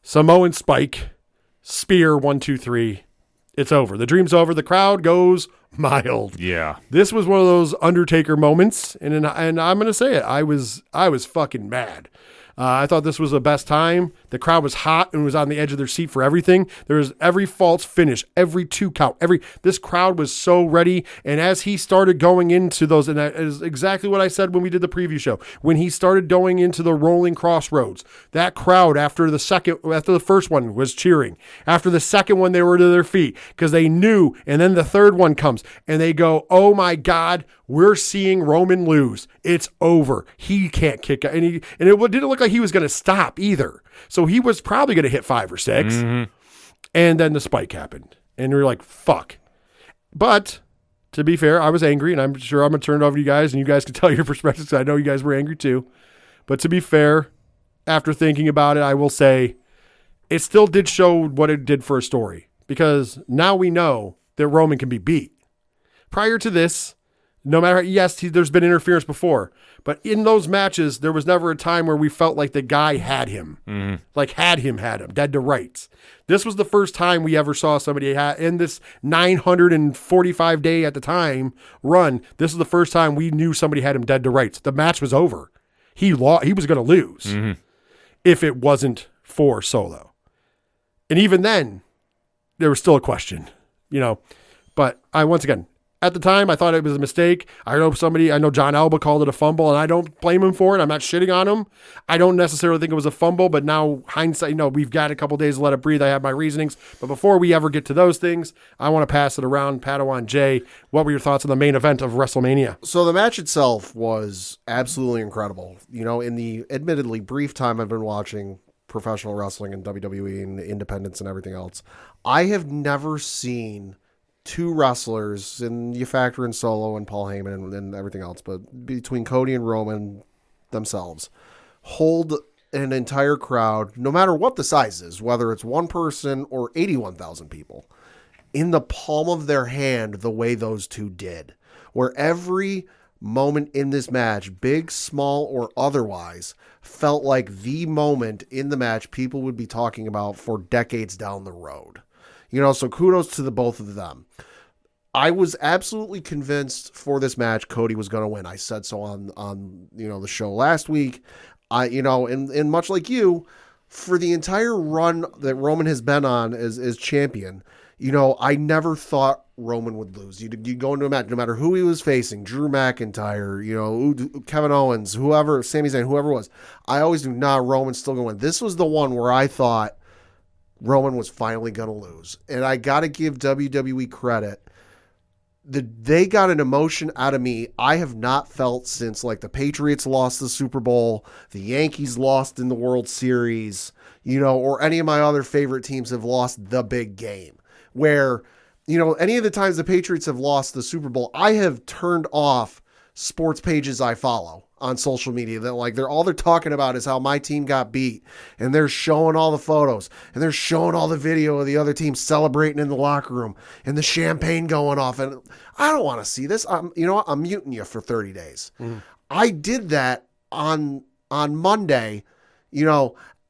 A: Samoan Spike. Spear, 1, 2, 3. It's over. The dream's over. The crowd goes mild.
B: Yeah.
A: This was one of those Undertaker moments, and I'm going to say it. I was fucking mad. I thought this was the best time. The crowd was hot and was on the edge of their seat for everything. There was every false finish, every 2 count, this crowd was so ready. And as he started going into those, and that is exactly what I said when we did the preview show, when he started going into the rolling crossroads, that crowd after the first one was cheering. After the second one, they were to their feet because they knew. And then the third one comes and they go, oh my God, we're seeing Roman lose. It's over. He can't kick out. And it didn't look like he was going to stop either. So he was probably going to hit 5 or 6. Mm-hmm. And then the spike happened. And we were like, fuck. But to be fair, I was angry. And I'm sure I'm going to turn it over to you guys. And you guys can tell your perspectives. I know you guys were angry too. But to be fair, after thinking about it, I will say it still did show what it did for a story. Because now we know that Roman can be beat. Prior to this, no matter, yes, there's been interference before, but in those matches, there was never a time where we felt like the guy had him, had him, dead to rights. This was the first time we ever saw somebody in this 945 day at the time run. This is the first time we knew somebody had him dead to rights. The match was over. He was going to lose if it wasn't for Solo. And even then, there was still a question, but once again, at the time, I thought it was a mistake. I know John Alba called it a fumble, and I don't blame him for it. I'm not shitting on him. I don't necessarily think it was a fumble, but now hindsight, we've got a couple days to let it breathe. I have my reasonings. But before we ever get to those things, I want to pass it around. Padawan J, what were your thoughts on the main event of WrestleMania?
C: So the match itself was absolutely incredible. In the admittedly brief time I've been watching professional wrestling and WWE and independence and everything else, I have never seen 2 wrestlers, and you factor in Solo and Paul Heyman and everything else, but between Cody and Roman themselves, hold an entire crowd, no matter what the size is, whether it's 1 person or 81,000 people, in the palm of their hand the way those 2 did, where every moment in this match, big, small, or otherwise, felt like the moment in the match people would be talking about for decades down the road. So kudos to the both of them. I was absolutely convinced for this match Cody was going to win. I said so on the show last week. And much like you, for the entire run that Roman has been on as champion, I never thought Roman would lose. You go into a match, no matter who he was facing, Drew McIntyre, Kevin Owens, whoever, Sami Zayn, whoever it was. I always knew, Roman's still going to win. This was the one where I thought Roman was finally going to lose. And I got to give WWE credit. They got an emotion out of me I have not felt since like the Patriots lost the Super Bowl, the Yankees lost in the World Series, or any of my other favorite teams have lost the big game. Where, any of the times the Patriots have lost the Super Bowl, I have turned off sports pages I follow on social media that all they're talking about is how my team got beat, and they're showing all the photos and they're showing all the video of the other team celebrating in the locker room and the champagne going off. And I don't want to see this. I'm muting you for 30 days. I did that on Monday,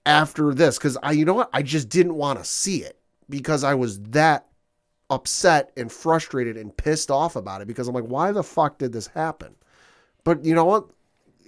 C: after this, because I just didn't want to see it because I was that upset and frustrated and pissed off about it because I'm like, why the fuck did this happen? But you know what?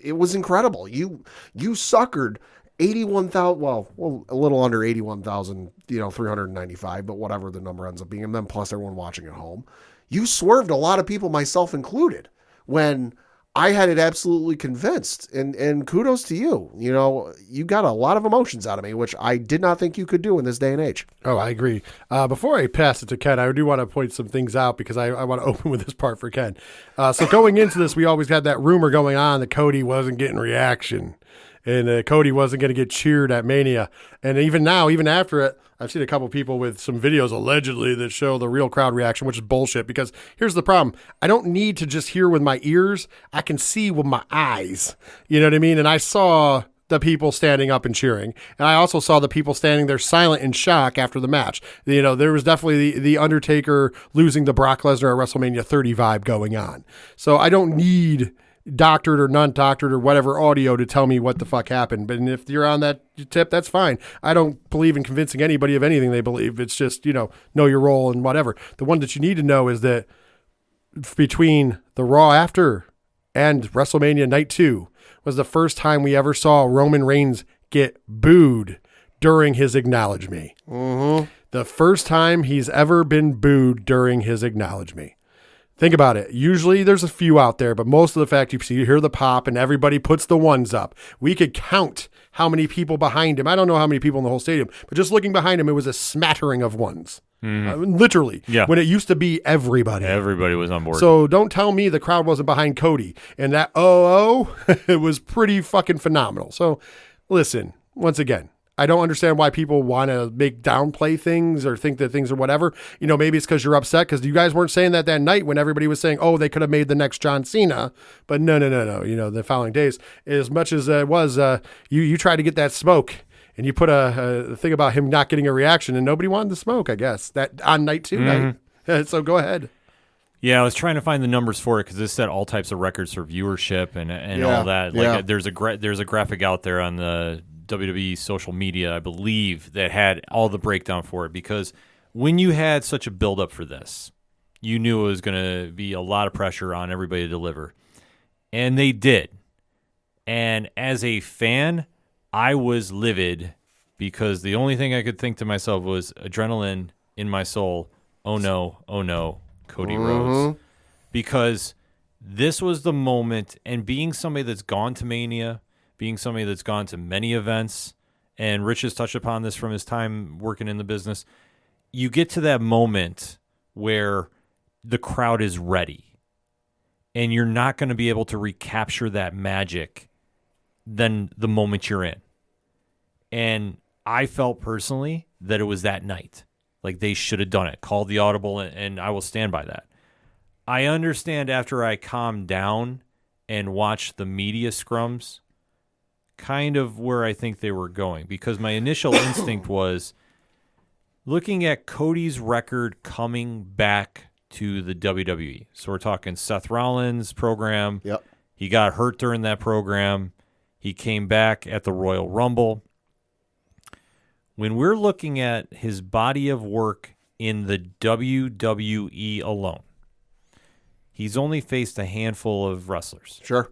C: It was incredible. You suckered 81,000, well, a little under 81,000, 395, but whatever the number ends up being, and then plus everyone watching at home. You swerved a lot of people, myself included, when I had it absolutely convinced. And kudos to you. You got a lot of emotions out of me, which I did not think you could do in this day and age.
A: Oh, I agree. Before I pass it to Ken, I do want to point some things out because I want to open with this part for Ken. So going into this, we always had that rumor going on that Cody wasn't getting reaction and Cody wasn't going to get cheered at Mania. And even now, even after it, I've seen a couple people with some videos allegedly that show the real crowd reaction, which is bullshit because here's the problem. I don't need to just hear with my ears. I can see with my eyes. You know what I mean? And I saw the people standing up and cheering. And I also saw the people standing there silent in shock after the match. There was definitely the Undertaker losing to Brock Lesnar at WrestleMania 30 vibe going on. So I don't need doctored or non-doctored or whatever audio to tell me what the fuck happened. But if you're on that tip, that's fine. I don't believe in convincing anybody of anything they believe. It's just, know your role and whatever. The one that you need to know is that between the Raw after and WrestleMania Night 2 was the first time we ever saw Roman Reigns get booed during his Acknowledge Me. Mm-hmm. The first time he's ever been booed during his Acknowledge Me. Think about it. Usually there's a few out there, but most of the fact you hear the pop and everybody puts the ones up. We could count how many people behind him. I don't know how many people in the whole stadium, but just looking behind him, it was a smattering of ones. Literally. Yeah. When it used to be everybody.
B: Everybody was on board.
A: So don't tell me the crowd wasn't behind Cody. And that it was pretty fucking phenomenal. So listen, once again, I don't understand why people want to make downplay things or think that things are whatever. Maybe it's because you're upset because you guys weren't saying that night when everybody was saying, oh, they could have made the next John Cena. But no. The following days, as much as it was, you tried to get that smoke and you put a thing about him not getting a reaction and nobody wanted the smoke, I guess, that on night 2 night. So go ahead.
B: Yeah, I was trying to find the numbers for it because this set all types of records for viewership and all that. There's a graphic out there on the WWE social media, I believe, that had all the breakdown for it because when you had such a buildup for this, you knew it was going to be a lot of pressure on everybody to deliver. And they did. And as a fan, I was livid because the only thing I could think to myself was adrenaline in my soul. Oh no, Cody Rhodes. Because this was the moment, and being somebody that's gone to Mania, being somebody that's gone to many events, and Rich has touched upon this from his time working in the business, you get to that moment where the crowd is ready, and you're not going to be able to recapture that magic than the moment you're in. And I felt personally that it was that night. Like they should have done it, called the audible, and I will stand by that. I understand after I calmed down and watched the media scrums, kind of where I think they were going, because my initial instinct was looking at Cody's record coming back to the WWE. So we're talking Seth Rollins' program.
C: Yep.
B: He got hurt during that program. He came back at the Royal Rumble. When we're looking at his body of work in the WWE alone, he's only faced a handful of wrestlers.
C: Sure.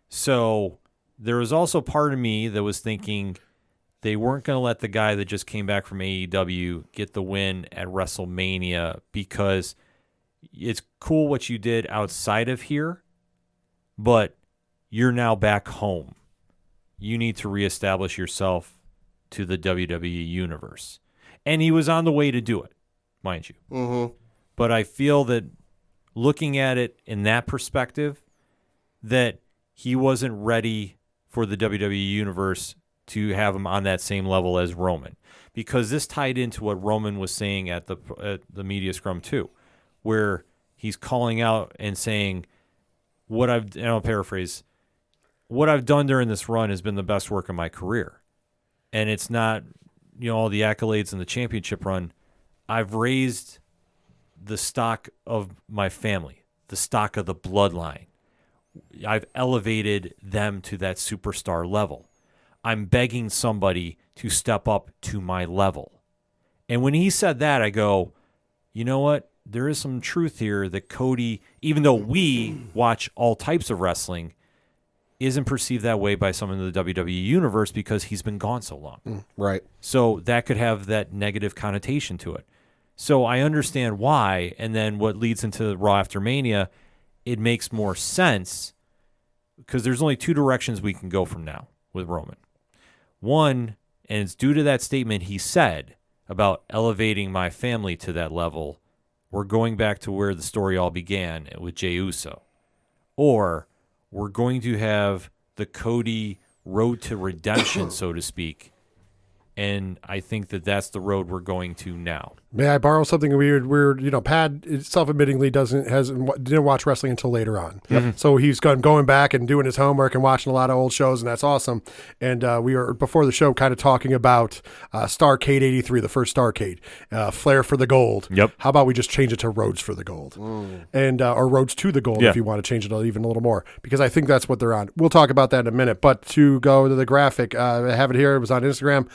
B: So there was also part of me that was thinking, they weren't going to let the guy that just came back from AEW get the win at WrestleMania because it's cool what you did outside of here, but you're now back home. You need to reestablish yourself to the WWE universe. And he was on the way to do it, mind you.
C: Mm-hmm.
B: But I feel that looking at it in that perspective, that he wasn't ready for the WWE universe to have him on that same level as Roman, because this tied into what Roman was saying at the media scrum too, where he's calling out and saying, and I'll paraphrase, what I've done during this run has been the best work of my career. And it's not, all the accolades in the championship run. I've raised the stock of my family, the stock of the bloodline. I've elevated them to that superstar level. I'm begging somebody to step up to my level. And when he said that, I go, you know what? There is some truth here that Cody, even though we watch all types of wrestling, isn't perceived that way by some in the WWE universe because he's been gone so long.
C: Right.
B: So that could have that negative connotation to it. So I understand why, and then what leads into Raw After Mania, it makes more sense because there's only two directions we can go from now with Roman. One, and it's due to that statement he said about elevating my family to that level, we're going back to where the story all began with Jey Uso. Or we're going to have the Cody road to redemption, so to speak. And I think that that's the road we're going to now.
A: May I borrow something weird? Pad self-admittingly didn't watch wrestling until later on.
B: Yep.
A: So he's going back and doing his homework and watching a lot of old shows, and that's awesome. And we were, before the show, kind of talking about Starrcade 83, the first Starrcade, Flair for the Gold.
B: Yep.
A: How about we just change it to Roads for the Gold? And or Roads to the Gold if you want to change it even a little more, because I think that's what they're on. We'll talk about that in a minute. But to go to the graphic, I have it here. It was on Instagram.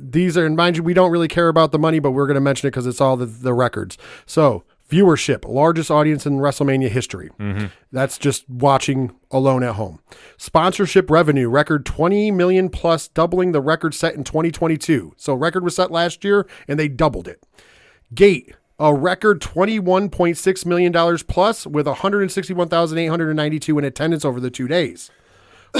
A: These are, and mind you, we don't really care about the money, but we're going to mention it because it's all the records. So, viewership, largest audience in WrestleMania history. Mm-hmm. That's just watching alone at home. Sponsorship revenue, record 20 million plus, doubling the record set in 2022. So, record was set last year, and they doubled it. Gate, a record $21.6 million plus, with 161,892 in attendance over the 2 days.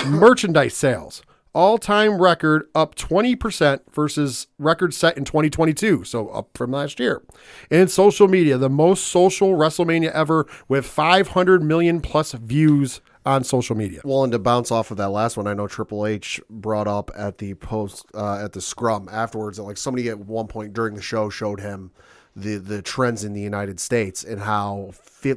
A: Merchandise sales, all-time record, up 20% versus record set in 2022, so up from last year. And social media, the most social WrestleMania ever, with 500 million plus views on social media.
C: Well, and to bounce off of that last one, I know Triple H brought up at the post, at the scrum afterwards, that like somebody at one point during the show showed him the trends in the United States and how he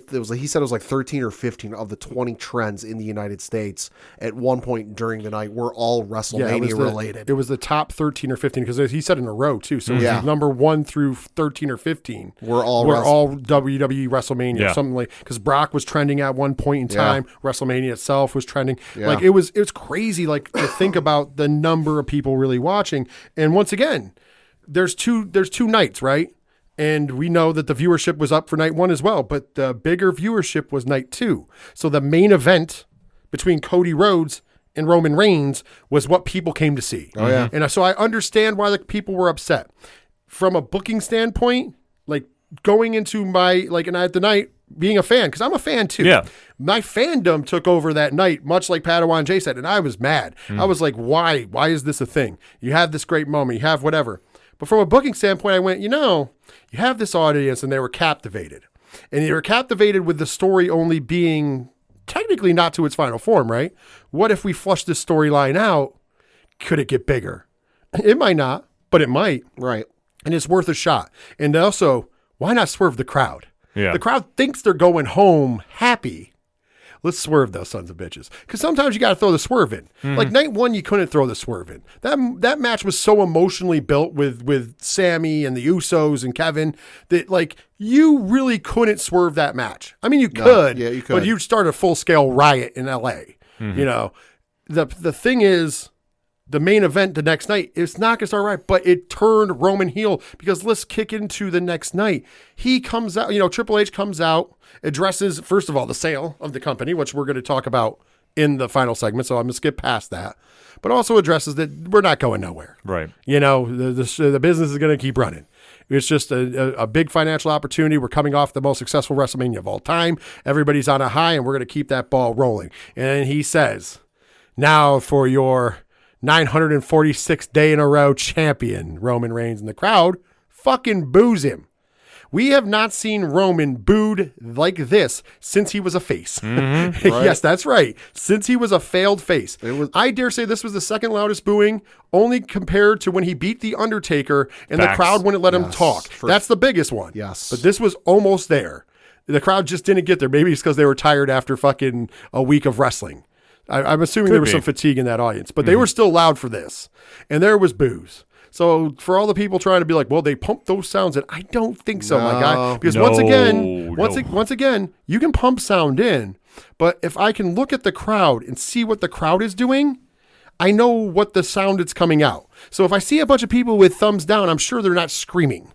C: said it was like 13 or 15 of the 20 trends in the United States at one point during the night were all WrestleMania related.
A: It was the top 13 or 15 because he said in a row too. So it was number 1 through 13 or 15 were all WWE WrestleMania, something like, because Brock was trending at one point in time. WrestleMania itself was trending. Like it was crazy. Like to think about the number of people really watching. And once again, there's two nights, right? And we know that the viewership was up for night 1 as well, but the bigger viewership was night 2. So the main event between Cody Rhodes and Roman Reigns was what people came to see.
C: Oh, yeah.
A: And so I understand why the people were upset. From a booking standpoint, like going into my, like, and at the night, being a fan, because I'm a fan too.
B: Yeah.
A: My fandom took over that night, much like Padawan J said, and I was mad. I was like, why? Why is this a thing? You have this great moment. You have whatever. But from a booking standpoint, I went, you have this audience, and they were captivated. And they were captivated with the story only being technically not to its final form, right? What if we flush this storyline out? Could it get bigger? It might not, but it might.
C: Right.
A: And it's worth a shot. And also, why not swerve the crowd?
B: Yeah.
A: The crowd thinks they're going home happy. Let's swerve those sons of bitches. Because sometimes you got to throw the swerve in. Like night 1, you couldn't throw the swerve in. That match was so emotionally built with Sammy and the Usos and Kevin that like you really couldn't swerve that match. I mean, you could,
C: you could.
A: but you'd start a full-scale riot in L.A. The thing is, the main event the next night, it's not going to start right, but it turned Roman heel because let's kick into the next night. He comes out, Triple H comes out, addresses, first of all, the sale of the company, which we're going to talk about in the final segment, so I'm going to skip past that. But also addresses that we're not going nowhere.
B: Right.
A: You know, the business is going to keep running. It's just a big financial opportunity. We're coming off the most successful WrestleMania of all time. Everybody's on a high, and we're going to keep that ball rolling. And he says, now for your 946th day in a row champion, Roman Reigns. And the crowd fucking boos him. We have not seen Roman booed like this since he was a face.
C: Right.
A: Yes, that's right. Since he was a failed face. I dare say this was the second loudest booing, only compared to when he beat The Undertaker and the crowd wouldn't let him talk. That's the biggest one.
C: Yes.
A: But this was almost there. The crowd just didn't get there. Maybe it's because they were tired after fucking a week of wrestling. I'm assuming there was some fatigue in that audience. But they were still loud for this. And there was boos. So for all the people trying to be like, well, they pumped those sounds in, I don't think so, my guy. Because once again, you can pump sound in, but if I can look at the crowd and see what the crowd is doing, I know what the sound it's coming out. So if I see a bunch of people with thumbs down, I'm sure they're not screaming.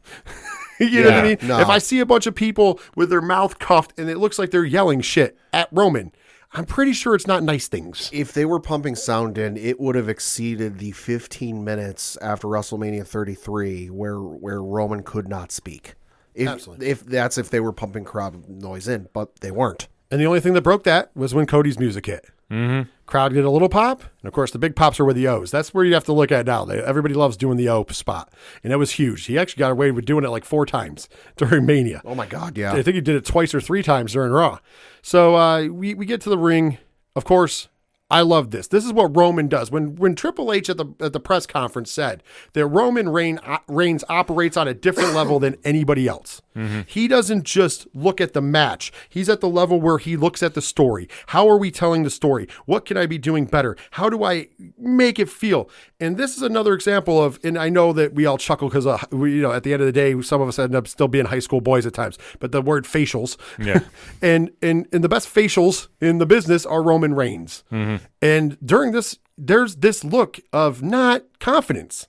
A: You know what I mean? No. If I see a bunch of people with their mouth cuffed and it looks like they're yelling shit at Roman, I'm pretty sure it's not nice things.
C: If they were pumping sound in, it would have exceeded the 15 minutes after WrestleMania 33 where Roman could not speak.
A: Absolutely.
C: If they were pumping crowd noise in, but they weren't.
A: And the only thing that broke that was when Cody's music hit. Mm-hmm. Crowd did a little pop, and of course the big pops are with the O's. That's where you have to look at now. Everybody loves doing the O spot, and it was huge. He actually got away with doing it like 4 times during Mania.
C: Oh my God, yeah.
A: I think he did it twice or 3 times during Raw. So we get to the ring. Of course, I love this. This is what Roman does. When Triple H at the press conference said that Roman Reigns operates on a different level than anybody else. Mm-hmm. He doesn't just look at the match. He's at the level where he looks at the story. How are we telling the story? What can I be doing better? How do I make it feel? And this is another example of, and I know that we all chuckle because at the end of the day, some of us end up still being high school boys at times, but the word facials. Yeah. and the best facials in the business are Roman Reigns. Mm-hmm. And during this, there's this look of not confidence.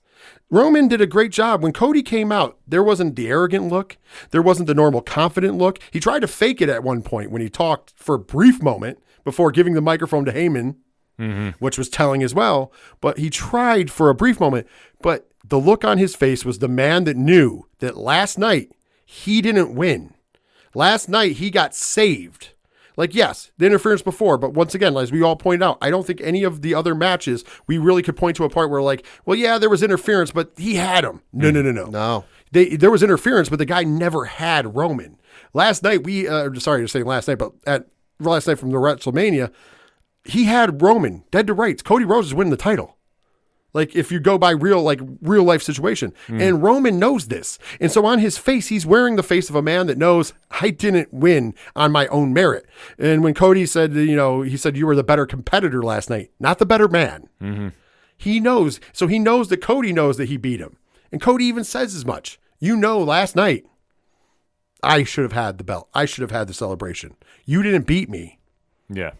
A: Roman did a great job. When Cody came out, there wasn't the arrogant look. There wasn't the normal confident look. He tried to fake it at one point when he talked for a brief moment before giving the microphone to Heyman, which was telling as well. But he tried for a brief moment. But the look on his face was the man that knew that last night he didn't win. Last night he got saved. Like, yes, the interference before, but once again, as we all point out, I don't think any of the other matches we really could point to a part where like, well, yeah, there was interference, but he had him. No. There was interference, but the guy never had Roman. Last night, sorry to say last night, but at last night from the WrestleMania, he had Roman dead to rights. Cody Rhodes is winning the title. Like if you go by real life situation. And Roman knows this. And so on his face, he's wearing the face of a man that knows I didn't win on my own merit. And when Cody said, he said you were the better competitor last night, not the better man. Mm-hmm. He knows. So he knows that Cody knows that he beat him. And Cody even says as much. Last night, I should have had the belt. I should have had the celebration. You didn't beat me.
B: Yeah.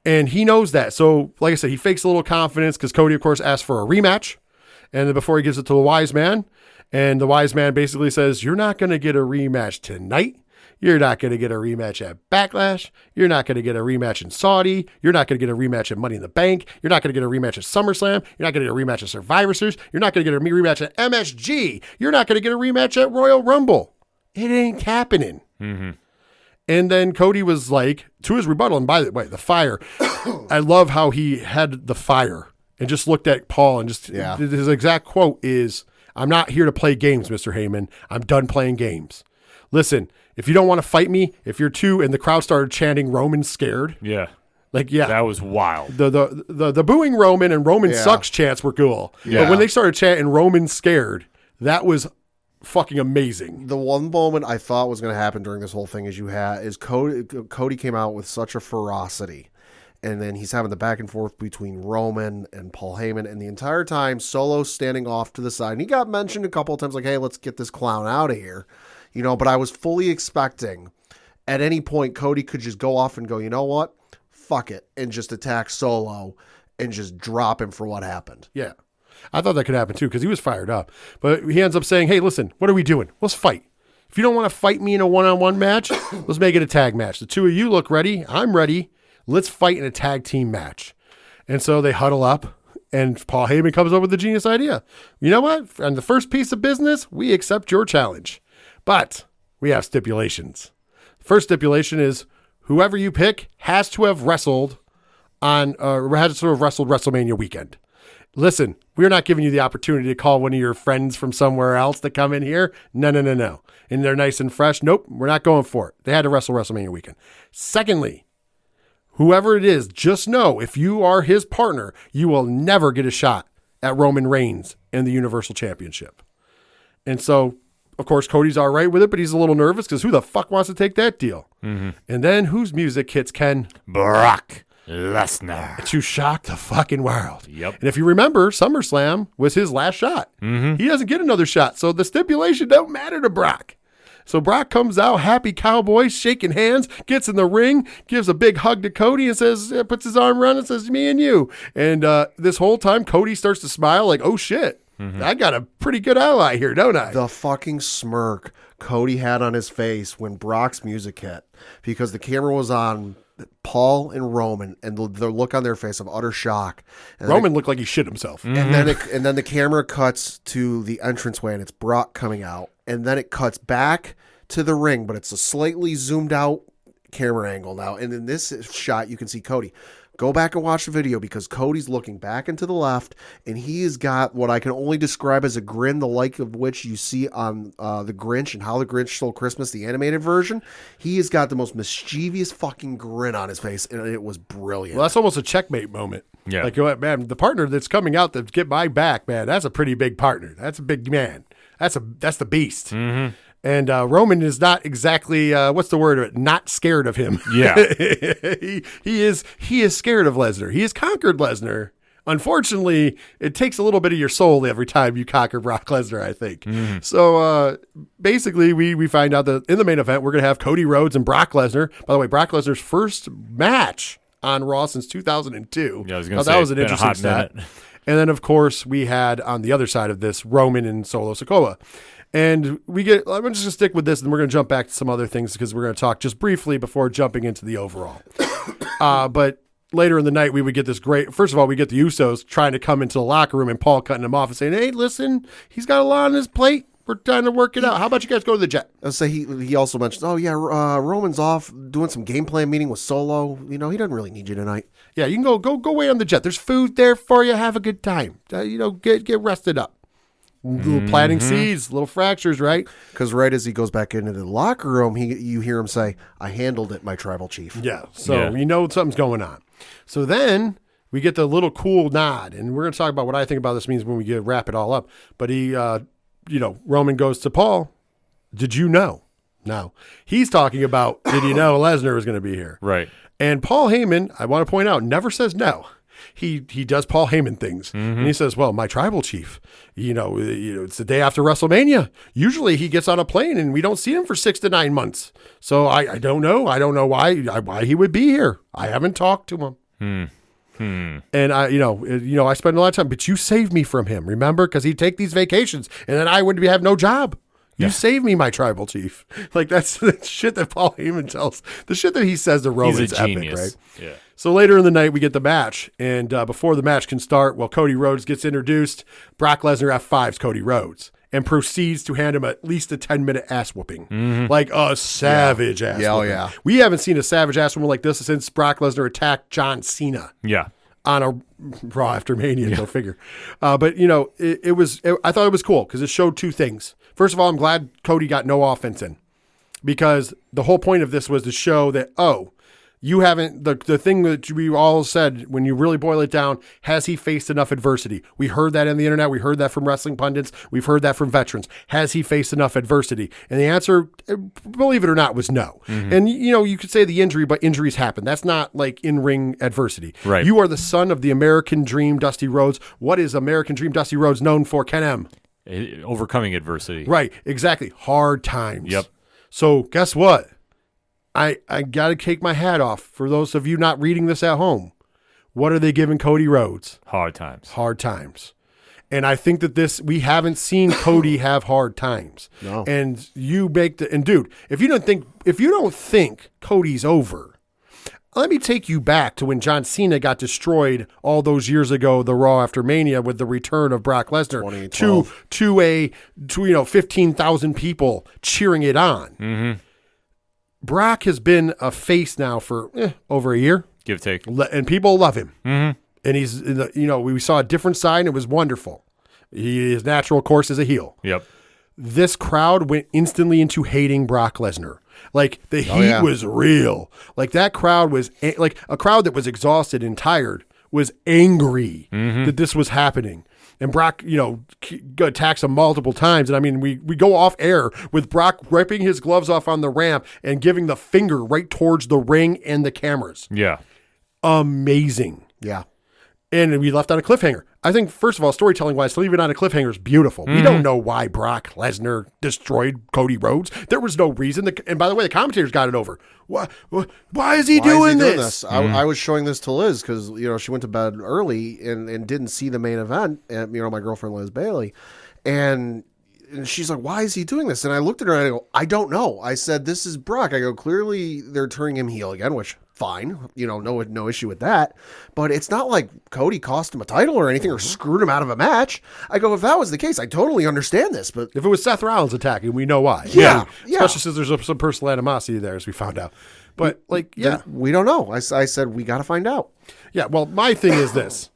A: And he knows that. So, like I said, he fakes a little confidence because Cody, of course, asked for a rematch. And then before he gives it to the wise man, and the wise man basically says, you're not going to get a rematch tonight. You're not going to get a rematch at Backlash. You're not going to get a rematch in Saudi. You're not going to get a rematch at Money in the Bank. You're not going to get a rematch at SummerSlam. You're not going to get a rematch at Survivor Series. You're not going to get a rematch at MSG. You're not going to get a rematch at Royal Rumble. It ain't happening. Mm-hmm. And then Cody was like, to his rebuttal, and by the way, the fire, I love how he had the fire and just looked at Paul and just, his exact quote is, I'm not here to play games, Mr. Heyman. I'm done playing games. Listen, if you don't want to fight me, if you're too, and the crowd started chanting Roman scared.
B: Yeah.
A: That
B: was wild.
A: The booing Roman and Roman sucks chants were cool. Yeah. But when they started chanting Roman scared, that was fucking amazing.
C: The one moment I thought was going to happen during this whole thing is Cody came out with such a ferocity, and then he's having the back and forth between Roman and Paul Heyman, and the entire time Solo's standing off to the side. And he got mentioned a couple of times like, hey, let's get this clown out of here, but I was fully expecting at any point Cody could just go off and go, you know what, fuck it, and just attack Solo and just drop him for what happened.
A: Yeah. I thought that could happen too because he was fired up. But he ends up saying, hey, listen, what are we doing? Let's fight. If you don't want to fight me in a one-on-one match, let's make it a tag match. The two of you look ready. I'm ready. Let's fight in a tag team match. And so they huddle up, and Paul Heyman comes up with the genius idea. You know what? On the first piece of business, we accept your challenge. But we have stipulations. First stipulation is whoever you pick has to have wrestled has to have wrestled WrestleMania weekend. Listen, we're not giving you the opportunity to call one of your friends from somewhere else to come in here. No. And they're nice and fresh. Nope, we're not going for it. They had to wrestle WrestleMania weekend. Secondly, whoever it is, just know if you are his partner, you will never get a shot at Roman Reigns in the Universal Championship. And so, of course, Cody's all right with it, but he's a little nervous because who the fuck wants to take that deal? Mm-hmm. And then whose music hits Ken?
B: Brock Lesnar.
A: To shock the fucking world.
B: Yep.
A: And if you remember, SummerSlam was his last shot.
B: Mm-hmm.
A: He doesn't get another shot, so the stipulation don't matter to Brock. So Brock comes out, happy cowboy, shaking hands, gets in the ring, gives a big hug to Cody and says, puts his arm around and says, me and you. And this whole time, Cody starts to smile like, oh shit, I got a pretty good ally here, don't I?
C: The fucking smirk Cody had on his face when Brock's music hit, because the camera was on Paul and Roman, and the look on their face of utter shock. And
A: Roman looked like he shit himself.
C: And then the camera cuts to the entranceway, and it's Brock coming out. And then it cuts back to the ring, but it's a slightly zoomed out camera angle now. And in this shot, you can see Cody. Go back and watch the video, because Cody's looking back and to the left, and he has got what I can only describe as a grin, the like of which you see on The Grinch and How the Grinch Stole Christmas, the animated version. He has got the most mischievous fucking grin on his face, and it was brilliant.
A: Well, that's almost a checkmate moment.
B: Yeah.
A: Like, man, the partner that's coming out to get my back, man, that's a pretty big partner. That's a big man. That's the beast.
B: Mm-hmm.
A: And Roman is not exactly what's the word of it? Not scared of him.
B: Yeah,
A: he is scared of Lesnar. He has conquered Lesnar. Unfortunately, it takes a little bit of your soul every time you conquer Brock Lesnar, I think. Mm-hmm. So basically, we find out that in the main event, we're going to have Cody Rhodes and Brock Lesnar. By the way, Brock Lesnar's first match on Raw since 2002.
B: Yeah, I was going to say
A: that was an
B: been
A: interesting
B: a hot
A: stat.
B: minute.
A: And then, of course, we had on the other side of this Roman and Solo Sikoa. And I'm just going to stick with this, and we're going to jump back to some other things because we're going to talk just briefly before jumping into the overall. But later in the night, we would get this great. First of all, we get the Usos trying to come into the locker room and Paul cutting him off and saying, hey, listen, he's got a lot on his plate. We're trying to work it out. How about you guys go to the jet?
C: I'll say he also mentioned, Roman's off doing some game plan meeting with Solo. You know, he doesn't really need you tonight.
A: Yeah, you can go wait on the jet. There's food there for you. Have a good time. Get rested up. Little planting seeds, little fractures, right?
C: Because right as he goes back into the locker room, you hear him say, I handled it, my tribal chief.
A: Yeah, so you know something's going on. So then we get the little cool nod, and we're going to talk about what I think about this means when we wrap it all up. But he, Roman goes to Paul, did you know? No. He's talking about, did you know Lesnar was going to be here?
B: Right.
A: And Paul Heyman, I want to point out, never says no. He does Paul Heyman things. Mm-hmm. And he says, well, my tribal chief, it's the day after WrestleMania. Usually he gets on a plane and we don't see him for 6 to 9 months. So I don't know. I don't know why he would be here. I haven't talked to him. And I spend a lot of time, but you saved me from him, remember? Because he'd take these vacations and then I would have no job. You saved me, my tribal chief. Like, that's the shit that Paul Heyman tells. The shit that he says to Roman is epic, right?
B: Yeah.
A: So later in the night, we get the match. And before the match can start, Cody Rhodes gets introduced. Brock Lesnar F5s Cody Rhodes and proceeds to hand him at least a 10-minute ass whooping. Mm-hmm. Like a savage ass whooping.
C: Oh, yeah.
A: We haven't seen a savage ass whooping like this since Brock Lesnar attacked John Cena.
B: Yeah.
A: On a Raw after Mania, go figure. But, I thought it was cool because it showed two things. First of all, I'm glad Cody got no offense in because the whole point of this was to show that, you haven't, the thing that we all said when you really boil it down, has he faced enough adversity? We heard that on the internet. We heard that from wrestling pundits. We've heard that from veterans. Has he faced enough adversity? And the answer, believe it or not, was no. Mm-hmm. And, you could say the injury, but injuries happen. That's not like in-ring adversity.
B: Right.
A: You are the son of the American Dream, Dusty Rhodes. What is American Dream, Dusty Rhodes known for, Ken M?
B: Overcoming adversity.
A: Right, exactly. Hard times.
B: Yep.
A: So guess what? I got to take my hat off for those of you not reading this at home. What are they giving Cody Rhodes?
B: Hard times.
A: Hard times. And I think that we haven't seen Cody have hard times.
C: No.
A: And dude, if you don't think Cody's over, let me take you back to when John Cena got destroyed all those years ago, the Raw after Mania, with the return of Brock Lesnar to 15,000 people cheering it on.
B: Mm-hmm.
A: Brock has been a face now for over a year.
B: Give take.
A: And people love him.
B: Mm-hmm.
A: And he's, we saw a different side, and it was wonderful. His natural course is a heel.
B: Yep.
A: This crowd went instantly into hating Brock Lesnar. Like, the heat was real. Like, that crowd was, like, a crowd that was exhausted and tired was angry that this was happening. And Brock, attacks him multiple times. And I mean, we go off air with Brock ripping his gloves off on the ramp and giving the finger right towards the ring and the cameras.
B: Yeah.
A: Amazing.
C: Yeah.
A: And we left on a cliffhanger. I think, first of all, storytelling-wise, to leave it on a cliffhanger is beautiful. We don't know why Brock Lesnar destroyed Cody Rhodes. There was no reason. And by the way, the commentators got it over. Why is he doing this?
C: I was showing this to Liz because, she went to bed early and didn't see the main event. And, my girlfriend, Liz Bailey. And she's like, why is he doing this? And I looked at her and I go, I don't know. I said, this is Brock. I go, clearly they're turning him heel again, which fine. No issue with that. But it's not like Cody cost him a title or anything or screwed him out of a match. I go, if that was the case, I totally understand this. But
A: if it was Seth Rollins attacking, we know why.
C: Yeah.
A: Especially since there's some personal animosity there, as we found out. But,
C: we don't know. I said, we got to find out.
A: Yeah, well, my thing is this.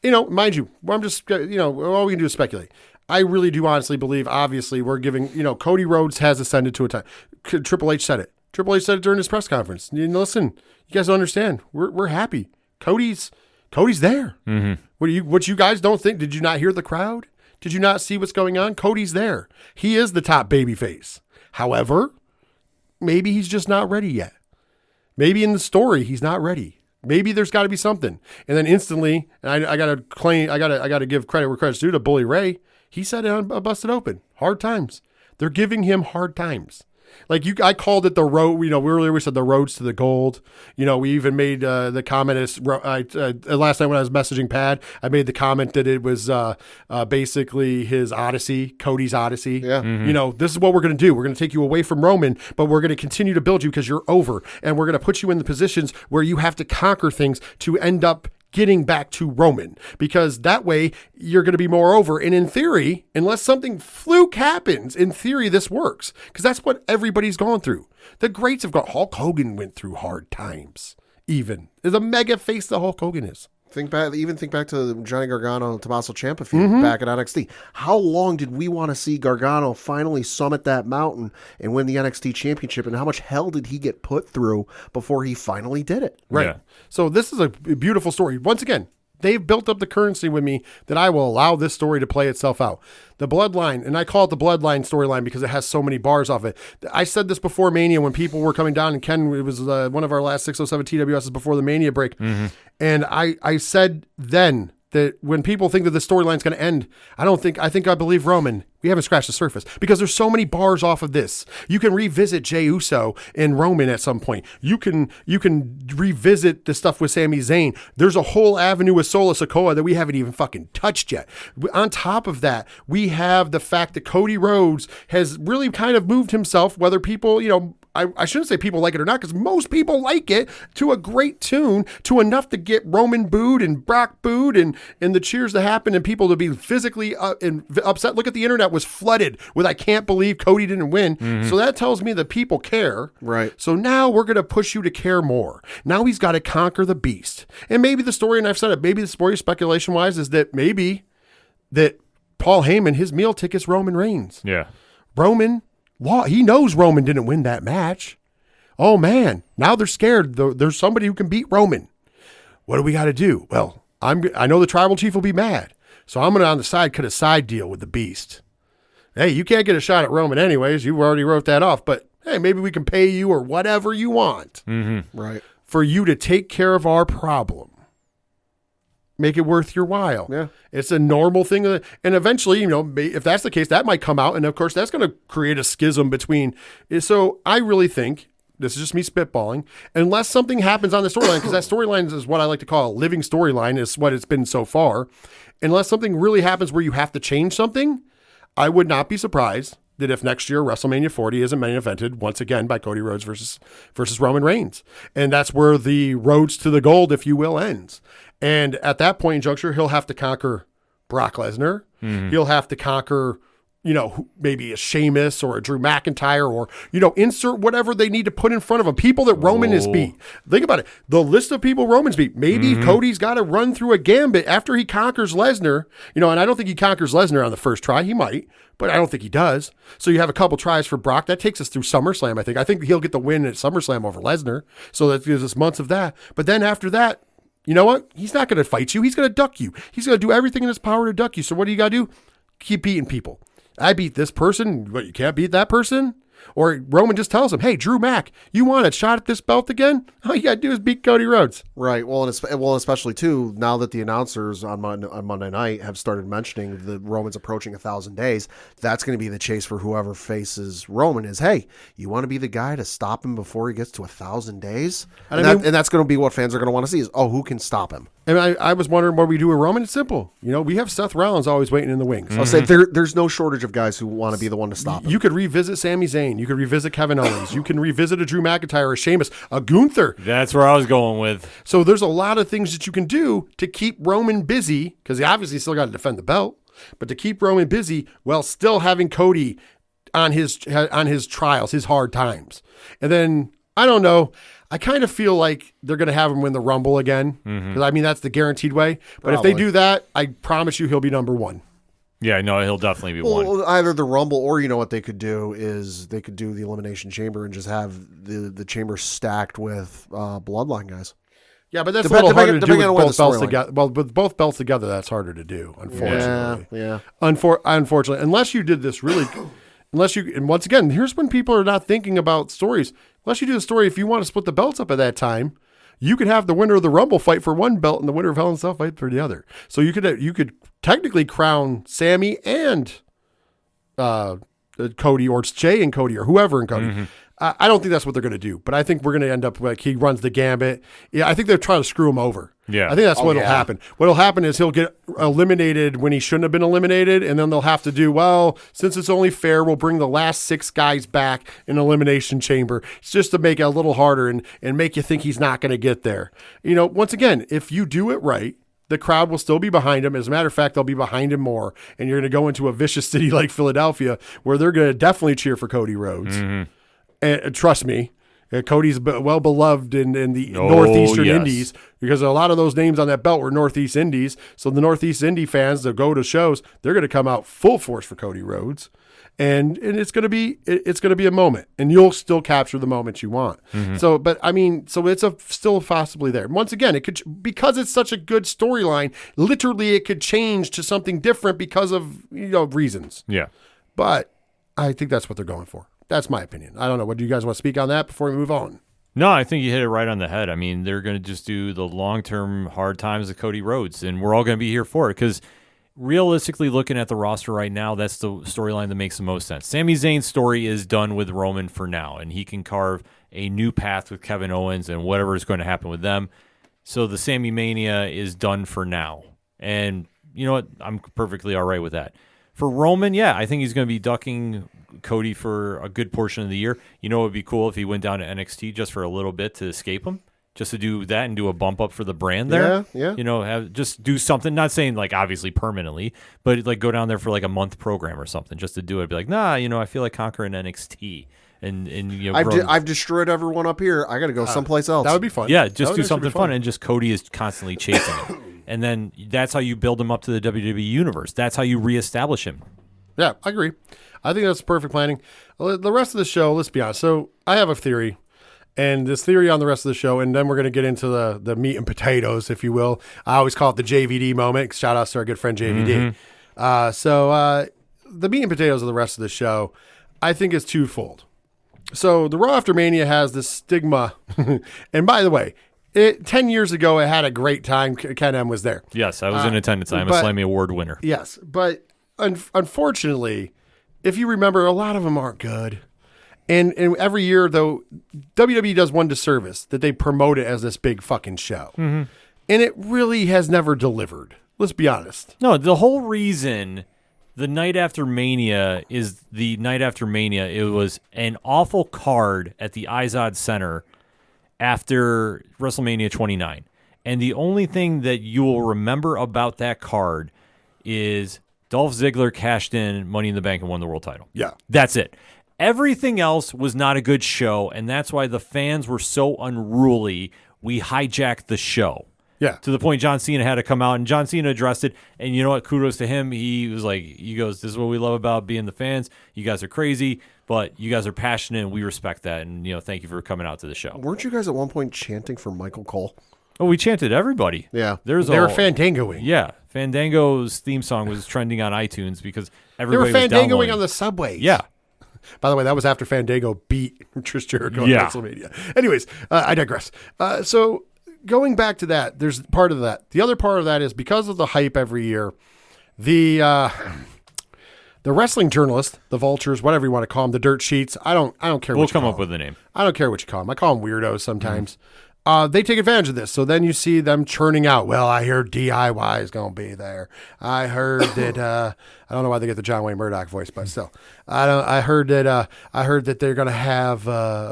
A: Mind you, I'm just, all we can do is speculate. I really do honestly believe, obviously, we're giving, Cody Rhodes has ascended to a time. Triple H said it. Triple H said it during his press conference. Listen, you guys don't understand. We're happy. Cody's there. Mm-hmm. What you guys don't think? Did you not hear the crowd? Did you not see what's going on? Cody's there. He is the top babyface. However, maybe he's just not ready yet. Maybe in the story he's not ready. Maybe there's got to be something. And then instantly, and I got to give credit where credit's due to Bully Ray. He said it on Busted Open. Hard times. They're giving him hard times. Like I called it the road. We said the roads to the gold. We even made the comment last night when I was messaging Pad. I made the comment that it was basically his Odyssey, Cody's Odyssey.
C: Yeah.
A: Mm-hmm. This is what we're going to do. We're going to take you away from Roman, but we're going to continue to build you because you're over, and we're going to put you in the positions where you have to conquer things to end up getting back to Roman, because that way you're going to be more over. And in theory, unless something fluke happens, in theory, this works, because that's what everybody's gone through. The greats have gone. Hulk Hogan went through hard times. Even there's a mega face that Hulk Hogan is.
C: Think back to the Johnny Gargano and Tommaso Ciampa feud back at NXT. How long did we want to see Gargano finally summit that mountain and win the NXT championship? And how much hell did he get put through before he finally did it?
A: Right.
B: Yeah.
A: So this is a beautiful story. Once again, they've built up the currency with me that I will allow this story to play itself out. The Bloodline, and I call it the Bloodline storyline because it has so many bars off it. I said this before Mania when people were coming down, and Ken, it was one of our last 607 TWSs before the Mania break. Mm-hmm. And I said then that when people think that the storyline's going to end, I believe Roman. We haven't scratched the surface because there's so many bars off of this. You can revisit Jey Uso and Roman at some point. You can revisit the stuff with Sami Zayn. There's a whole avenue with Solo Sikoa that we haven't even fucking touched yet. On top of that, we have the fact that Cody Rhodes has really kind of moved himself, whether people, I shouldn't say people like it or not, because most people like it, to a great tune, to enough to get Roman booed and Brock booed and the cheers to happen and people to be physically upset. Look at the internet was flooded with I can't believe Cody didn't win. Mm-hmm. So that tells me that people care.
C: Right.
A: So now we're going to push you to care more. Now he's got to conquer the beast. And maybe the story, and I've said it, maybe the story speculation-wise is that maybe that Paul Heyman, his meal ticket's Roman Reigns.
B: Yeah.
A: Roman, he knows Roman didn't win that match. Oh, man. Now they're scared. There's somebody who can beat Roman. What do we got to do? Well, I know the tribal chief will be mad. So I'm going to, on the side, cut a side deal with the beast. Hey, you can't get a shot at Roman anyways. You already wrote that off. But, hey, maybe we can pay you or whatever you want.
B: Mm-hmm.
C: Right.
A: For you to take care of our problem. Make it worth your while.
C: Yeah.
A: It's a normal thing. And eventually, if that's the case, that might come out. And, of course, that's going to create a schism between. So I really think, this is just me spitballing, unless something happens on the storyline, because that storyline is what I like to call a living storyline, is what it's been so far. Unless something really happens where you have to change something, I would not be surprised that if next year WrestleMania 40 isn't main evented once again by Cody Rhodes versus Roman Reigns. And that's where the roads to the gold, if you will, ends. And at that point in juncture, he'll have to conquer Brock Lesnar. He'll have to conquer, maybe a Sheamus or a Drew McIntyre or, insert whatever they need to put in front of him. People that Roman has beat. Think about it. The list of people Roman's beat. Maybe Cody's got to run through a gambit after he conquers Lesnar. And I don't think he conquers Lesnar on the first try. He might, but I don't think he does. So you have a couple tries for Brock. That takes us through SummerSlam, I think. I think he'll get the win at SummerSlam over Lesnar. So that gives us months of that. But then after that, you know what? He's not going to fight you. He's going to duck you. He's going to do everything in his power to duck you. So what do you got to do? Keep beating people. I beat this person, but you can't beat that person? Or Roman just tells him, hey, Drew Mack, you want a shot at this belt again? All you got to do is beat Cody Rhodes.
C: Right. Well, especially, too, now that the announcers on Monday night have started mentioning the Roman's approaching 1,000 days, that's going to be the chase for whoever faces Roman is, hey, you want to be the guy to stop him before he gets to 1,000 days? And that's going to be what fans are going to want to see is, who can stop him?
A: And I was wondering what we do with Roman. It's simple. We have Seth Rollins always waiting in the wings.
C: I'll say there's no shortage of guys who want to be the one to stop him.
A: You could revisit Sami Zayn. You could revisit Kevin Owens. You can revisit a Drew McIntyre, a Sheamus, a Gunther.
B: That's where I was going with.
A: So there's a lot of things that you can do to keep Roman busy, because he obviously still got to defend the belt, but to keep Roman busy while still having Cody on his trials, his hard times. And then, I don't know, I kind of feel like they're going to have him win the Rumble again, because that's the guaranteed way. But if they do that, I promise you he'll be number one.
B: Yeah, no, he'll definitely be one.
C: Well, either the Rumble or what they could do is they could do the Elimination Chamber and just have the chamber stacked with Bloodline guys.
A: Yeah, but that's a little harder to do with both belts together. Well, with both belts together, that's harder to do, unfortunately.
C: Yeah.
A: Unfortunately, unless you did this really, and once again, here's when people are not thinking about stories. Unless you do the story, if you want to split the belts up at that time, you could have the winner of the Rumble fight for one belt and the winner of Hell in a Cell fight for the other. So you could technically crown Sammy and Cody, or it's Jay and Cody, or whoever in Cody. I don't think that's what they're going to do, but I think we're going to end up like he runs the gambit. Yeah, I think they're trying to screw him over.
B: Yeah,
A: I think that's what'll happen. What'll happen is he'll get eliminated when he shouldn't have been eliminated, and then they'll have to do, well, since it's only fair, we'll bring the last 6 guys back in Elimination Chamber. It's just to make it a little harder and make you think he's not going to get there. Once again, if you do it right, the crowd will still be behind him. As a matter of fact, they'll be behind him more, and you're going to go into a vicious city like Philadelphia where they're going to definitely cheer for Cody Rhodes. And trust me, Cody's well beloved in the Northeastern Indies, because a lot of those names on that belt were Northeast Indies. So the Northeast Indie fans that go to shows, they're going to come out full force for Cody Rhodes, and it's going to be a moment, and you'll still capture the moment you want. So, but so it's still possibly there. Once again, it could, because it's such a good storyline. Literally, it could change to something different because of reasons.
B: Yeah,
A: but I think that's what they're going for. That's my opinion. I don't know. What do you guys want to speak on that before we move on?
B: No, I think you hit it right on the head. They're going to just do the long-term hard times of Cody Rhodes, and we're all going to be here for it, because realistically, looking at the roster right now, that's the storyline that makes the most sense. Sami Zayn's story is done with Roman for now, and he can carve a new path with Kevin Owens and whatever is going to happen with them. So the Sami Mania is done for now. And you know what? I'm perfectly all right with that. For Roman, yeah, I think he's going to be ducking Cody for a good portion of the year. It would be cool if he went down to NXT just for a little bit to escape him, just to do that and do a bump up for the brand there.
C: Yeah.
B: Just do something, not saying like obviously permanently, but like go down there for like a month program or something just to do it. Be like, nah, I feel like conquering NXT. And
C: I've destroyed everyone up here. I got to go someplace else.
A: That would be fun.
B: Yeah, just do something fun, and just Cody is constantly chasing him. And then that's how you build him up to the WWE universe. That's how you reestablish him.
A: Yeah, I agree. I think that's perfect planning. The rest of the show, let's be honest. So I have a theory, and this theory on the rest of the show, and then we're going to get into the meat and potatoes, if you will. I always call it the JVD moment. Shout out to our good friend JVD. So the meat and potatoes of the rest of the show, I think, is twofold. So the Raw After Mania has this stigma. And by the way, 10 years ago, it had a great time. Ken M was there.
B: Yes, I was in attendance. I'm a Slammy Award winner.
A: Yes, but unfortunately, if you remember, a lot of them aren't good. And every year, though, WWE does one disservice, that they promote it as this big fucking show. And it really has never delivered. Let's be honest.
B: No, the whole reason the night after Mania is the night after Mania. It was an awful card at the Izod Center after WrestleMania 29. And the only thing that you will remember about that card is Dolph Ziggler cashed in Money in the Bank and won the world title.
A: Yeah.
B: That's it. Everything else was not a good show, and that's why the fans were so unruly. We hijacked the show.
A: Yeah.
B: To the point John Cena had to come out, and John Cena addressed it. And you know what? Kudos to him. He was like, he goes, this is what we love about being the fans. You guys are crazy, but you guys are passionate, and we respect that. And, thank you for coming out to the show.
C: Weren't you guys at one point chanting for Michael Cole?
B: Oh, we chanted everybody.
C: Yeah.
A: They were fandangoing.
B: Yeah. Fandango's theme song was trending on iTunes because
A: They were
B: everybody was
A: fandangoing
B: downloading.
A: on the subways.
B: Yeah.
A: By the way, that was after Fandango beat Trish Jericho
B: Yeah.
A: at WrestleMania. Anyways, I digress. So going back to that, there's part of that. The other part of that is because of the hype every year, the wrestling journalists, the vultures, whatever you want to call them, the dirt sheets. I don't care.
B: We'll
A: what you
B: come
A: call
B: up with a name.
A: I don't care what you call them. I call them weirdos sometimes. They take advantage of this. So then you see them churning out. Well, I hear DIY is going to be there. I heard that. I don't know why they get the John Wayne Murdoch voice, but still, I heard that they're going to have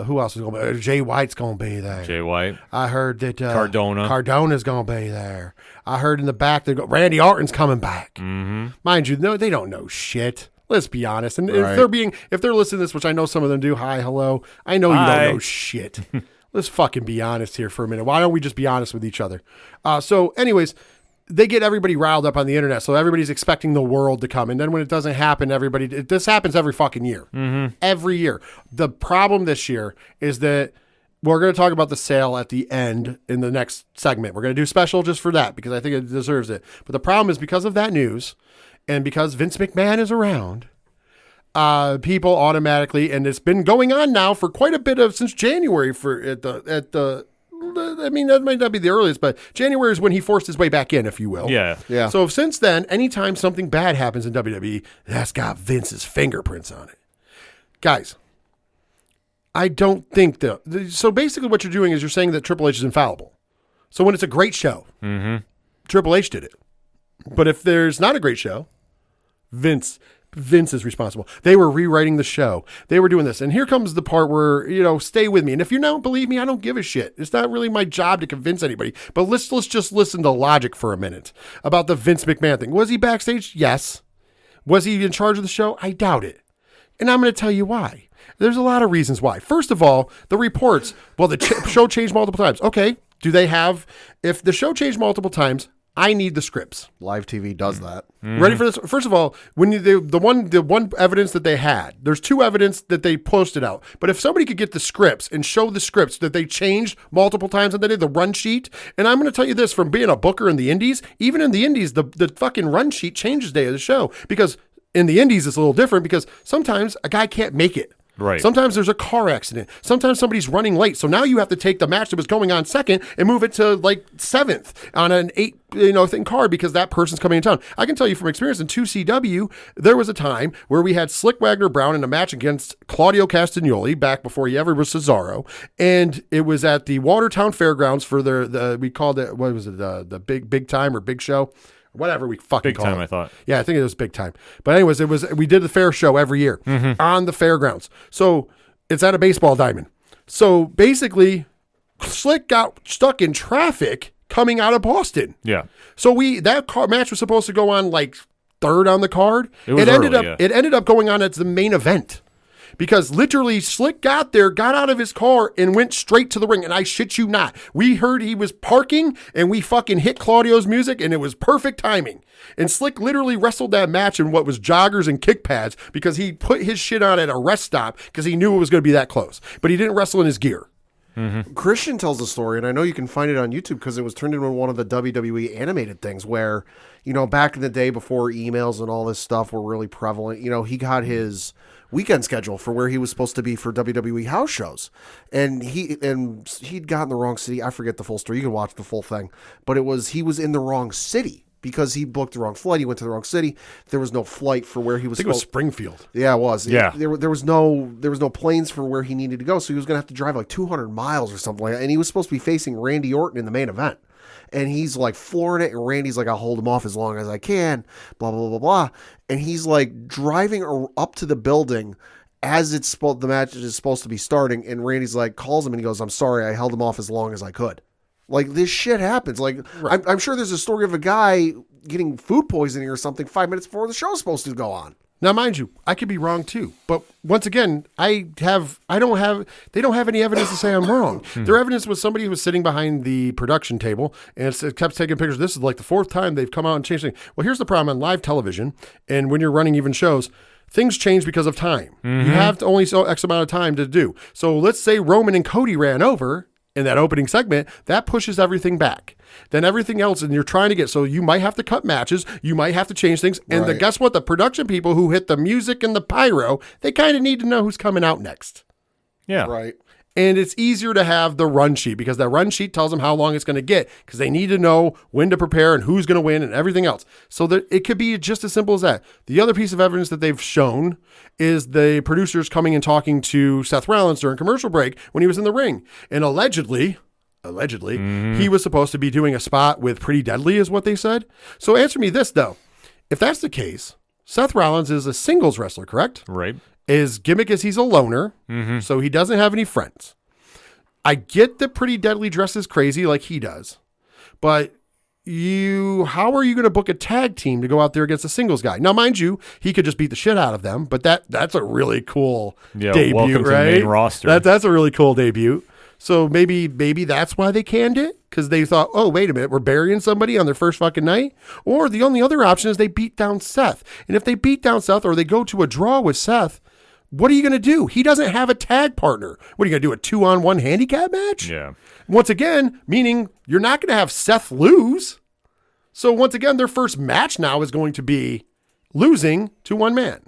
A: who else is going to be? Jay White's going to be there.
B: Jay White.
A: I heard that
B: Cardona's
A: going to be there. I heard in the back that Randy Orton's coming back. Mm-hmm. Mind you, no, they don't know shit. Let's be honest. And if they're listening to this, which I know some of them do, hi, hello. I know you don't know shit. Let's fucking be honest here for a minute. Why don't we just be honest with each other? So anyways, they get everybody riled up on the internet. So everybody's expecting the world to come. And then when it doesn't happen, this happens every fucking year. Mm-hmm. Every year. The problem this year is that we're going to talk about the sale at the end in the next segment. We're going to do special just for that because I think it deserves it. But the problem is because of that news and because Vince McMahon is around, people automatically, and it's been going on now for quite a bit of since January. I mean, that might not be the earliest, but January is when he forced his way back in, if you will.
B: Yeah.
A: So since then, anytime something bad happens in WWE, that's got Vince's fingerprints on it, guys. I don't think so. Basically, what you're doing is you're saying that Triple H is infallible. So when it's a great show, Triple H did it. But if there's not a great show, Vince is responsible. They were rewriting the show. They were doing this. And here comes the part where, stay with me. And if you don't believe me, I don't give a shit. It's not really my job to convince anybody. But let's just listen to logic for a minute about the Vince McMahon thing. Was he backstage? Yes. Was he in charge of the show? I doubt it. And I'm going to tell you why. There's a lot of reasons why. First of all, the reports, the show changed multiple times. Okay. If the show changed multiple times, I need the scripts.
C: Live TV does that.
A: Mm-hmm. Ready for this? First of all, when the one evidence that they had, there's two evidence that they posted out. But if somebody could get the scripts and show the scripts that they changed multiple times on the day, the run sheet, and I'm going to tell you this from being a booker in the Indies, even in the Indies, the fucking run sheet changes day of the show because in the Indies it's a little different because sometimes a guy can't make it.
B: Right.
A: Sometimes there's a car accident. Sometimes somebody's running late. So now you have to take the match that was going on second and move it to like seventh on an 8 thing card because that person's coming in town. I can tell you from experience in 2CW, there was a time where we had Slick Wagner Brown in a match against Claudio Castagnoli back before he ever was Cesaro. And it was at the Watertown Fairgrounds for we called it, what was it? The big time or big show? Whatever we fucking call it.
B: Big time, I thought.
A: Yeah, I think it was big time. But anyways, we did the fair show every year on the fairgrounds. So it's at a baseball diamond. So basically, Slick got stuck in traffic coming out of Boston.
B: Yeah.
A: So that match was supposed to go on like third on the card.
B: It
A: ended up going on as the main event. Because literally Slick got there, got out of his car, and went straight to the ring. And I shit you not. We heard he was parking, and we fucking hit Claudio's music, and it was perfect timing. And Slick literally wrestled that match in what was joggers and kick pads because he put his shit on at a rest stop because he knew it was going to be that close. But he didn't wrestle in his gear.
C: Mm-hmm. Christian tells the story, and I know you can find it on YouTube because it was turned into one of the WWE animated things where, back in the day before emails and all this stuff were really prevalent, he got his weekend schedule for where he was supposed to be for WWE house shows. And he'd gotten the wrong city. I forget the full story. You can watch the full thing. But he was in the wrong city because he booked the wrong flight. He went to the wrong city. There was no flight for where he was.
A: I think it was Springfield.
C: Yeah, it was.
B: Yeah.
C: There was no planes for where he needed to go. So he was going to have to drive like 200 miles or something like that. And he was supposed to be facing Randy Orton in the main event. and he's like flooring it, and Randy's like, I'll hold him off as long as I can, blah, blah, blah, blah. And he's like driving up to the building as the match is supposed to be starting, and Randy's like, calls him and he goes, I'm sorry, I held him off as long as I could. Like, this shit happens. Like, right. I'm sure there's a story of a guy getting food poisoning or something 5 minutes before the show's supposed to go on.
A: Now, mind you, I could be wrong too. But once again, they don't have any evidence to say I'm wrong. Their evidence was somebody who was sitting behind the production table and it kept taking pictures. This is like the fourth time they've come out and changed things. Well, here's the problem on live television. And when you're running even shows, things change because of time. You have to only so X amount of time to do. So let's say Roman and Cody ran over in that opening segment, that pushes everything back. Then everything else, and you're trying to get, so you might have to cut matches, you might have to change things, and guess what? The production people who hit the music and the pyro, they kind of need to know who's coming out next.
B: Yeah.
C: Right.
A: And it's easier to have the run sheet because that run sheet tells them how long it's going to get because they need to know when to prepare and who's going to win and everything else. So that it could be just as simple as that. The other piece of evidence that they've shown is the producers coming and talking to Seth Rollins during commercial break when he was in the ring. And allegedly, he was supposed to be doing a spot with Pretty Deadly is what they said. So answer me this, though. If that's the case, Seth Rollins is a singles wrestler, correct?
B: Right.
A: His gimmick is he's a loner, so he doesn't have any friends. I get that Pretty Deadly dresses crazy like he does, but how are you going to book a tag team to go out there against a singles guy? Now, mind you, he could just beat the shit out of them, but that's a really cool debut,
B: welcome
A: right?
B: to the main roster.
A: That's a really cool debut. So maybe that's why they canned it, because they thought, oh, wait a minute, we're burying somebody on their first fucking night? Or the only other option is they beat down Seth. And if they beat down Seth or they go to a draw with Seth, what are you going to do? He doesn't have a tag partner. What are you going to do, a 2-on-1 handicap match?
B: Yeah.
A: Once again, meaning you're not going to have Seth lose. So once again, their first match now is going to be losing to one man.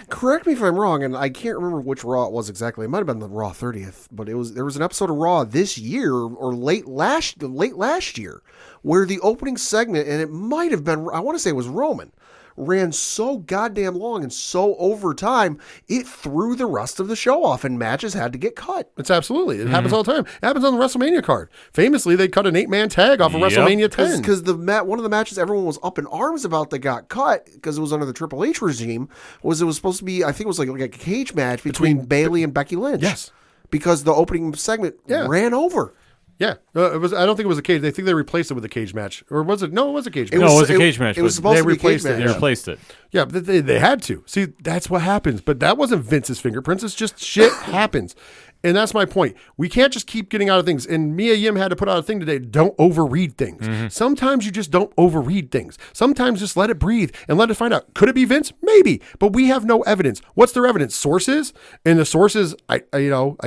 C: Correct me if I'm wrong, and I can't remember which Raw it was exactly. It might have been the Raw 30th, but there was an episode of Raw this year or late last year where the opening segment, and it might have been, I want to say it was Roman, ran so goddamn long and so over time, it threw the rest of the show off and matches had to get cut.
A: It's absolutely. It happens all the time. It happens on the WrestleMania card. Famously, they cut an 8-man tag off of WrestleMania 10.
C: Because one of the matches everyone was up in arms about that got cut because it was under the Triple H regime it was supposed to be, I think it was like a cage match between Bayley and Becky Lynch.
A: Yes.
C: Because the opening segment ran over.
A: Yeah, it was. I don't think it was a cage. I think they replaced it with a cage match, or was it? No, it was a cage match.
B: It was a cage match.
C: It was supposed to be a cage match.
B: They replaced it.
A: Yeah, but they had to. See, that's what happens. But that wasn't Vince's fingerprints. It's just shit happens. And that's my point. We can't just keep getting out of things. And Mia Yim had to put out a thing today. Don't overread things. Sometimes you just don't overread things. Sometimes just let it breathe and let it find out. Could it be Vince? Maybe. But we have no evidence. What's their evidence? Sources? And the sources, I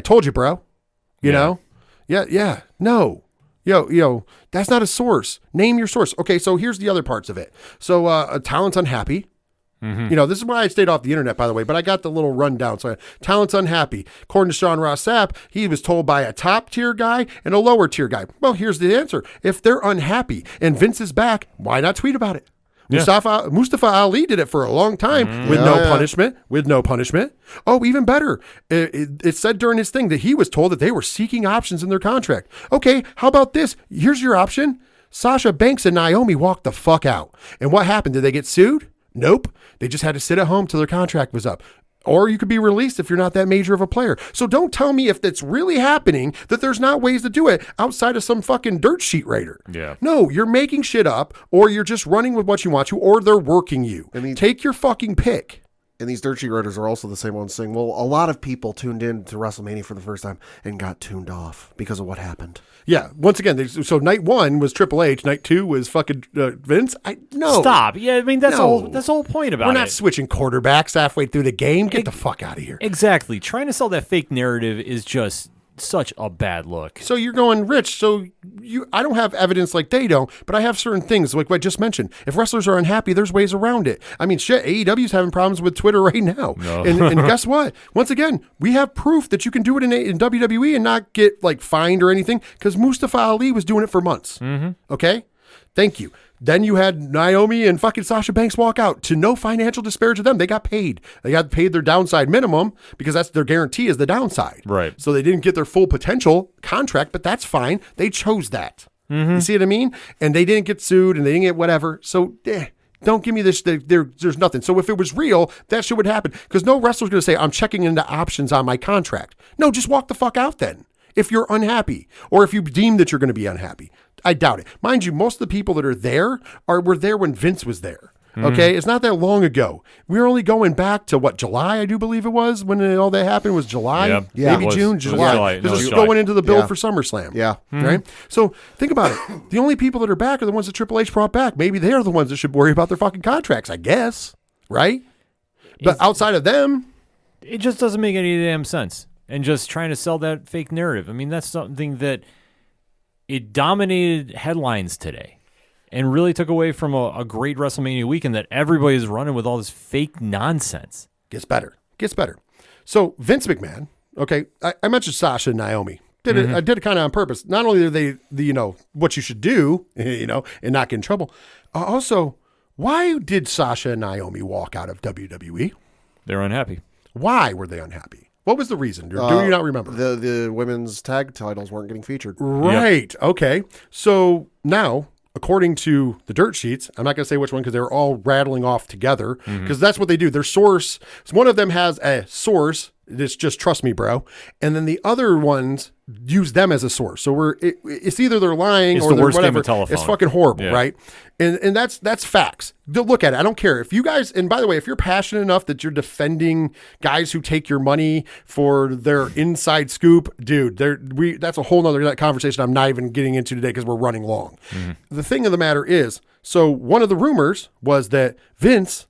A: told you, bro. You know? Yeah. No. Yo, that's not a source. Name your source. Okay, so here's the other parts of it. So talent's unhappy. This is why I stayed off the internet, by the way, but I got the little rundown. So talent's unhappy. According to Sean Ross Sapp, he was told by a top tier guy and a lower tier guy. Well, here's the answer. If they're unhappy and Vince is back, why not tweet about it? Yeah. Mustafa Ali did it for a long time with no punishment. Oh, even better. It said during his thing that he was told that they were seeking options in their contract. Okay, how about this? Here's your option. Sasha Banks and Naomi walked the fuck out. And what happened? Did they get sued? Nope. They just had to sit at home till their contract was up. Or you could be released if you're not that major of a player. So don't tell me if that's really happening that there's not ways to do it outside of some fucking dirt sheet writer.
B: Yeah.
A: No, you're making shit up, or you're just running with what you want to, or they're working you. Take your fucking pick.
C: And these dirt sheet writers are also the same ones saying, well, a lot of people tuned in to WrestleMania for the first time and got tuned off because of what happened.
A: Yeah. Once again, so night 1 was Triple H. Night 2 was fucking Vince. No.
B: Stop. Yeah, I mean, that's the whole point about it.
A: We're not switching quarterbacks halfway through the game. Get the fuck out of here.
B: Exactly. Trying to sell that fake narrative is just such a bad look.
A: So you're going, Rich, so I don't have evidence like they don't, but I have certain things like what I just mentioned. If wrestlers are unhappy, there's ways around it. I mean, shit, AEW's having problems with Twitter right now.
B: No.
A: And guess what? Once again, we have proof that you can do it in WWE and not get like fined or anything because Mustafa Ali was doing it for months. Okay? Thank you. Then you had Naomi and fucking Sasha Banks walk out to no financial disparage of them. They got paid. They got paid their downside minimum because that's their guarantee is the downside.
B: Right.
A: So they didn't get their full potential contract, but that's fine. They chose that. You see what I mean? And they didn't get sued and they didn't get whatever. So don't give me this. There's nothing. So if it was real, that shit would happen. Because no wrestler's going to say, I'm checking into options on my contract. No, just walk the fuck out then. If you're unhappy or if you deem that you're going to be unhappy. I doubt it. Mind you, most of the people that are there were there when Vince was there. Okay, it's not that long ago. We're only going back to what, July, I do believe it was, when all that happened was July, maybe June, July. This is going into the build for SummerSlam.
C: Yeah.
A: Right? So think about it. The only people that are back are the ones that Triple H brought back. Maybe they're the ones that should worry about their fucking contracts, I guess. Right? But outside of them,
B: it just doesn't make any damn sense. And just trying to sell that fake narrative. I mean, that's something that it dominated headlines today. And really took away from a great WrestleMania weekend that everybody's running with all this fake nonsense.
A: Gets better. So Vince McMahon, okay, I mentioned Sasha and Naomi. I did it kind of on purpose. Not only are they, what you should do, and not get in trouble. Also, why did Sasha and Naomi walk out of WWE?
B: They're unhappy.
A: Why were they unhappy? What was the reason? Do you not remember?
C: The women's tag titles weren't getting featured.
A: Right. Yep. Okay. So now, according to the dirt sheets, I'm not going to say which one because they're all rattling off together because that's what they do. Their source, one of them has a source. It's just trust me, bro. And then the other ones use them as a source. So it's either they're lying
B: it's
A: or
B: the
A: they're
B: worst
A: whatever.
B: Game of telephone.
A: It's fucking horrible, right? And that's facts. Look at it. I don't care if you guys. And by the way, if you're passionate enough that you're defending guys who take your money for their inside scoop, dude, that's a whole nother conversation. I'm not even getting into today because we're running long. The thing of the matter is, so one of the rumors was that Vince,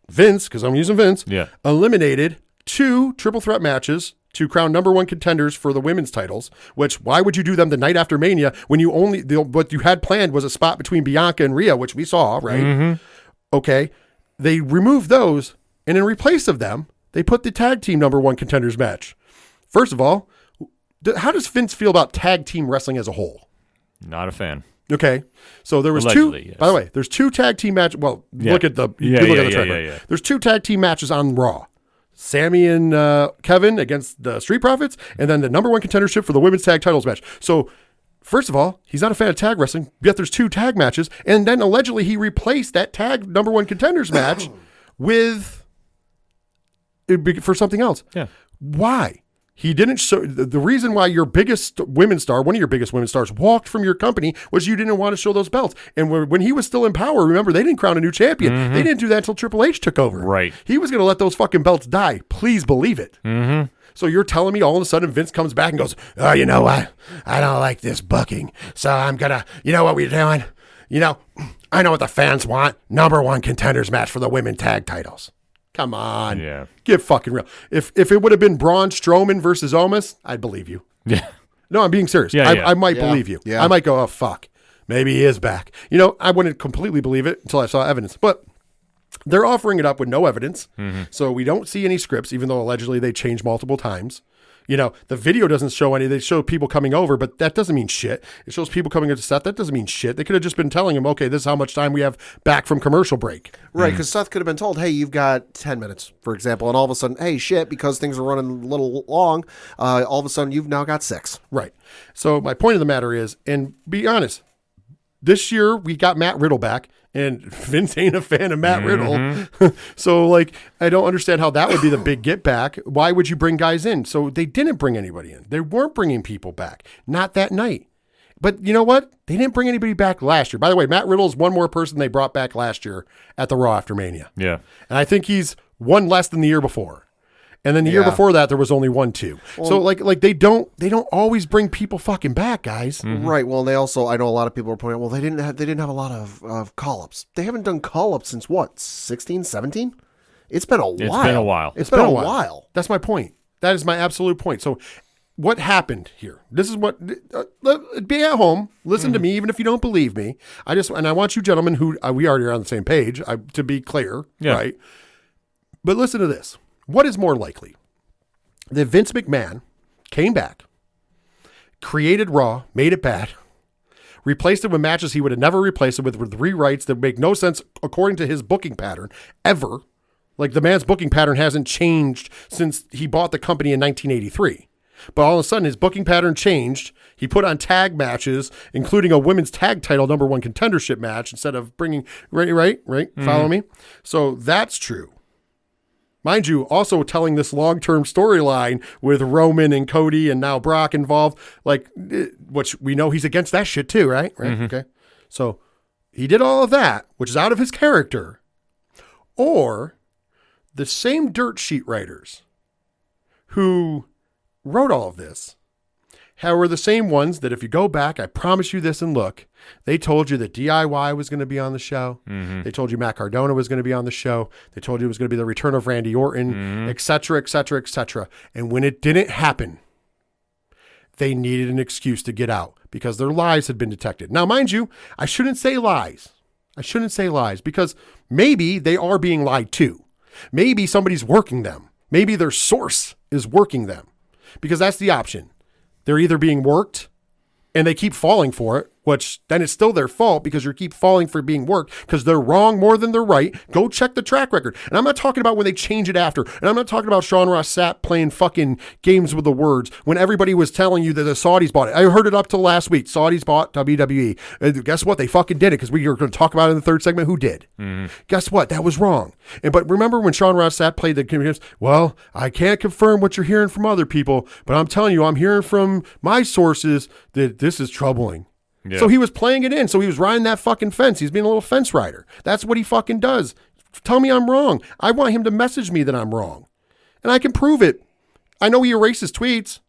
A: because I'm using Vince, eliminated 2 triple threat matches to crown number 1 contenders for the women's titles, which why would you do them the night after Mania when you what you had planned was a spot between Bianca and Rhea, which we saw, right? Okay. They removed those, and in replace of them, they put the tag team number 1 contenders match. First of all, how does Vince feel about tag team wrestling as a whole?
B: Not a fan.
A: Okay. So there was
B: Allegedly,
A: 2,
B: yes.
A: by the way, there's 2 tag team matches. Well, look at the trailer. There's 2 tag team matches on Raw. Sammy and Kevin against the Street Profits, and then the number 1 contendership for the women's tag titles match. So, first of all, he's not a fan of tag wrestling, yet there's 2 tag matches, and then allegedly he replaced that tag number 1 contenders match for something else.
B: Yeah.
A: Why? He didn't show the reason why your biggest women's star, one of your biggest women's stars, walked from your company was you didn't want to show those belts. And when he was still in power, remember, they didn't crown a new champion. They didn't do that until Triple H took over.
B: Right.
A: He was going to let those fucking belts die. Please believe it. So you're telling me all of a sudden Vince comes back and goes, oh, you know what? I don't like this booking. So I'm going to, you know what we're doing? I know what the fans want. Number 1 contenders match for the women tag titles. Come on.
B: Yeah.
A: Get fucking real. If it would have been Braun Strowman versus Omos, I'd believe you.
B: Yeah.
A: No, I'm being serious. I might believe you.
C: Yeah.
A: I might go, oh, fuck. Maybe he is back. I wouldn't completely believe it until I saw evidence. But they're offering it up with no evidence. So we don't see any scripts, even though allegedly they changed multiple times. The video doesn't show any. They show people coming over, but that doesn't mean shit. It shows people coming into set. That doesn't mean shit. They could have just been telling him, okay, this is how much time we have back from commercial break.
C: Right, because Seth could have been told, hey, you've got 10 minutes, for example, and all of a sudden, hey, shit, because things are running a little long, all of a sudden you've now got 6.
A: Right. So my point of the matter is, and be honest, this year we got Matt Riddle back, and Vince ain't a fan of Matt Riddle. So, I don't understand how that would be the big get back. Why would you bring guys in? So they didn't bring anybody in. They weren't bringing people back. Not that night. But you know what? They didn't bring anybody back last year. By the way, Matt Riddle is one more person they brought back last year at the Raw after Mania.
B: Yeah.
A: And I think he's one less than the year before. And then the year before that, there was only 1, 2. Well, so they don't always bring people fucking back, guys.
C: Right. Well, they also, I know a lot of people are pointing out, well, they didn't have a lot of call-ups. They haven't done call-ups since what, 16, 17? It's been a while.
B: It's been a while.
C: It's been a while.
A: That's my point. That is my absolute point. So what happened here? This is what, be at home, listen to me, even if you don't believe me. And I want you gentlemen who, we already are on the same page, to be clear, right? But listen to this. What is more likely? That Vince McMahon came back, created Raw, made it bad, replaced it with matches he would have never replaced it with rewrites that make no sense according to his booking pattern, ever. The man's booking pattern hasn't changed since he bought the company in 1983. But all of a sudden, his booking pattern changed. He put on tag matches, including a women's tag title #1 contendership match instead of bringing, right? Follow me? So that's true. Mind you, also telling this long-term storyline with Roman and Cody and now Brock involved, like, which we know he's against that shit too, right? Okay. So he did all of that, which is out of his character. Or the same dirt sheet writers who wrote all of this were the same ones that if you go back, I promise you this and look, they told you that DIY was going to be on the show. They told you Matt Cardona was going to be on the show. They told you it was going to be the return of Randy Orton, et cetera, et cetera, et cetera. And when it didn't happen, they needed an excuse to get out because their lies had been detected. Now, mind you, I shouldn't say lies. Because maybe they are being lied to. Maybe somebody's working them. Maybe their source is working them. Because that's the option. They're either being worked and they keep falling for it, which then it's still their fault because you keep falling for being worked because they're wrong more than they're right. Go check the track record. And I'm not talking about when they change it after. And I'm not talking about Sean Ross Sapp playing fucking games with the words when everybody was telling you that the Saudis bought it. I heard it up till last week. Saudis bought WWE. And guess what? They fucking did it because we are going to talk about it in the third segment who did. Guess what? That was wrong. But remember when Sean Ross Sapp played the games? Well, I can't confirm what you're hearing from other people, but I'm telling you, I'm hearing from my sources that this is troubling. Yeah. So he was playing it in. So he was riding that fucking fence. He's being a little fence rider. That's what he fucking does. Tell me I'm wrong. I want him to message me that I'm wrong. And I can prove it. I know he erases tweets.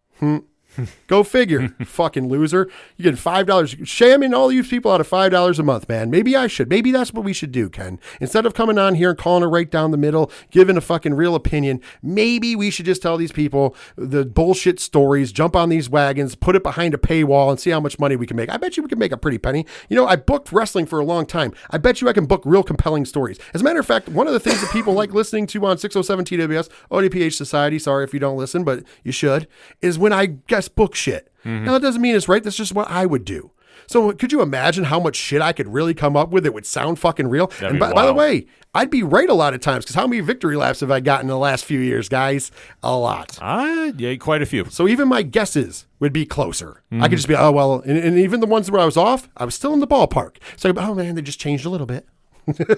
A: Go figure. Fucking loser. You get $5. Shamming all these people out of $5 a month, man. Maybe I should. Maybe that's what we should do, Ken. Instead of coming on here and calling it right down the middle, giving a fucking real opinion, maybe we should just tell these people the bullshit stories, jump on these wagons, put it behind a paywall, and see how much money we can make. I bet you we can make a pretty penny. You know, I booked wrestling for a long time. I bet you I can book real compelling stories. As a matter of fact, one of the things that people like listening to on 607 TWS, ODPH Society, sorry if you don't listen, but you should, is when I guess book shit. Now, that doesn't mean it's right. That's just what I would do. So could you imagine how much shit I could really come up with that would sound fucking real? And by the way, I'd be right a lot of times because how many victory laps have I gotten in the last few years, guys? A lot.
B: Yeah, quite a few.
A: So even my guesses would be closer. I could just be, oh, well, and even the ones where I was off, I was still in the ballpark. So, oh, man, they just changed a little bit.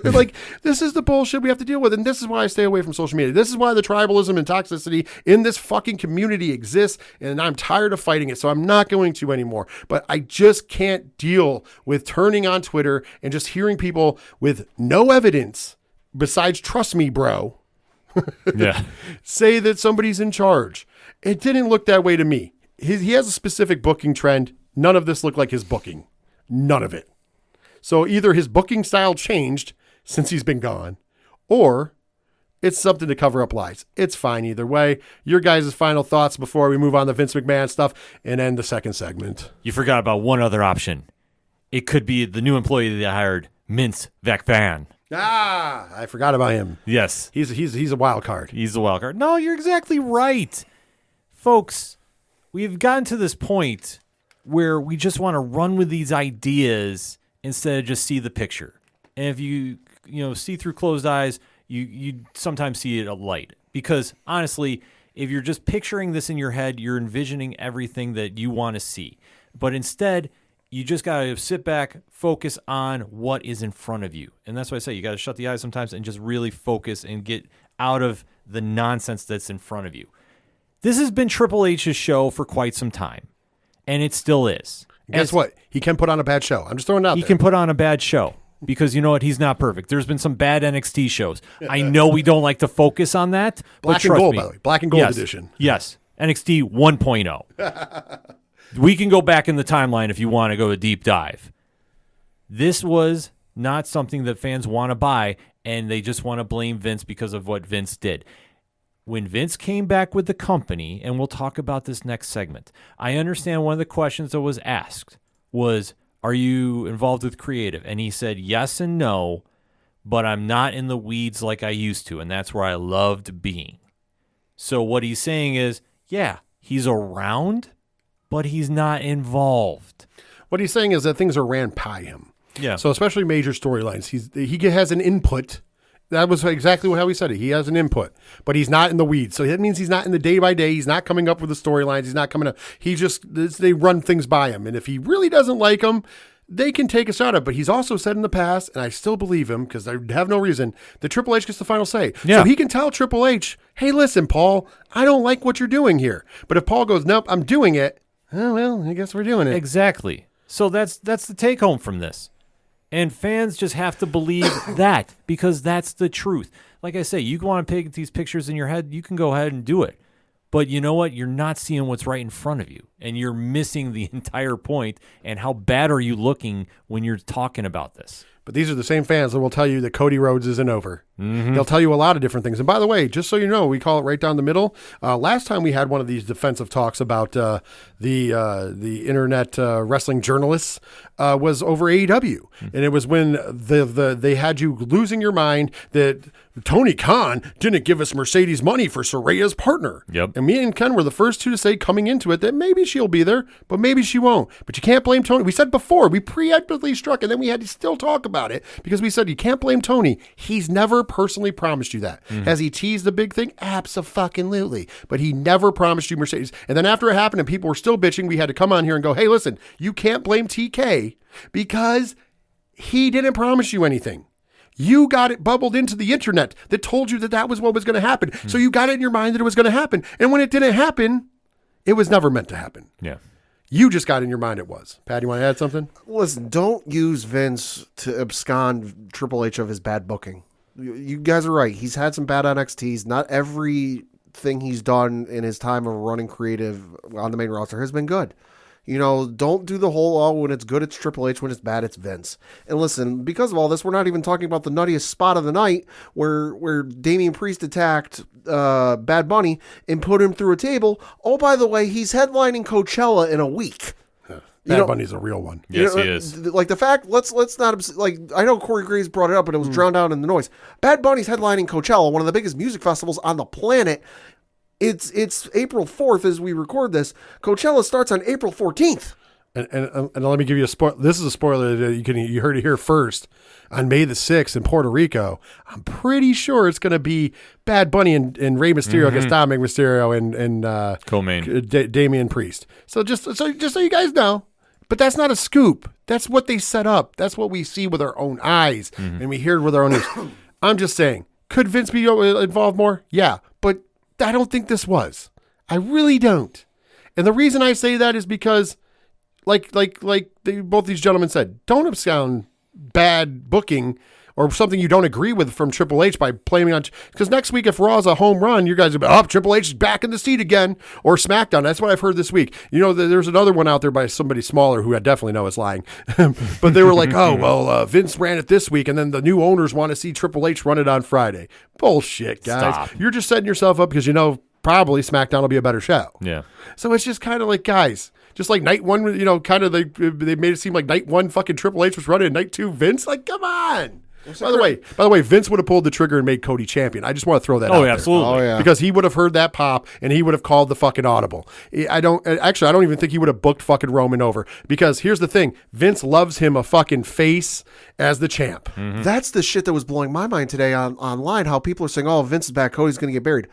A: Like, this is the bullshit we have to deal with. And this is why I stay away from social media. This is why the tribalism and toxicity in this fucking community exists. And I'm tired of fighting it. So I'm not going to anymore. But I just can't deal with turning on Twitter and just hearing people with no evidence besides trust me, bro. Say that somebody's in charge. It didn't look that way to me. He has a specific booking trend. None of this looked like his booking. None of it. So either his booking style changed since he's been gone, or it's something to cover up lies. It's fine either way. Your guys' final thoughts before we move on to Vince McMahon stuff and end the second segment.
B: You forgot about one other option. It could be the new employee that they hired, Vince McMahon.
A: I forgot about him.
B: Yes.
A: He's a wild card.
B: He's a wild card. No, you're exactly right. Folks, we've gotten to this point where we just want to run with these ideas instead of just see the picture. And if you see through closed eyes, you sometimes see it a light. Because honestly, if you're just picturing this in your head, you're envisioning everything that you want to see. But instead, you just got to sit back, focus on what is in front of you. And that's why I say you got to shut the eyes sometimes and just really focus and get out of the nonsense that's in front of you. This has been Triple H's show for quite some time, and it still is.
A: Guess what? He can put on a bad show. I'm just throwing it out there.
B: He can put on a bad show because you know what? He's not perfect. There's been some bad NXT shows. I know we don't like to focus on that.
A: Black and gold, by the way. Black and gold edition.
B: Yes. NXT 1.0. We can go back in the timeline if you want to go a deep dive. This was not something that fans want to buy, and they just want to blame Vince because of what Vince did. When Vince came back with the company, and we'll talk about this next segment, I understand one of the questions that was asked was, are you involved with creative? And he said yes and no, but I'm not in the weeds like I used to, and that's where I loved being. So what he's saying is, yeah, he's around, but he's not involved.
A: What he's saying is that things are ran by him.
B: Yeah.
A: So especially major storylines, he has an input That was exactly how he said it. He has an input, but he's not in the weeds. So that means he's not in the day by day. He's not coming up with the storylines. He's not coming up. They run things by him. And if he really doesn't like them, they can take a shot at it. But he's also said in the past, and I still believe him because I have no reason, that Triple H gets the final say.
B: Yeah.
A: So he can tell Triple H, hey, listen, Paul, I don't like what you're doing here. But if Paul goes, nope, I'm doing it, oh, well, I guess we're doing it.
B: Exactly. So that's the take home from this. And fans just have to believe that because that's the truth. Like I say, you want to paint these pictures in your head, you can go ahead and do it. But you know what? You're not seeing what's right in front of you, and you're missing the entire point. And how bad are you looking when you're talking about this?
A: But these are the same fans that will tell you that Cody Rhodes isn't over. Mm-hmm. They'll tell you a lot of different things. And by the way, just so you know, we call it right down the middle. Last time we had one of these defensive talks about the internet wrestling journalists was over AEW. Mm-hmm. And it was when they had you losing your mind that Tony Khan didn't give us Mercedes money for Soraya's partner.
B: Yep.
A: And me and Ken were the first two to say coming into it that maybe she'll be there, but maybe she won't. But you can't blame Tony. We said before, we preemptively struck, and then we had to still talk about it because we said you can't blame Tony. He's never personally promised you that. Mm-hmm. Has he teased the big thing? Abso-fucking-lutely. But he never promised you Mercedes. And then after it happened and people were still bitching, we had to come on here and go, hey, listen, you can't blame TK because he didn't promise you anything. You got it bubbled into the internet that told you that was what was going to happen. Mm-hmm. So you got it in your mind that it was going to happen. And when it didn't happen, it was never meant to happen.
B: Yeah.
A: You just got in your mind it was. Pat, you want to add something?
C: Listen, don't use Vince to abscond Triple H of his bad booking. You guys are right. He's had some bad NXTs. Not everything he's done in his time of running creative on the main roster has been good. You know, don't do the whole, when it's good, it's Triple H. When it's bad, it's Vince. And listen, because of all this, we're not even talking about the nuttiest spot of the night where Damian Priest attacked Bad Bunny and put him through a table. Oh, by the way, he's headlining Coachella in a week.
A: Bad Bunny's a real one.
B: Yes, he is.
C: Like the fact, let's not, like, I know Corey Graves brought it up, but it was drowned out in the noise. Bad Bunny's headlining Coachella, one of the biggest music festivals on the planet. It's April 4th as we record this. Coachella starts on April 14th.
A: And let me give you a spoiler. This is a spoiler that you heard it here first. On May the 6th in Puerto Rico, I'm pretty sure it's going to be Bad Bunny and Rey Mysterio against Dominic Mysterio and
B: Co-main
A: Damian Priest. So just so you guys know, but that's not a scoop. That's what they set up. That's what we see with our own eyes and we hear it with our own ears. I'm just saying, could Vince be involved more? Yeah, but I don't think this was. I really don't. And the reason I say that is because, like both these gentlemen said, don't abscond bad booking or something you don't agree with from Triple H by blaming on. Because next week, if Raw's a home run, you guys will be, Triple H is back in the seat again. Or SmackDown. That's what I've heard this week. You know, there's another one out there by somebody smaller who I definitely know is lying. But they were like, Vince ran it this week, and then the new owners want to see Triple H run it on Friday. Bullshit, guys.
B: Stop.
A: You're just setting yourself up because you know probably SmackDown will be a better show.
B: Yeah.
A: So it's just kind of like, guys, just like night one, you know, kind of they made it seem like night one fucking Triple H was running, and night two Vince. Like, come on. By the way, Vince would have pulled the trigger and made Cody champion. I just want to throw that out there.
B: Absolutely.
C: Oh, yeah.
A: Because he would have heard that pop and he would have called the fucking audible. I don't even think he would have booked fucking Roman over. Because here's the thing, Vince loves him a fucking face as the champ.
C: Mm-hmm. That's the shit that was blowing my mind today online, how people are saying, oh, Vince is back, Cody's going to get buried.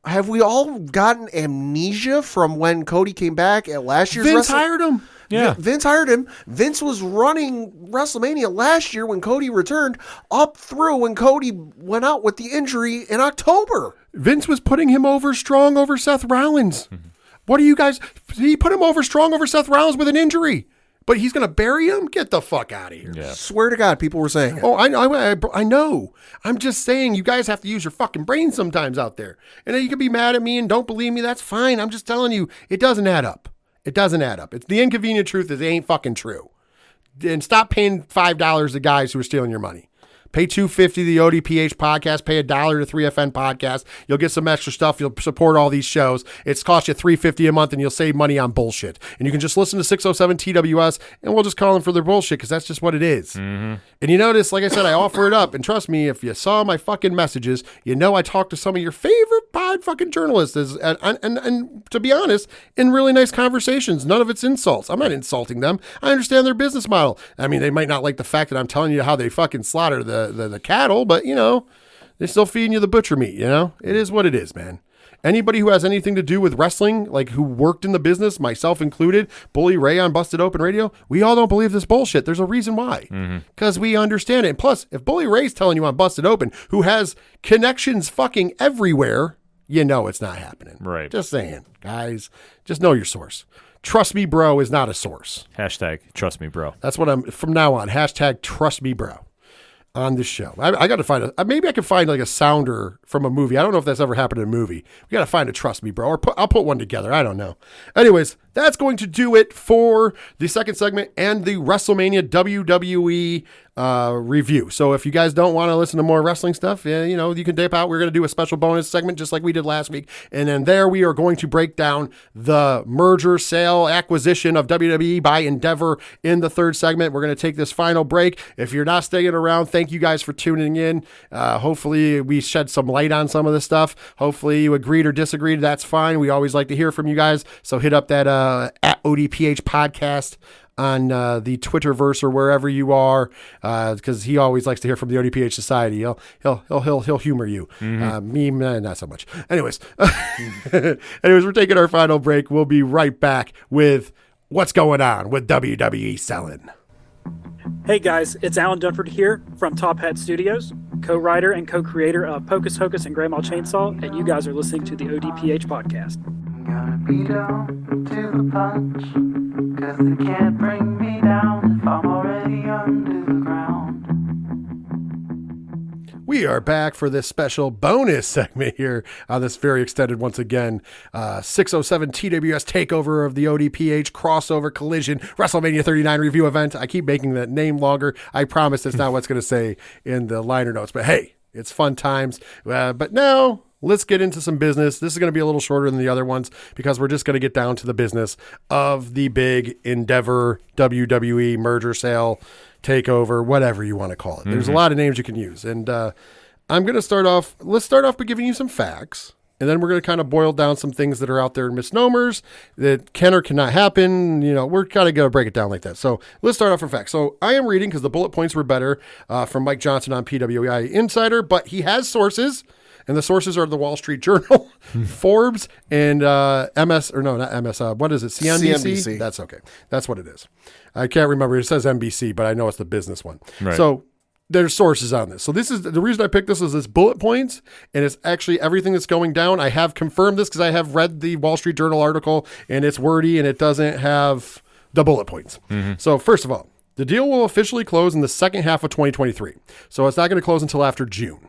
C: Have we all gotten amnesia from when Cody came back at last year's
A: Vince hired him.
B: Yeah.
C: Vince hired him. Vince was running WrestleMania last year when Cody returned, up through when Cody went out with the injury in October.
A: Vince was putting him over strong over Seth Rollins. Mm-hmm. What are you guys? He put him over strong over Seth Rollins with an injury. But he's going to bury him? Get the fuck out of here.
B: Yeah.
C: Swear to God, people were saying it.
A: Oh, I know. I'm just saying you guys have to use your fucking brain sometimes out there. And then you can be mad at me and don't believe me. That's fine. I'm just telling you, it doesn't add up. It doesn't add up. It's the inconvenient truth is it ain't fucking true. And stop paying $5 to guys who are stealing your money. Pay $2.50 to the ODPH podcast. Pay $1 to 3FN podcast. You'll get some extra stuff. You'll support all these shows. It's cost you $3.50 a month, and you'll save money on bullshit. And you can just listen to 607 TWS, and we'll just call them for their bullshit because that's just what it is. Mm-hmm. And you notice, like I said, I offer it up. And trust me, if you saw my fucking messages, you know I talked to some of your favorite pod fucking journalists, and to be honest, in really nice conversations. None of it's insults. I'm not insulting them. I understand their business model. I mean, they might not like the fact that I'm telling you how they fucking slaughter the cattle, but you know, They're still feeding you the butcher meat, you know? It is what it is, man. Anybody who has anything to do with wrestling, like who worked in the business, myself included, Bully Ray on Busted Open Radio, we all don't believe this bullshit. There's a reason why. Because we understand it. And plus, if Bully Ray's telling you on Busted Open, who has connections fucking everywhere, you know it's not happening.
B: Right.
A: Just saying. Guys, just know your source. Trust me, bro is not a source.
B: Hashtag trust me, bro.
A: That's what I'm, from now on, hashtag trust me, bro. On this show. I got to find maybe I can find like a sounder from a movie. I don't know if that's ever happened in a movie. We got to find a Trust Me Bro, or I'll put one together. I don't know. Anyways, that's going to do it for the second segment and the WrestleMania WWE review. So if you guys don't want to listen to more wrestling stuff, you know, you can dip out. We're going to do a special bonus segment just like we did last week. And then there we are going to break down the merger, sale, acquisition of WWE by Endeavor in the third segment. We're going to take this final break. If you're not staying around, thank you guys for tuning in. Hopefully we shed some light on some of this stuff. Hopefully you agreed or disagreed. That's fine. We always like to hear from you guys. So hit up that at ODPH podcast on the Twitterverse or wherever you are, because he always likes to hear from the ODPH Society. He'll humor you. Me, not so much. Anyways, we're taking our final break. We'll be right back with what's going on with WWE selling.
F: Hey guys, it's Alan Dunford here from Top Hat Studios, co-writer and co-creator of Pocus Hocus and Grandma Chainsaw, and you guys are listening to the ODPH podcast.
G: Gonna be down to the punch, 'cause they can't bring me down if I'm already under the ground.
A: We are back for this special bonus segment here on this very extended, once again, 607 TWS takeover of the ODPH crossover collision WrestleMania 39 review event. I keep making that name longer. I promise that's not what's going to say in the liner notes, but hey, it's fun times. But now let's get into some business. This is going to be a little shorter than the other ones because we're just going to get down to the business of the big Endeavor WWE merger, sale, takeover, whatever you want to call it. There's a lot of names you can use. And I'm going to start off, let's start off by giving you some facts. And then we're going to kind of boil down some things that are out there in misnomers that can or cannot happen. You know, we're kind of going to break it down like that. So let's start off from facts. So I am reading, because the bullet points were better, from Mike Johnson on PWI Insider, but he has sources. And the sources are the Wall Street Journal, Forbes, and MS, or no, not MS, what is it, CNBC? That's okay. That's what it is. I can't remember. It says NBC, but I know it's the business one.
B: Right.
A: So there's sources on this. So this is, the reason I picked this is this bullet points, and it's actually everything that's going down. I have confirmed this because I have read the Wall Street Journal article, and it's wordy, and it doesn't have the bullet points. So first of all, the deal will officially close in the second half of 2023. So it's not going to close until after June.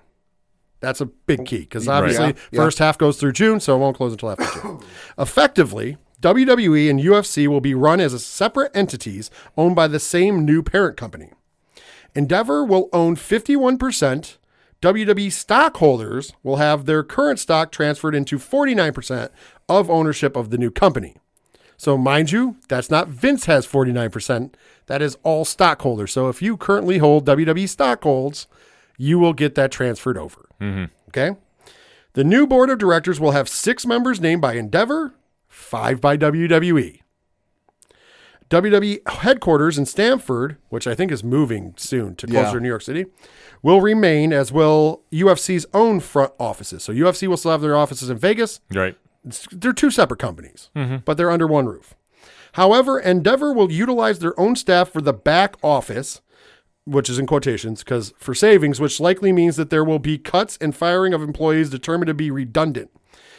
A: That's a big key because obviously first half goes through June, so it won't close until after June. Effectively, WWE and UFC will be run as separate entities owned by the same new parent company. Endeavor will own 51%. WWE stockholders will have their current stock transferred into 49% of ownership of the new company. So mind you, that's not Vince has 49%. That is all stockholders. So if you currently hold WWE stock holds, you will get that transferred over. Okay. The new board of directors will have 6 members named by Endeavor, 5 by WWE. WWE headquarters in Stamford, which I think is moving soon to closer to New York City, will remain, as will UFC's own front offices. So UFC will still have their offices in Vegas.
B: Right.
A: They're 2 separate companies, but they're under one roof. However, Endeavor will utilize their own staff for the back office, which is in quotations, because for savings, which likely means that there will be cuts and firing of employees determined to be redundant.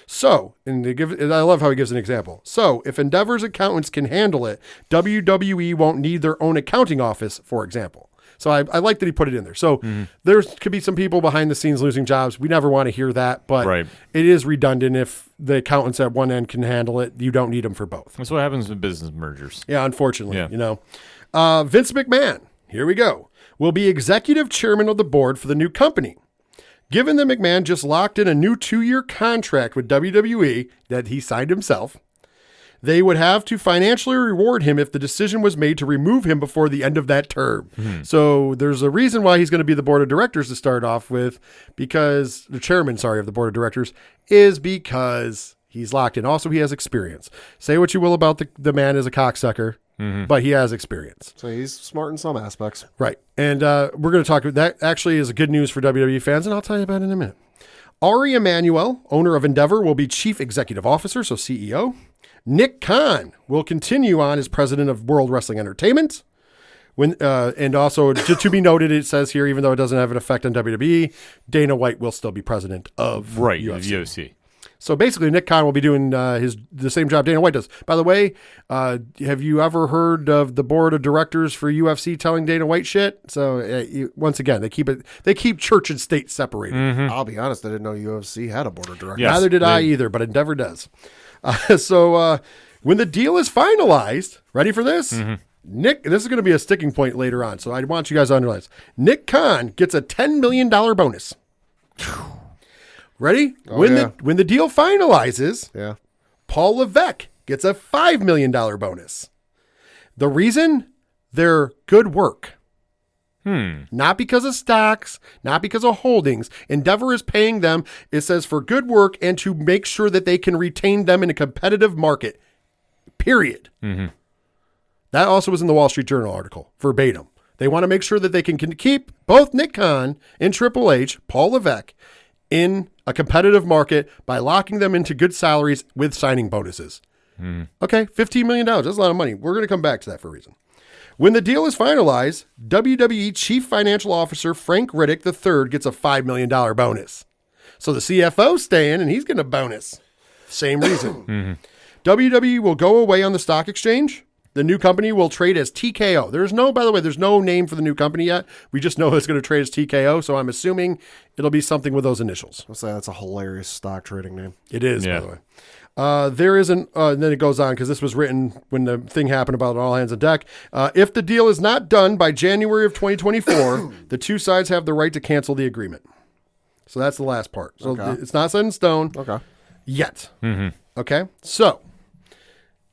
A: So, and I love how he gives an example. So, if Endeavor's accountants can handle it, WWE won't need their own accounting office, for example. So I like that he put it in there. So there could be some people behind the scenes losing jobs. We never want to hear that, but it is redundant. If the accountants at one end can handle it, you don't need them for both.
B: That's what happens with business mergers.
A: Yeah, unfortunately, you know. Vince McMahon, here we go, will be executive chairman of the board for the new company. Given that McMahon just locked in a new 2-year contract with WWE that he signed himself, they would have to financially reward him if the decision was made to remove him before the end of that term. So there's a reason why he's going to be the board of directors to start off with, because the chairman, of the board of directors, is because he's locked in. Also, he has experience. Say what you will about the man as a cocksucker. but he has experience.
C: So he's smart in some aspects.
A: Right. And we're going to talk about that. Actually is a good news for WWE fans, and I'll tell you about it in a minute. Ari Emanuel, owner of Endeavor, will be Chief Executive Officer, so CEO. Nick Khan will continue on as President of World Wrestling Entertainment. And also, just to be noted, it says here, even though it doesn't have an effect on WWE, Dana White will still be president of UFC. So basically, Nick Khan will be doing the same job Dana White does. By the way, have you ever heard of the board of directors for UFC telling Dana White shit? So once again, they keep church and state separated.
C: I'll be honest, I didn't know UFC had a board of directors.
B: Yes,
A: Neither did I either, but Endeavor does. So when the deal is finalized, ready for this? Nick, this is going to be a sticking point later on, so I want you guys to underline this. Nick Khan gets a $10 million bonus. Ready? When the deal finalizes, Paul Levesque gets a $5 million bonus. The reason? Their good work. Not because of stocks, not because of holdings. Endeavor is paying them, it says, for good work and to make sure that they can retain them in a competitive market. Period. That also was in the Wall Street Journal article, verbatim. They want to make sure that they can keep both Nick Khan and Triple H, Paul Levesque, in a competitive market by locking them into good salaries with signing bonuses. Okay, $15 million. That's a lot of money. We're going to come back to that for a reason. When the deal is finalized, WWE Chief Financial Officer Frank Riddick III gets a $5 million bonus. So the CFO's staying, and he's getting a bonus. Same reason. WWE will go away on the stock exchange. The new company will trade as TKO. By the way, there's no name for the new company yet. We just know it's going to trade as TKO, so I'm assuming it'll be something with those initials.
C: I'll say that's a hilarious stock trading name.
A: It is, by the way. There isn't, and then it goes on because this was written when the thing happened about all hands on deck. If the deal is not done by January of 2024, the two sides have the right to cancel the agreement. So that's the last part. So it's not set in stone yet. Okay, so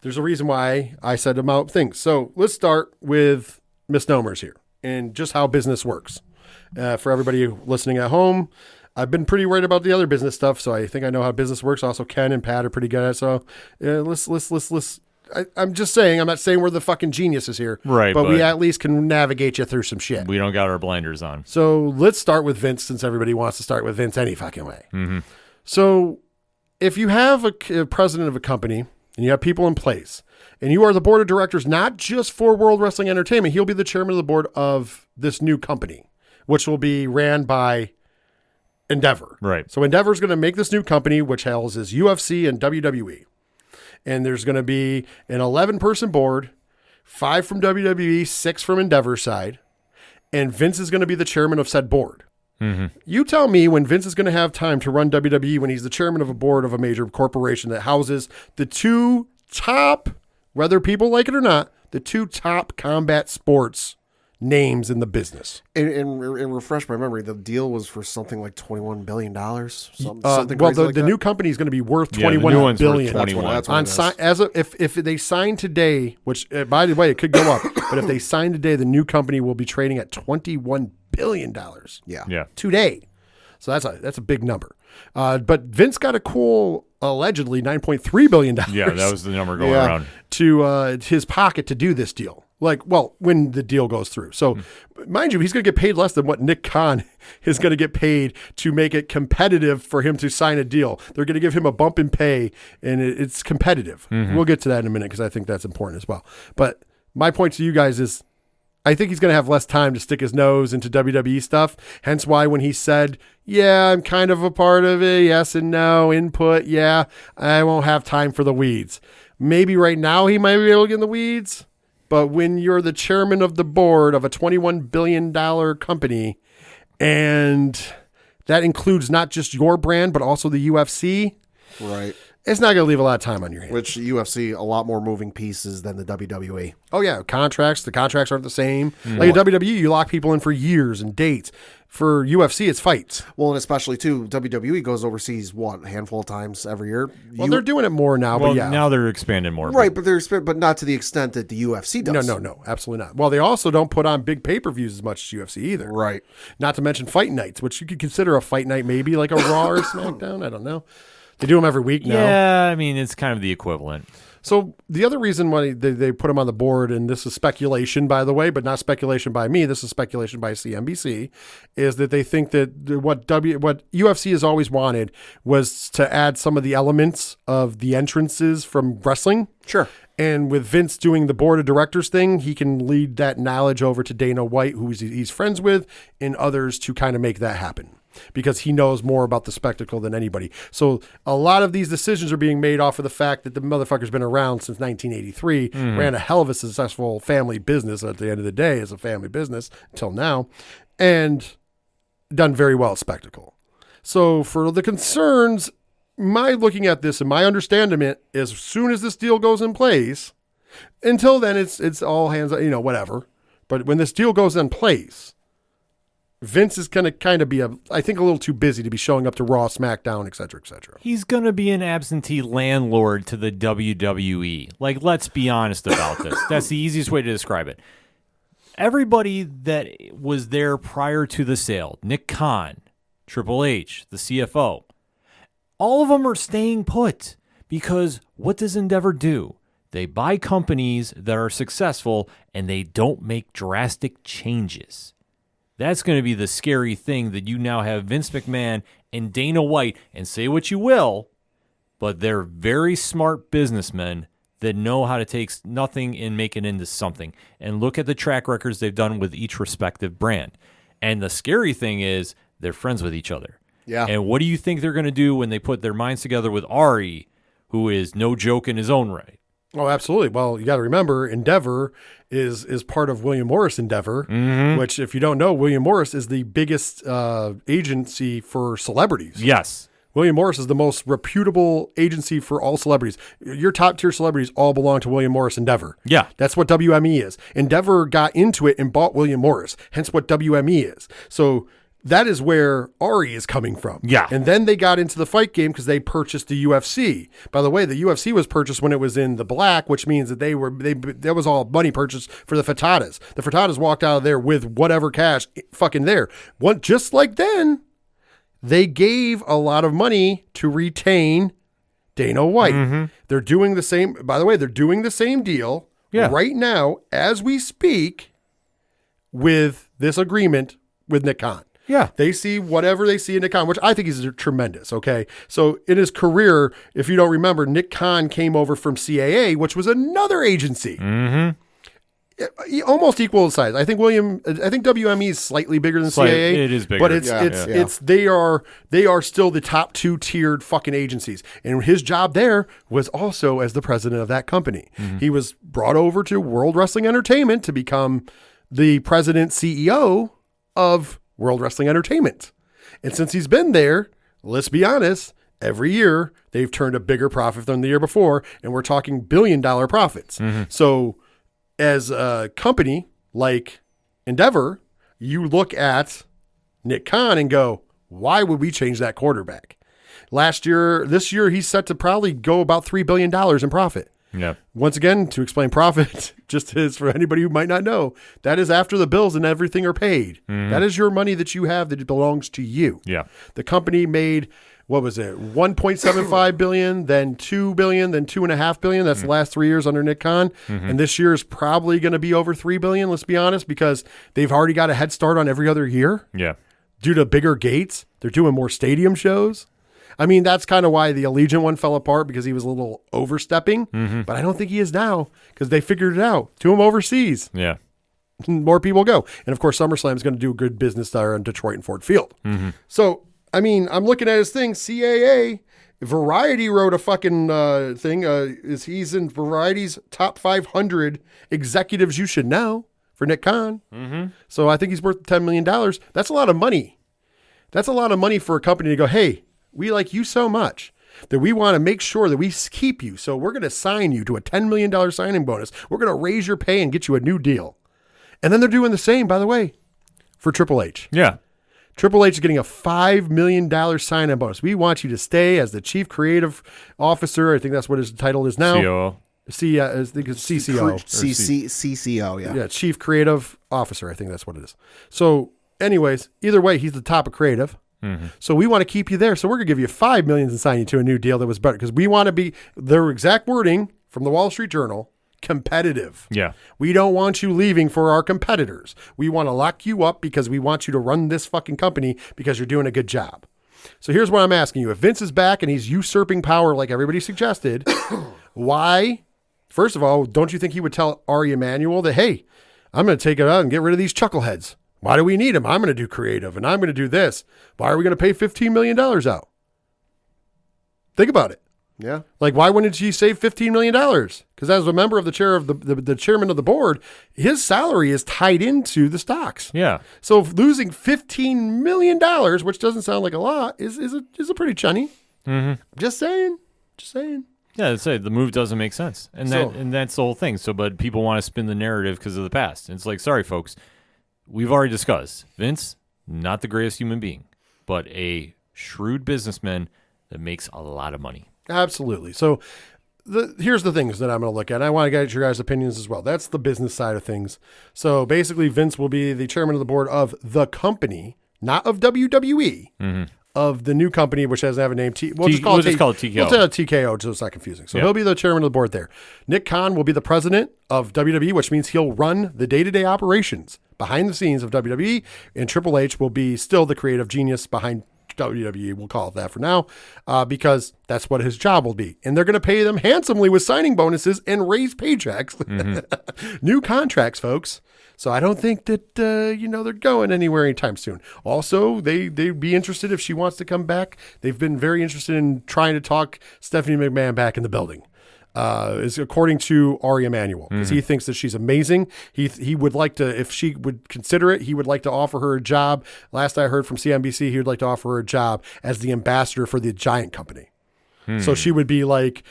A: there's a reason why I said about things. So let's start with misnomers here and just how business works. For everybody listening at home, I've been pretty worried about the other business stuff, so I think I know how business works. Also, Ken and Pat are pretty good at it. So let's. I'm just saying. I'm not saying we're the fucking geniuses here,
B: right?
A: But we at least can navigate you through some shit.
B: We don't got our blinders on.
A: So let's start with Vince, since everybody wants to start with Vince any fucking way. So if you have a president of a company and you have people in place, and you are the board of directors, not just for World Wrestling Entertainment, he'll be the chairman of the board of this new company, which will be ran by Endeavor.
B: Right.
A: So Endeavor is going to make this new company, which houses UFC and WWE. And there's going to be an 11-person board, 5 from WWE, 6 from Endeavor's side. And Vince is going to be the chairman of said board. You tell me when Vince is going to have time to run WWE when he's the chairman of a board of a major corporation that houses the two top, whether people like it or not, the two top combat sports names in the business.
C: And refresh my memory, the deal was for something like $21 billion. Something
A: well,
C: crazy like
A: the
C: that?
A: new company is going to be worth
B: the new
A: $21
B: one's
A: billion.
B: worth 21.
C: That's what it is.
A: If they sign today, which by the way it could go up, but if they sign today, the new company will be trading at $21 billion.
C: Yeah.
A: Today. So that's a big number. But Vince got a cool, allegedly $9.3 billion.
B: Yeah, that was the number going around.
A: To his pocket to do this deal. When the deal goes through. So, mind you, he's going to get paid less than what Nick Khan is going to get paid to make it competitive for him to sign a deal. They're going to give him a bump in pay, and it's competitive. We'll get to that in a minute because I think that's important as well. But my point to you guys is I think he's going to have less time to stick his nose into WWE stuff. Hence why when he said, yeah, I'm kind of a part of it, yes and no, input, yeah, I won't have time for the weeds. Maybe right now he might be able to get in the weeds. But when you're the chairman of the board of a $21 billion company, and that includes not just your brand, but also the UFC,
C: Right.
A: it's not going to leave a lot of time on your hands.
C: Which UFC, a lot more moving pieces than the WWE.
A: Oh, yeah. Contracts. The contracts aren't the same. Like at WWE, you lock people in for years and dates. For UFC, it's fights.
C: Well, and especially, too, WWE goes overseas, a handful of times every year?
A: Well, they're doing it more now,
B: Well,
A: but yeah.
B: now they're expanding more.
C: Right, but not to the extent that the UFC does.
A: No, absolutely not. Well, they also don't put on big pay-per-views as much as UFC either.
C: Right.
A: Not to mention fight nights, which you could consider a fight night, maybe like a Raw or SmackDown. I don't know. They do them every week now.
B: Yeah, I mean, it's kind of the equivalent.
A: So the other reason why they put him on the board, and this is speculation, by the way, but not speculation by me, this is speculation by CNBC, is that they think that what UFC has always wanted was to add some of the elements of the entrances from wrestling.
C: Sure.
A: And with Vince doing the board of directors thing, he can lead that knowledge over to Dana White, who he's friends with, and others to kind of make that happen, because he knows more about the spectacle than anybody. So a lot of these decisions are being made off of the fact that the motherfucker's been around since 1983, ran a hell of a successful family business at the end of the day as a family business until now, and done very well at spectacle. So for the concerns, my looking at this and my understanding it, as soon as this deal goes in place, until then it's all hands, whatever. But when this deal goes in place, Vince is going to kind of be, I think, a little too busy to be showing up to Raw, SmackDown, et cetera, et cetera.
B: He's going to be an absentee landlord to the WWE. Like, let's be honest about this. That's the easiest way to describe it. Everybody that was there prior to the sale, Nick Khan, Triple H, the CFO, all of them are staying put, because what does Endeavor do? They buy companies that are successful and they don't make drastic changes. That's going to be the scary thing, that you now have Vince McMahon and Dana White, and say what you will, but they're very smart businessmen that know how to take nothing and make it into something. And look at the track records they've done with each respective brand. And the scary thing is they're friends with each other.
C: Yeah.
B: And what do you think they're going to do when they put their minds together with Ari, who is no joke in his own right?
A: Oh, absolutely. Well, you got to remember, Endeavor is part of William Morris Endeavor, which, if you don't know, William Morris is the biggest agency for celebrities.
B: Yes.
A: William Morris is the most reputable agency for all celebrities. Your top tier celebrities all belong to William Morris Endeavor.
B: Yeah.
A: That's what WME is. Endeavor got into it and bought William Morris, hence what WME is. So that is where Ari is coming from.
B: Yeah.
A: And then they got into the fight game because they purchased the UFC. By the way, the UFC was purchased when it was in the black, which means that that was all money purchased for the Furtadas. The Furtadas walked out of there with whatever cash fucking there. Just like then, they gave a lot of money to retain Dana White. They're doing the same. By the way, they're doing the same deal right now as we speak with this agreement with Nick Khan.
B: Yeah.
A: They see whatever they see in Nick Khan, which I think is tremendous, okay? So in his career, if you don't remember, Nick Khan came over from CAA, which was another agency. Almost equal in size. I think WME is slightly bigger than CAA.
B: It is bigger.
A: But they are still the top 2-tiered fucking agencies. And his job there was also as the president of that company. He was brought over to World Wrestling Entertainment to become the president CEO of World Wrestling Entertainment. And since he's been there, let's be honest, every year they've turned a bigger profit than the year before, and we're talking billion-dollar profits. So as a company like Endeavor, you look at Nick Khan and go, why would we change that quarterback? This year, he's set to probably go about $3 billion in profit.
B: Yeah.
A: Once again, to explain profit, just as for anybody who might not know, that is after the bills and everything are paid. That is your money that you have that belongs to you.
B: Yeah.
A: The company made, what was it, 1.75 billion, then 2 billion, then 2.5 billion. That's the last 3 years under Nick Khan. And this year is probably going to be over 3 billion, let's be honest, because they've already got a head start on every other year.
B: Yeah.
A: Due to bigger gates. They're doing more stadium shows. I mean, that's kind of why the Allegiant one fell apart, because he was a little overstepping, but I don't think he is now, because they figured it out. To him overseas.
B: Yeah.
A: More people go. And of course, SummerSlam is going to do good business there in Detroit and Ford Field. So, I mean, I'm looking at his thing, CAA, Variety wrote a fucking thing. He's in Variety's top 500 executives you should know for Nick Khan. So I think he's worth $10 million. That's a lot of money. That's a lot of money for a company to go, hey, we like you so much that we want to make sure that we keep you. So we're going to sign you to a $10 million signing bonus. We're going to raise your pay and get you a new deal. And then they're doing the same, by the way, for Triple H.
B: Yeah.
A: Triple H is getting a $5 million sign-on bonus. We want you to stay as the chief creative officer. I think that's what his title is now.
B: COO.
A: I think it's CCO.
C: CCO, yeah.
A: Yeah, chief creative officer. I think that's what it is. So anyways, either way, he's the top of creative. So we want to keep you there. So we're going to give you $5 million and sign you to a new deal that was better, because we want to be, their exact wording from the Wall Street Journal, competitive.
B: Yeah.
A: We don't want you leaving for our competitors. We want to lock you up because we want you to run this fucking company because you're doing a good job. So here's what I'm asking you. If Vince is back and he's usurping power like everybody suggested, why, first of all, don't you think he would tell Ari Emanuel that, hey, I'm going to take it out and get rid of these chuckleheads. Why do we need them? I'm going to do creative and I'm going to do this. Why are we going to pay $15 million out? Think about it.
C: Yeah.
A: Like, why wouldn't she save $15 million? Because as a member of the chair of the chairman of the board, his salary is tied into the stocks.
B: Yeah.
A: So losing $15 million, which doesn't sound like a lot, is a pretty chunny.
B: Mm-hmm.
A: Just saying. Just saying.
B: Yeah, that's it. The move doesn't make sense, and that's the whole thing. So, but people want to spin the narrative because of the past. And it's like, sorry, folks, we've already discussed Vince, not the greatest human being, but a shrewd businessman that makes a lot of money.
A: Absolutely. So here's the things that I'm going to look at. I want to get your guys' opinions as well. That's the business side of things. So basically, Vince will be the chairman of the board of the company, not of WWE, of the new company, which doesn't have a name. We'll just call it TKO. We'll tell it TKO so it's not confusing. So he'll be the chairman of the board there. Nick Khan will be the president of WWE, which means he'll run the day-to-day operations behind the scenes of WWE, and Triple H will be still the creative genius behind WWE, we'll call it that for now, because that's what his job will be. And they're going to pay them handsomely with signing bonuses and raise paychecks. New contracts, folks. So I don't think that, they're going anywhere anytime soon. Also, they'd be interested if she wants to come back. They've been very interested in trying to talk Stephanie McMahon back in the building. Is according to Ari Emanuel, because he thinks that she's amazing. He would like to, if she would consider it, he would like to offer her a job. Last I heard from CNBC, he would like to offer her a job as the ambassador for the Giant Company. So she would be like,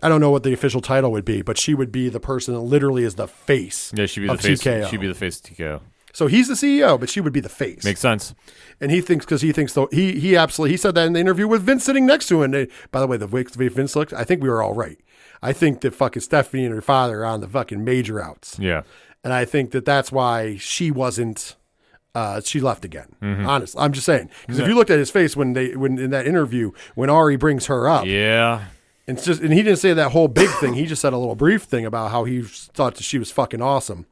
A: I don't know what the official title would be, but she would be the person that literally is the face.
B: Yeah, she'd be
A: of
B: the face.
A: TKO.
B: She'd be the face of TKO.
A: So he's the CEO, but she would be the face.
B: Makes sense.
A: And he thinks, because he thinks, though, he absolutely, he said that in the interview with Vince sitting next to him. And by the way, the way Vince looked, I think we were all right. I think that fucking Stephanie and her father are on the fucking major outs.
B: Yeah.
A: And I think that that's why she wasn't, she left again. Honestly, I'm just saying. Because if you looked at his face when in that interview, when Ari brings her up.
B: Yeah.
A: And he didn't say that whole big thing. He just said a little brief thing about how he thought that she was fucking awesome.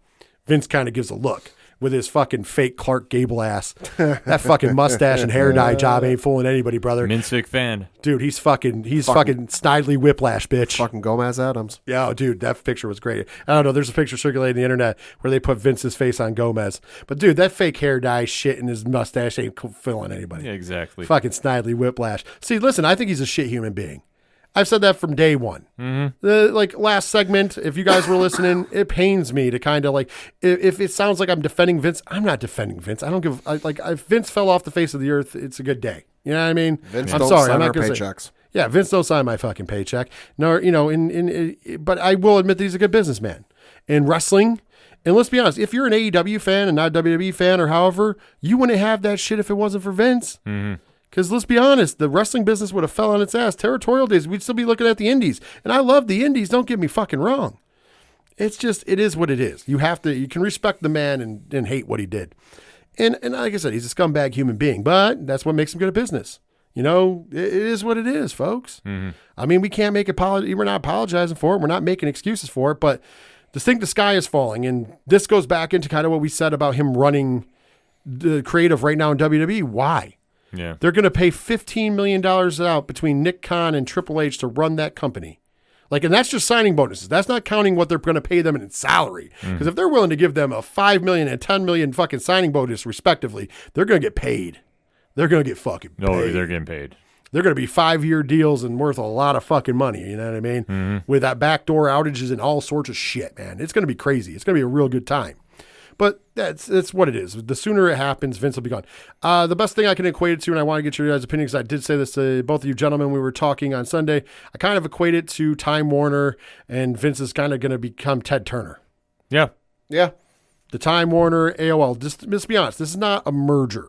A: Vince kind of gives a look with his fucking fake Clark Gable ass. That fucking mustache and hair dye job ain't fooling anybody, brother.
B: Minsick fan.
A: Dude, he's fucking Snidely Whiplash, bitch.
C: Fucking Gomez Adams.
A: Yeah, dude, that picture was great. I don't know, there's a picture circulating on the internet where they put Vince's face on Gomez. But dude, that fake hair dye shit and his mustache ain't fooling anybody.
B: Yeah, exactly.
A: Fucking Snidely Whiplash. See, listen, I think he's a shit human being. I've said that from day one. Like last segment, if you guys were listening, it pains me to kind of like, if it sounds like I'm defending Vince, I'm not defending Vince. I don't give, if Vince fell off the face of the earth, it's a good day. You know what I mean?
C: Vince
A: I'm
C: don't
A: sorry,
C: sign
A: I'm
C: our
A: not gonna
C: paychecks.
A: say, yeah, Vince don't sign my fucking paycheck. No, but I will admit that he's a good businessman. In wrestling, and let's be honest, if you're an AEW fan and not a WWE fan or however, you wouldn't have that shit if it wasn't for Vince. Because let's be honest, the wrestling business would have fell on its ass. Territorial days, we'd still be looking at the indies. And I love the indies, don't get me fucking wrong. It's just, it is what it is. You can respect the man and hate what he did. And like I said, he's a scumbag human being, but that's what makes him good at business. It is what it is, folks. I mean, we can't make apology. We're not apologizing for it. We're not making excuses for it, but to think the sky is falling. And this goes back into kind of what we said about him running the creative right now in WWE. Why?
B: Yeah.
A: They're going to pay $15 million out between Nick Khan and Triple H to run that company. And that's just signing bonuses. That's not counting what they're going to pay them in salary. Because if they're willing to give them a $5 million and $10 million fucking signing bonus respectively, they're going to get paid. They're going to get fucking paid.
B: No, they're getting paid.
A: They're going to be 5-year deals and worth a lot of fucking money. You know what I mean? With that backdoor outages and all sorts of shit, man. It's going to be crazy. It's going to be a real good time. But that's what it is. The sooner it happens, Vince will be gone. The best thing I can equate it to, and I want to get your guys' opinion because I did say this to both of you gentlemen we were talking on Sunday, I kind of equate it to Time Warner, and Vince is kind of going to become Ted Turner.
B: Yeah.
C: Yeah.
A: The Time Warner, AOL. Just let's be honest, this is not a merger.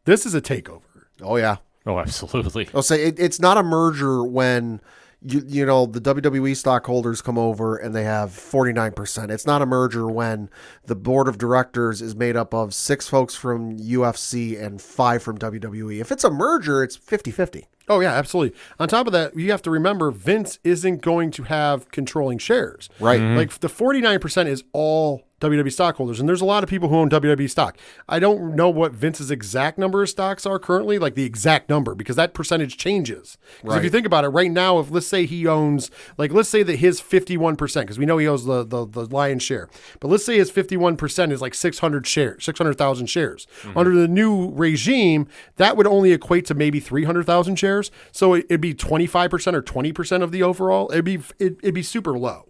A: This is a takeover.
C: Oh, yeah.
B: Oh, absolutely.
C: I'll say it's not a merger when the WWE stockholders come over and they have 49%. It's not a merger when the board of directors is made up of 6 folks from UFC and 5 from WWE. If it's a merger, it's 50-50.
A: Oh, yeah, absolutely. On top of that, you have to remember Vince isn't going to have controlling shares.
C: Right.
A: Like the 49% is all WWE stockholders, and there's a lot of people who own WWE stock. I don't know what Vince's exact number of stocks are currently, like the exact number, because that percentage changes. Because if you think about it, right now, if let's say he owns, like let's say that his 51%, because we know he owns the lion's share, but let's say his 51% is like 600,000 shares. Under the new regime, that would only equate to maybe 300,000 shares. So it'd be 25% or 20% of the overall. It'd be super low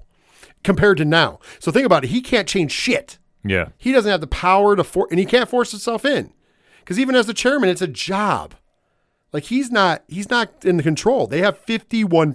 A: compared to now. So think about it. He can't change shit.
B: Yeah.
A: He doesn't have the power to and he can't force himself in. Because even as the chairman, it's a job. Like he's not in the control. They have 51%.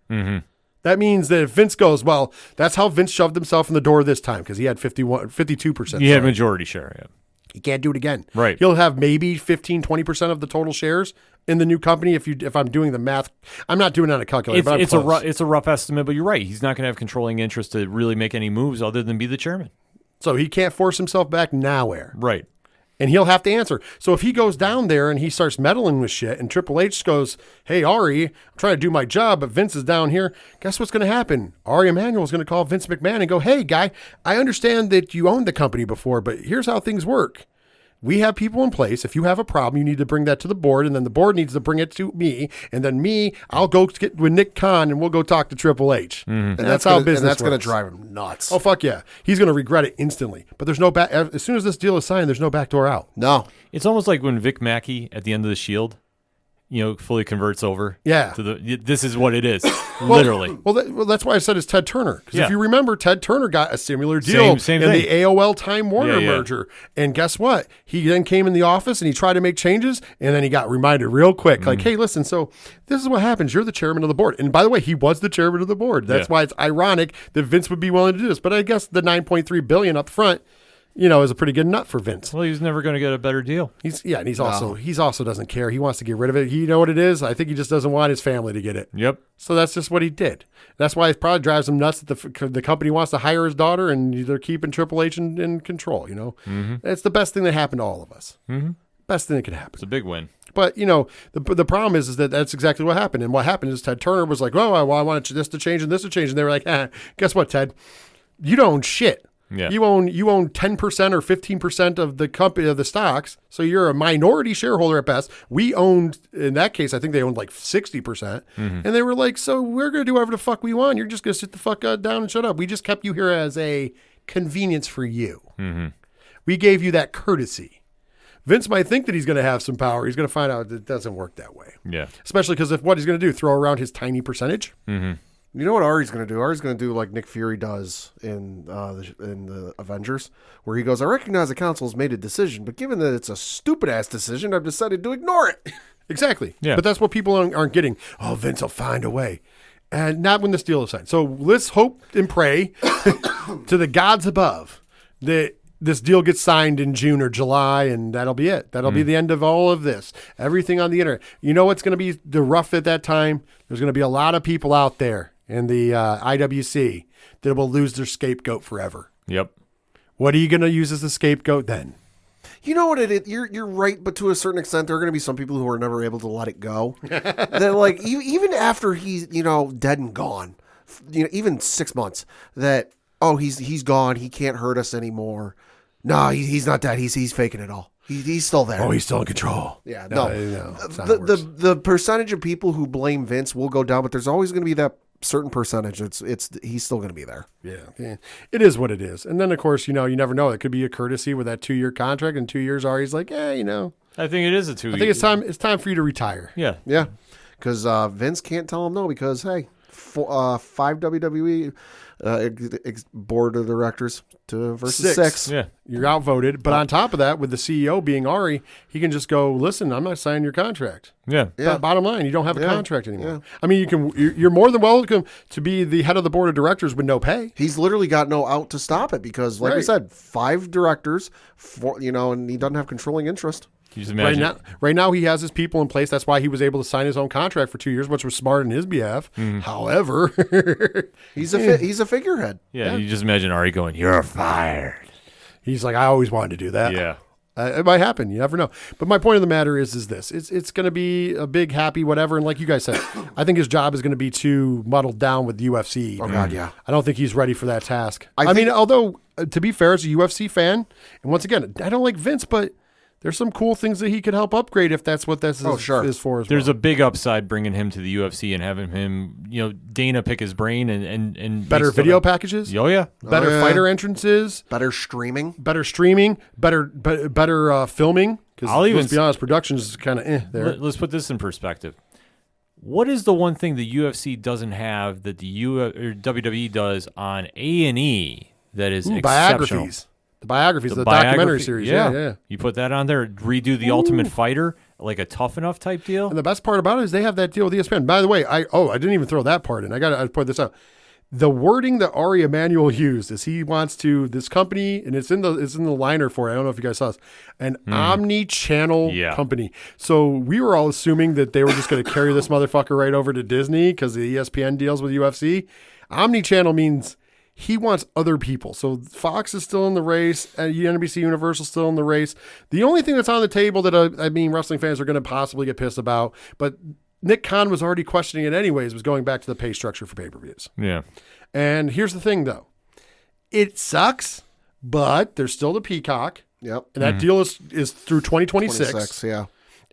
B: Mm-hmm.
A: That means that if Vince goes, well, that's how Vince shoved himself in the door this time because he had 52%.
B: He had majority share, yeah.
A: He can't do it again.
B: Right.
A: He'll have maybe 15, 20% of the total shares in the new company if I'm doing the math. I'm not doing it on a calculator, but I'm close.
B: It's a rough estimate, but you're right. He's not going to have controlling interest to really make any moves other than be the chairman.
A: So he can't force himself back nowhere.
B: Right.
A: And he'll have to answer. So if he goes down there and he starts meddling with shit and Triple H goes, hey, Ari, I'm trying to do my job, but Vince is down here, guess what's going to happen? Ari Emanuel is going to call Vince McMahon and go, hey, guy, I understand that you owned the company before, but here's how things work. We have people in place. If you have a problem, you need to bring that to the board, and then the board needs to bring it to me, and then I'll go get with Nick Khan, and we'll go talk to Triple H. Mm-hmm. And that's how business works.
C: And that's going to drive him nuts.
A: Oh, fuck yeah. He's going to regret it instantly. But there's no back. As soon as this deal is signed, there's no back door out.
C: No.
B: It's almost like when Vic Mackey at the end of the Shield, fully converts over.
A: Yeah.
B: This is what it is, literally.
A: Well, that's why I said it's Ted Turner. Because if you remember, Ted Turner got a similar deal
B: same
A: in
B: thing.
A: the AOL Time Warner merger. And guess what? He then came in the office and he tried to make changes, and then he got reminded real quick, like, hey, listen, so this is what happens. You're the chairman of the board. And by the way, he was the chairman of the board. That's why it's ironic that Vince would be willing to do this. But I guess the $9.3 billion up front, is a pretty good nut for Vince.
B: Well, he's never going to get a better deal.
A: And he's also doesn't care. He wants to get rid of it. You know what it is? I think he just doesn't want his family to get it.
B: Yep.
A: So that's just what he did. That's why it probably drives him nuts that the company wants to hire his daughter, and they're keeping Triple H in control.
B: Mm-hmm.
A: It's the best thing that happened to all of us.
B: Mm-hmm.
A: Best thing that could happen.
B: It's a big win.
A: But the problem is that that's exactly what happened. And what happened is Ted Turner was like, "Oh, I wanted this to change and this to change," and they were like, "Guess what, Ted? You don't own shit."
B: Yeah.
A: You own 10% or 15% of the company of the stocks, so you're a minority shareholder at best. We owned, in that case, I think they owned like 60%, and they were like, "So we're gonna do whatever the fuck we want. You're just gonna sit the fuck down and shut up. We just kept you here as a convenience for you.
B: Mm-hmm.
A: We gave you that courtesy." Vince might think that he's going to have some power. He's going to find out that it doesn't work that way.
B: Yeah.
A: Especially because what he's going to do, throw around his tiny percentage.
B: Mm-hmm.
C: You know what Ari's going to do? Ari's going to do like Nick Fury does in the Avengers, where he goes, "I recognize the council has made a decision, but given that it's a stupid-ass decision, I've decided to ignore it."
A: Exactly.
B: Yeah.
A: But that's what people aren't getting. Oh, Vince will find a way. And not when this deal is signed. So let's hope and pray to the gods above that this deal gets signed in June or July, and that'll be it. That'll be the end of all of this. Everything on the internet. You know what's going to be the rough at that time? There's going to be a lot of people out there in the IWC that will lose their scapegoat forever.
B: Yep.
A: What are you going to use as the scapegoat then?
C: You know what it is? You're right, but to a certain extent, there are going to be some people who are never able to let it go. That like even after he's dead and gone, even 6 months, that he's gone, he can't hurt us anymore. No, he's not dead. He's faking it all. He's still there.
A: Oh, he's still in control.
C: Yeah,
A: no.
C: The percentage of people who blame Vince will go down, but there's always going to be that certain percentage. He's still going to be there.
A: Yeah, it is what it is. And then of course, you never know. It could be a courtesy with that 2-year contract, and 2 years Ari's like,
B: I think it is a 2 year.
A: I think it's time for you to retire.
B: Yeah,
C: because Vince can't tell him no because hey, 5 WWE board of directors versus 6.
A: Yeah, you're outvoted. But on top of that, with the CEO being Ari, he can just go, "Listen, I'm not signing your contract."
B: Yeah.
A: Bottom line, you don't have a contract anymore. Yeah. I mean, you're more than welcome to be the head of the board of directors with no pay.
C: He's literally got no out to stop it because, like I said, 5 directors, and he doesn't have controlling interest.
B: You just imagine.
A: Right now, he has his people in place. That's why he was able to sign his own contract for 2 years, which was smart on his behalf. Mm. However,
C: he's a figurehead.
B: Yeah, you just imagine Ari going, "You're fired."
A: He's like, "I always wanted to do that."
B: Yeah.
A: It might happen. You never know. But my point of the matter is this. It's going to be a big, happy whatever. And like you guys said, I think his job is going to be too muddled down with UFC.
C: Oh, God, yeah.
A: I don't think he's ready for that task.
C: I
A: mean, although, to be fair, as a UFC fan, and once again, I don't like Vince, but there's some cool things that he could help upgrade if that's what this is for.
B: There's a big upside bringing him to the UFC and having him, Dana pick his brain and
A: better video packages.
B: Oh yeah,
A: better fighter entrances,
C: better streaming,
A: better filming. Because let's be honest, production is kind of there.
B: Let's put this in perspective. What is the one thing the UFC doesn't have that the WWE does on A&E that is exceptional?
A: Biographies. The biographies, the documentary series. Yeah.
B: You put that on there, redo The Ultimate Fighter, like a Tough Enough type deal.
A: And the best part about it is they have that deal with ESPN. By the way, I didn't even throw that part in. I put this out. The wording that Ari Emanuel used is he wants to this company, and it's in the liner for it. I don't know if you guys saw this, an omni-channel company. So we were all assuming that they were just going to carry this motherfucker right over to Disney because the ESPN deals with UFC. Omni-channel means he wants other people. So Fox is still in the race, and NBC Universal still in the race. The only thing that's on the table that wrestling fans are going to possibly get pissed about, but Nick Khan was already questioning it anyways, was going back to the pay structure for pay-per-views.
B: Yeah.
A: And here's the thing, though. It sucks, but there's still the Peacock.
C: Yep.
A: And that deal is through 2026.
C: Yeah.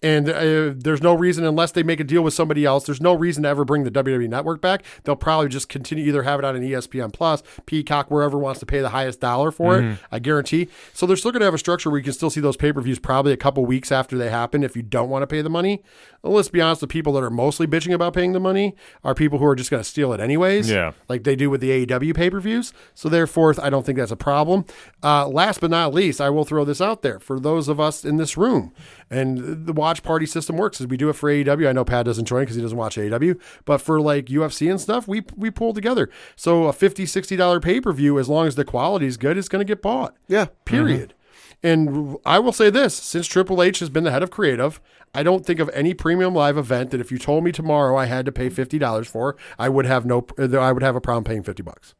A: And there's no reason, unless they make a deal with somebody else, there's no reason to ever bring the WWE Network back. They'll probably just continue, either have it on an ESPN Plus, Peacock, wherever wants to pay the highest dollar for it, I guarantee. So they're still going to have a structure where you can still see those pay-per-views probably a couple weeks after they happen if you don't want to pay the money. Well, let's be honest, the people that are mostly bitching about paying the money are people who are just going to steal it anyways, like they do with the AEW pay-per-views. So therefore, I don't think that's a problem. Last but not least, I will throw this out there for those of us in this room. And the watch party system works as we do it for AEW. I know Pat doesn't join because he doesn't watch AEW, but for like UFC and stuff, we pull together. So a $50, $60 pay-per-view, as long as the quality is good, it's going to get bought.
C: Yeah.
A: Period. And I will say this, since Triple H has been the head of creative, I don't think of any premium live event that if you told me tomorrow I had to pay $50 for, I would have a problem paying $50.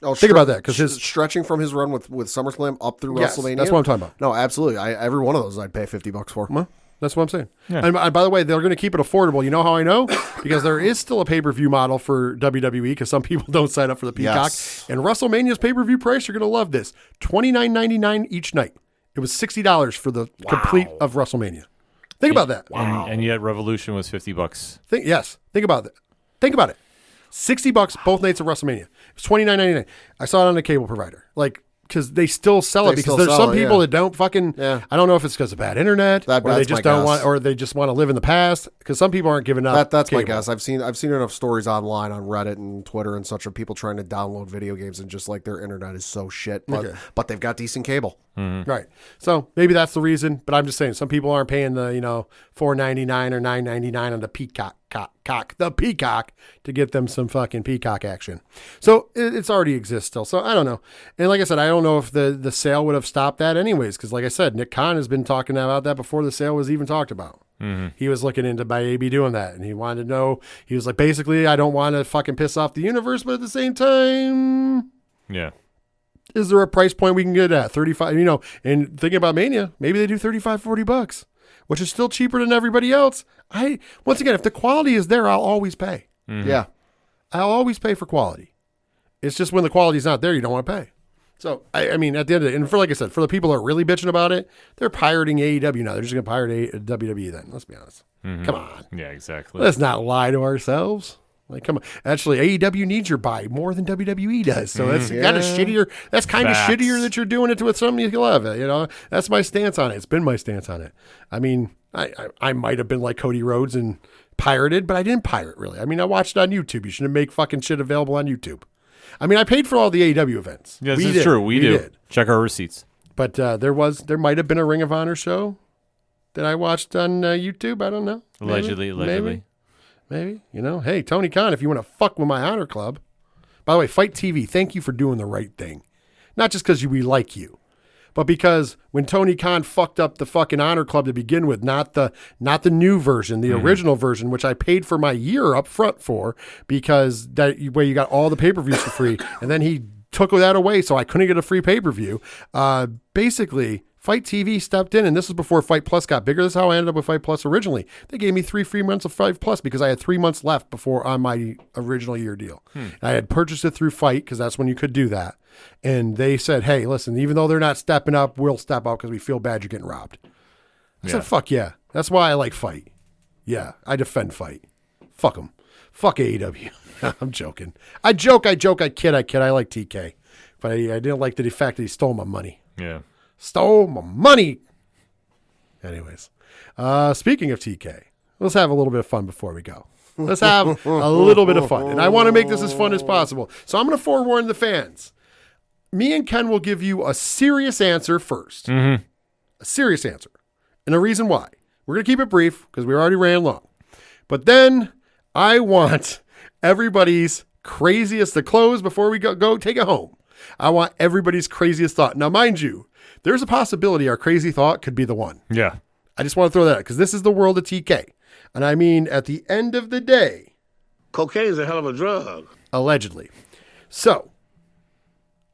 C: Oh,
A: think about that, because his
C: stretching from his run with SummerSlam up through WrestleMania.
A: That's what I'm talking about.
C: No, absolutely. Every one of those I'd pay $50 for.
A: Well, that's what I'm saying. Yeah. And by the way, they're going to keep it affordable. You know how I know? Because there is still a pay-per-view model for WWE, because some people don't sign up for the Peacock.
C: Yes.
A: And WrestleMania's pay-per-view price, you're going to love this: $29.99 each night. It was $60 for the complete of WrestleMania. Think about that.
B: Wow. And yet Revolution was $50.
A: Think about that. Think about it. $60 both nights of WrestleMania. It's $29.99. I saw it on a cable provider. Because they still sell it, because there's some people that don't fucking. Yeah. I don't know if it's because of bad internet, or they just don't want, or they just want to live in the past. Because some people aren't giving up.
C: That's my guess. I've seen enough stories online on Reddit and Twitter and such of people trying to download video games and just like their internet is so shit, but they've got decent cable.
B: Mm-hmm.
A: Right. So maybe that's the reason. But I'm just saying, some people aren't paying the $4.99 or $9.99 on the Peacock to get them some fucking Peacock action. So it's already exists still. So I don't know. And like I said, I don't know if the sale would have stopped that anyways. Because like I said, Nick Khan has been talking about that before the sale was even talked about. Mm-hmm. He was looking into maybe doing that, and he wanted to know. He was like, basically, I don't want to fucking piss off the universe, but at the same time, is there a price point we can get at? 35, and thinking about Mania, maybe they do $35, $40, which is still cheaper than everybody else. Once again, if the quality is there, I'll always pay.
C: Mm-hmm. Yeah.
A: I'll always pay for quality. It's just when the quality's not there, you don't want to pay. So, I mean, at the end of it, and like I said, for the people that are really bitching about it, they're pirating AEW now. They're just going to pirate WWE then. Let's be honest. Mm-hmm. Come on.
B: Yeah, exactly.
A: Let's not lie to ourselves. Come on. Actually, AEW needs your buy more than WWE does. So that's kind of shittier. That's kind of shittier that you're doing it with something you love. That's my stance on it. It's been my stance on it. I mean, I might have been like Cody Rhodes and pirated, but I didn't pirate really. I mean, I watched it on YouTube. You shouldn't make fucking shit available on YouTube. I mean, I paid for all the AEW events.
B: Yes, it's true. We did. Check our receipts. But
A: there might have been a Ring of Honor show that I watched on YouTube. I don't know.
B: Allegedly.
A: Maybe. Hey, Tony Khan, if you want to fuck with my Honor Club. By the way, Fight TV, thank you for doing the right thing. Not just because we like you, but because when Tony Khan fucked up the fucking Honor Club to begin with, not the new version, the original version, which I paid for my year up front for, because that way you got all the pay-per-views for free, and then he took that away, so I couldn't get a free pay-per-view. Basically, Fight TV stepped in, and this was before Fight Plus got bigger. This is how I ended up with Fight Plus originally. They gave me 3 free months of Fight Plus because I had 3 months left before on my original year deal. I had purchased it through Fight because that's when you could do that. And they said, hey, listen, even though they're not stepping up, we'll step up because we feel bad you're getting robbed. I said, fuck yeah. That's why I like Fight. Yeah, I defend Fight. Fuck them. Fuck AEW. I'm joking. I joke, I kid. I like TK. But I didn't like the fact that he stole my money.
B: Yeah.
A: Stole my money. Anyways, speaking of TK, let's have a little bit of fun before we go. Let's have a little bit of fun. And I want to make this as fun as possible. So I'm going to forewarn the fans. Me and Ken will give you a serious answer first.
B: Mm-hmm.
A: A serious answer. And a reason why. We're going to keep it brief because we already ran long. But then I want everybody's craziest to close before we go take it home. I want everybody's craziest thought. Now, mind you, there's a possibility our crazy thought could be the one.
B: Yeah.
A: I just want to throw that out because this is the world of TK. And I mean, at the end of the day,
H: cocaine's a hell of a drug.
A: Allegedly. So,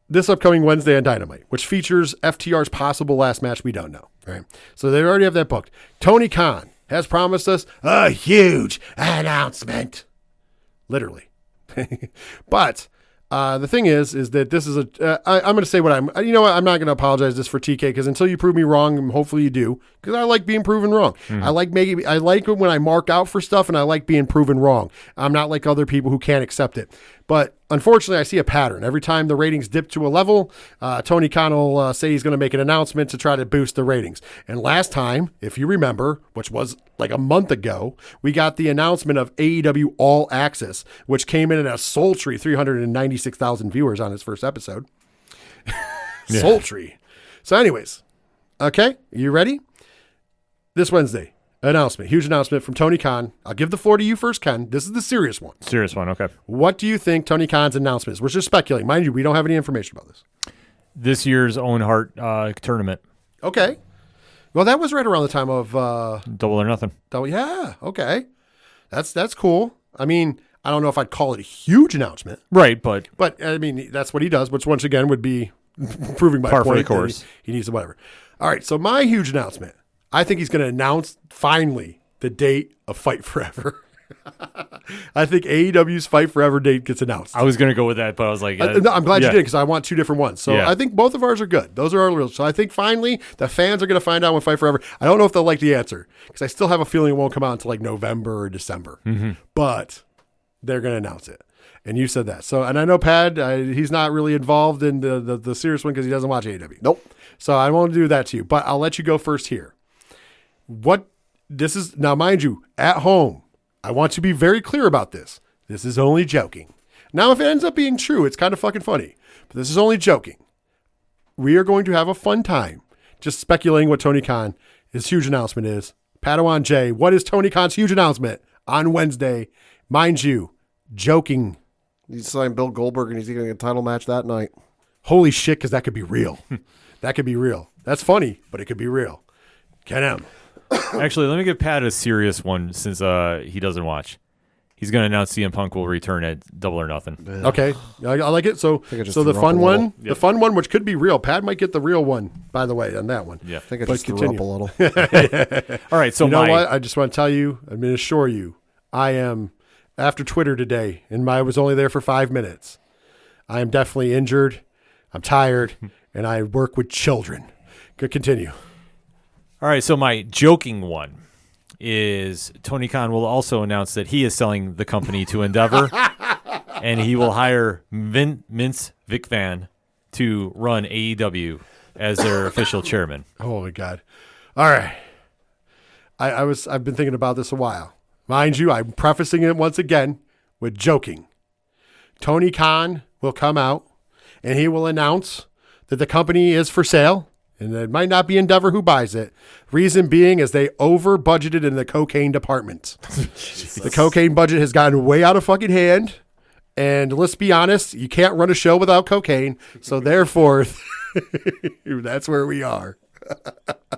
A: this upcoming Wednesday on Dynamite, which features FTR's possible last match, we don't know. Right? So they already have that booked. Tony Khan has promised us a huge announcement. Literally. But the thing is that this is I'm going to say what I'm not going to apologize this for TK because until you prove me wrong, and hopefully you do, because I like being proven wrong. I like it when I mark out for stuff and I like being proven wrong. I'm not like other people who can't accept it. But unfortunately, I see a pattern. Every time the ratings dip to a level, Tony Khan will say he's going to make an announcement to try to boost the ratings. And last time, if you remember, which was like a month ago, we got the announcement of AEW All Access, which came in at a sultry 396,000 viewers on its first episode. Sultry. So anyways, okay, you ready? This Wednesday, huge announcement from Tony Khan. I'll give the floor to you first, Ken. This is the serious one.
B: Serious one, okay.
A: What do you think Tony Khan's announcement is? We're just speculating. Mind you, we don't have any information about this.
B: This year's Owen Hart tournament.
A: Okay. Well, that was right around the time of
B: Double or Nothing.
A: Yeah, okay. That's cool. I mean, I don't know if I'd call it a huge announcement.
B: Right, but
A: I mean, that's what he does, which once again would be proving my
B: par for
A: point.
B: the course.
A: He needs to whatever. All right, so my huge announcement. I think he's going to announce finally the date of Fight Forever. I think AEW's Fight Forever date gets announced.
B: I was going to go with that, but I was like...
A: no, I'm glad you did because I want 2 different ones. So
B: Yeah.
A: I think both of ours are good. Those are our real. So I think finally the fans are going to find out when Fight Forever. I don't know if they'll like the answer because I still have a feeling it won't come out until like November or December. But they're going to announce it. And you said that. So, and I know Pad, he's not really involved in the serious one because he doesn't watch AEW.
C: Nope.
A: So I won't do that to you. But I'll let you go first here. Now, mind you, at home, I want to be very clear about this. This is only joking. Now, if it ends up being true, it's kind of fucking funny. But this is only joking. We are going to have a fun time just speculating what Tony Khan, his huge announcement is. Padawan J, what is Tony Khan's huge announcement on Wednesday? Mind you, joking.
C: He's signed Bill Goldberg and he's getting a title match that night.
A: Holy shit, because that could be real. That could be real. That's funny, but it could be real. Get him.
B: Actually, let me give Pat a serious one since he doesn't watch. He's going to announce CM Punk will return at Double or Nothing.
A: Okay, I like it. So the fun one, the fun one, which could be real. Pat might get the real one, by the way, on that one.
B: Yeah,
C: I think I just threw up a little.
B: All right, so
A: you know what? I just want to tell you, I'm going to assure you, I am, after Twitter today, and I was only there for 5 minutes, I am definitely injured, I'm tired, and I work with children. Good, continue.
B: All right, so my joking one is Tony Khan will also announce that he is selling the company to Endeavor, and he will hire Vince McMahon to run AEW as their official chairman.
A: Oh my God! All right, I've been thinking about this a while. Mind you, I'm prefacing it once again with joking. Tony Khan will come out and he will announce that the company is for sale. And it might not be Endeavor who buys it. Reason being is they over budgeted in the cocaine department. The cocaine budget has gotten way out of fucking hand. And let's be honest, you can't run a show without cocaine. So therefore, that's where we are.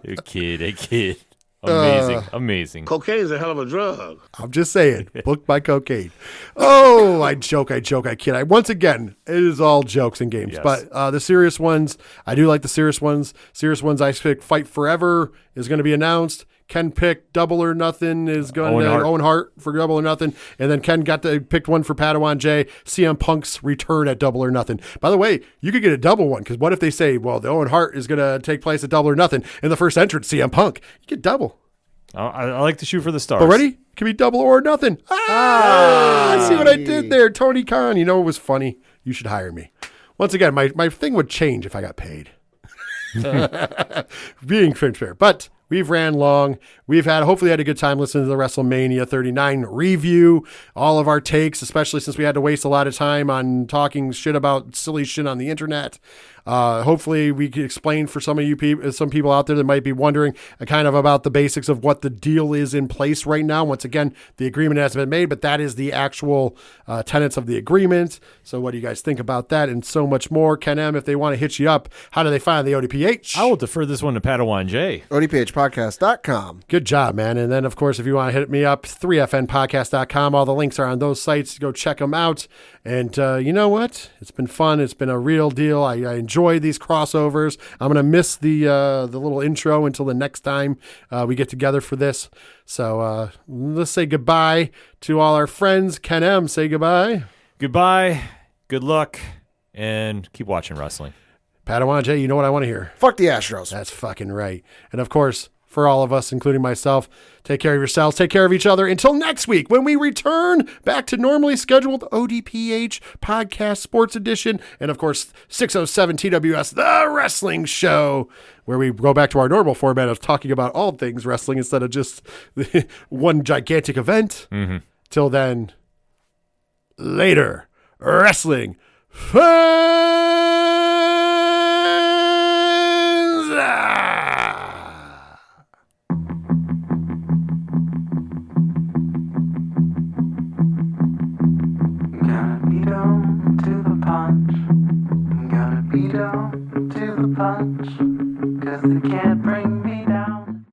B: A kid. Amazing.
H: Cocaine's a hell of a drug.
A: I'm just saying, booked by cocaine. Oh, I joke, I kid. Once again, it is all jokes and games.
B: Yes.
A: But the serious ones, I do like the serious ones. Serious ones, I pick Fight Forever is going to be announced. Ken picked Double or Nothing is going to Owen Hart for Double or Nothing. And then Ken picked one for Padawan J, CM Punk's return at Double or Nothing. By the way, you could get a double one, because what if they say, well, the Owen Hart is going to take place at Double or Nothing, and the first entrant, CM Punk. You get double.
B: I like to shoot for the stars.
A: But ready? Can be Double or Nothing. See what I did there? Tony Khan. You know, it was funny. You should hire me. Once again, my thing would change if I got paid. Being transparent. But we've ran long. We've hopefully had a good time listening to the WrestleMania 39 review. All of our takes, especially since we had to waste a lot of time on talking shit about silly shit on the internet. Hopefully we can explain for some of you people, some people out there that might be wondering kind of about the basics of what the deal is in place right now. Once again, the agreement hasn't been made, but that is the actual tenets of the agreement. So what do you guys think about that and so much more? Ken M, if they want to hit you up, how do they find the ODPH?
B: I will defer this one to Padawan J.
C: ODPHpodcast.com.
A: Good job, man. And then, of course, if you want to hit me up, 3fnpodcast.com. All the links are on those sites. Go check them out. And you know what? It's been fun. It's been a real deal. I enjoy these crossovers. I'm going to miss the little intro until the next time we get together for this. So let's say goodbye to all our friends. Ken M, say goodbye.
B: Goodbye. Good luck. And keep watching wrestling.
A: Padawan J, you know what I want to hear?
C: Fuck the Astros.
A: That's fucking right. And of course, for all of us, including myself, take care of yourselves, take care of each other until next week when we return back to normally scheduled ODPH Podcast Sports Edition. And of course, 607 TWS, The Wrestling Show, where we go back to our normal format of talking about all things wrestling instead of just one gigantic event.
B: Mm-hmm.
A: Till then, later, wrestling fans.
G: Gotta be down to the punch. Gotta be down to the punch. 'Cause they can't bring me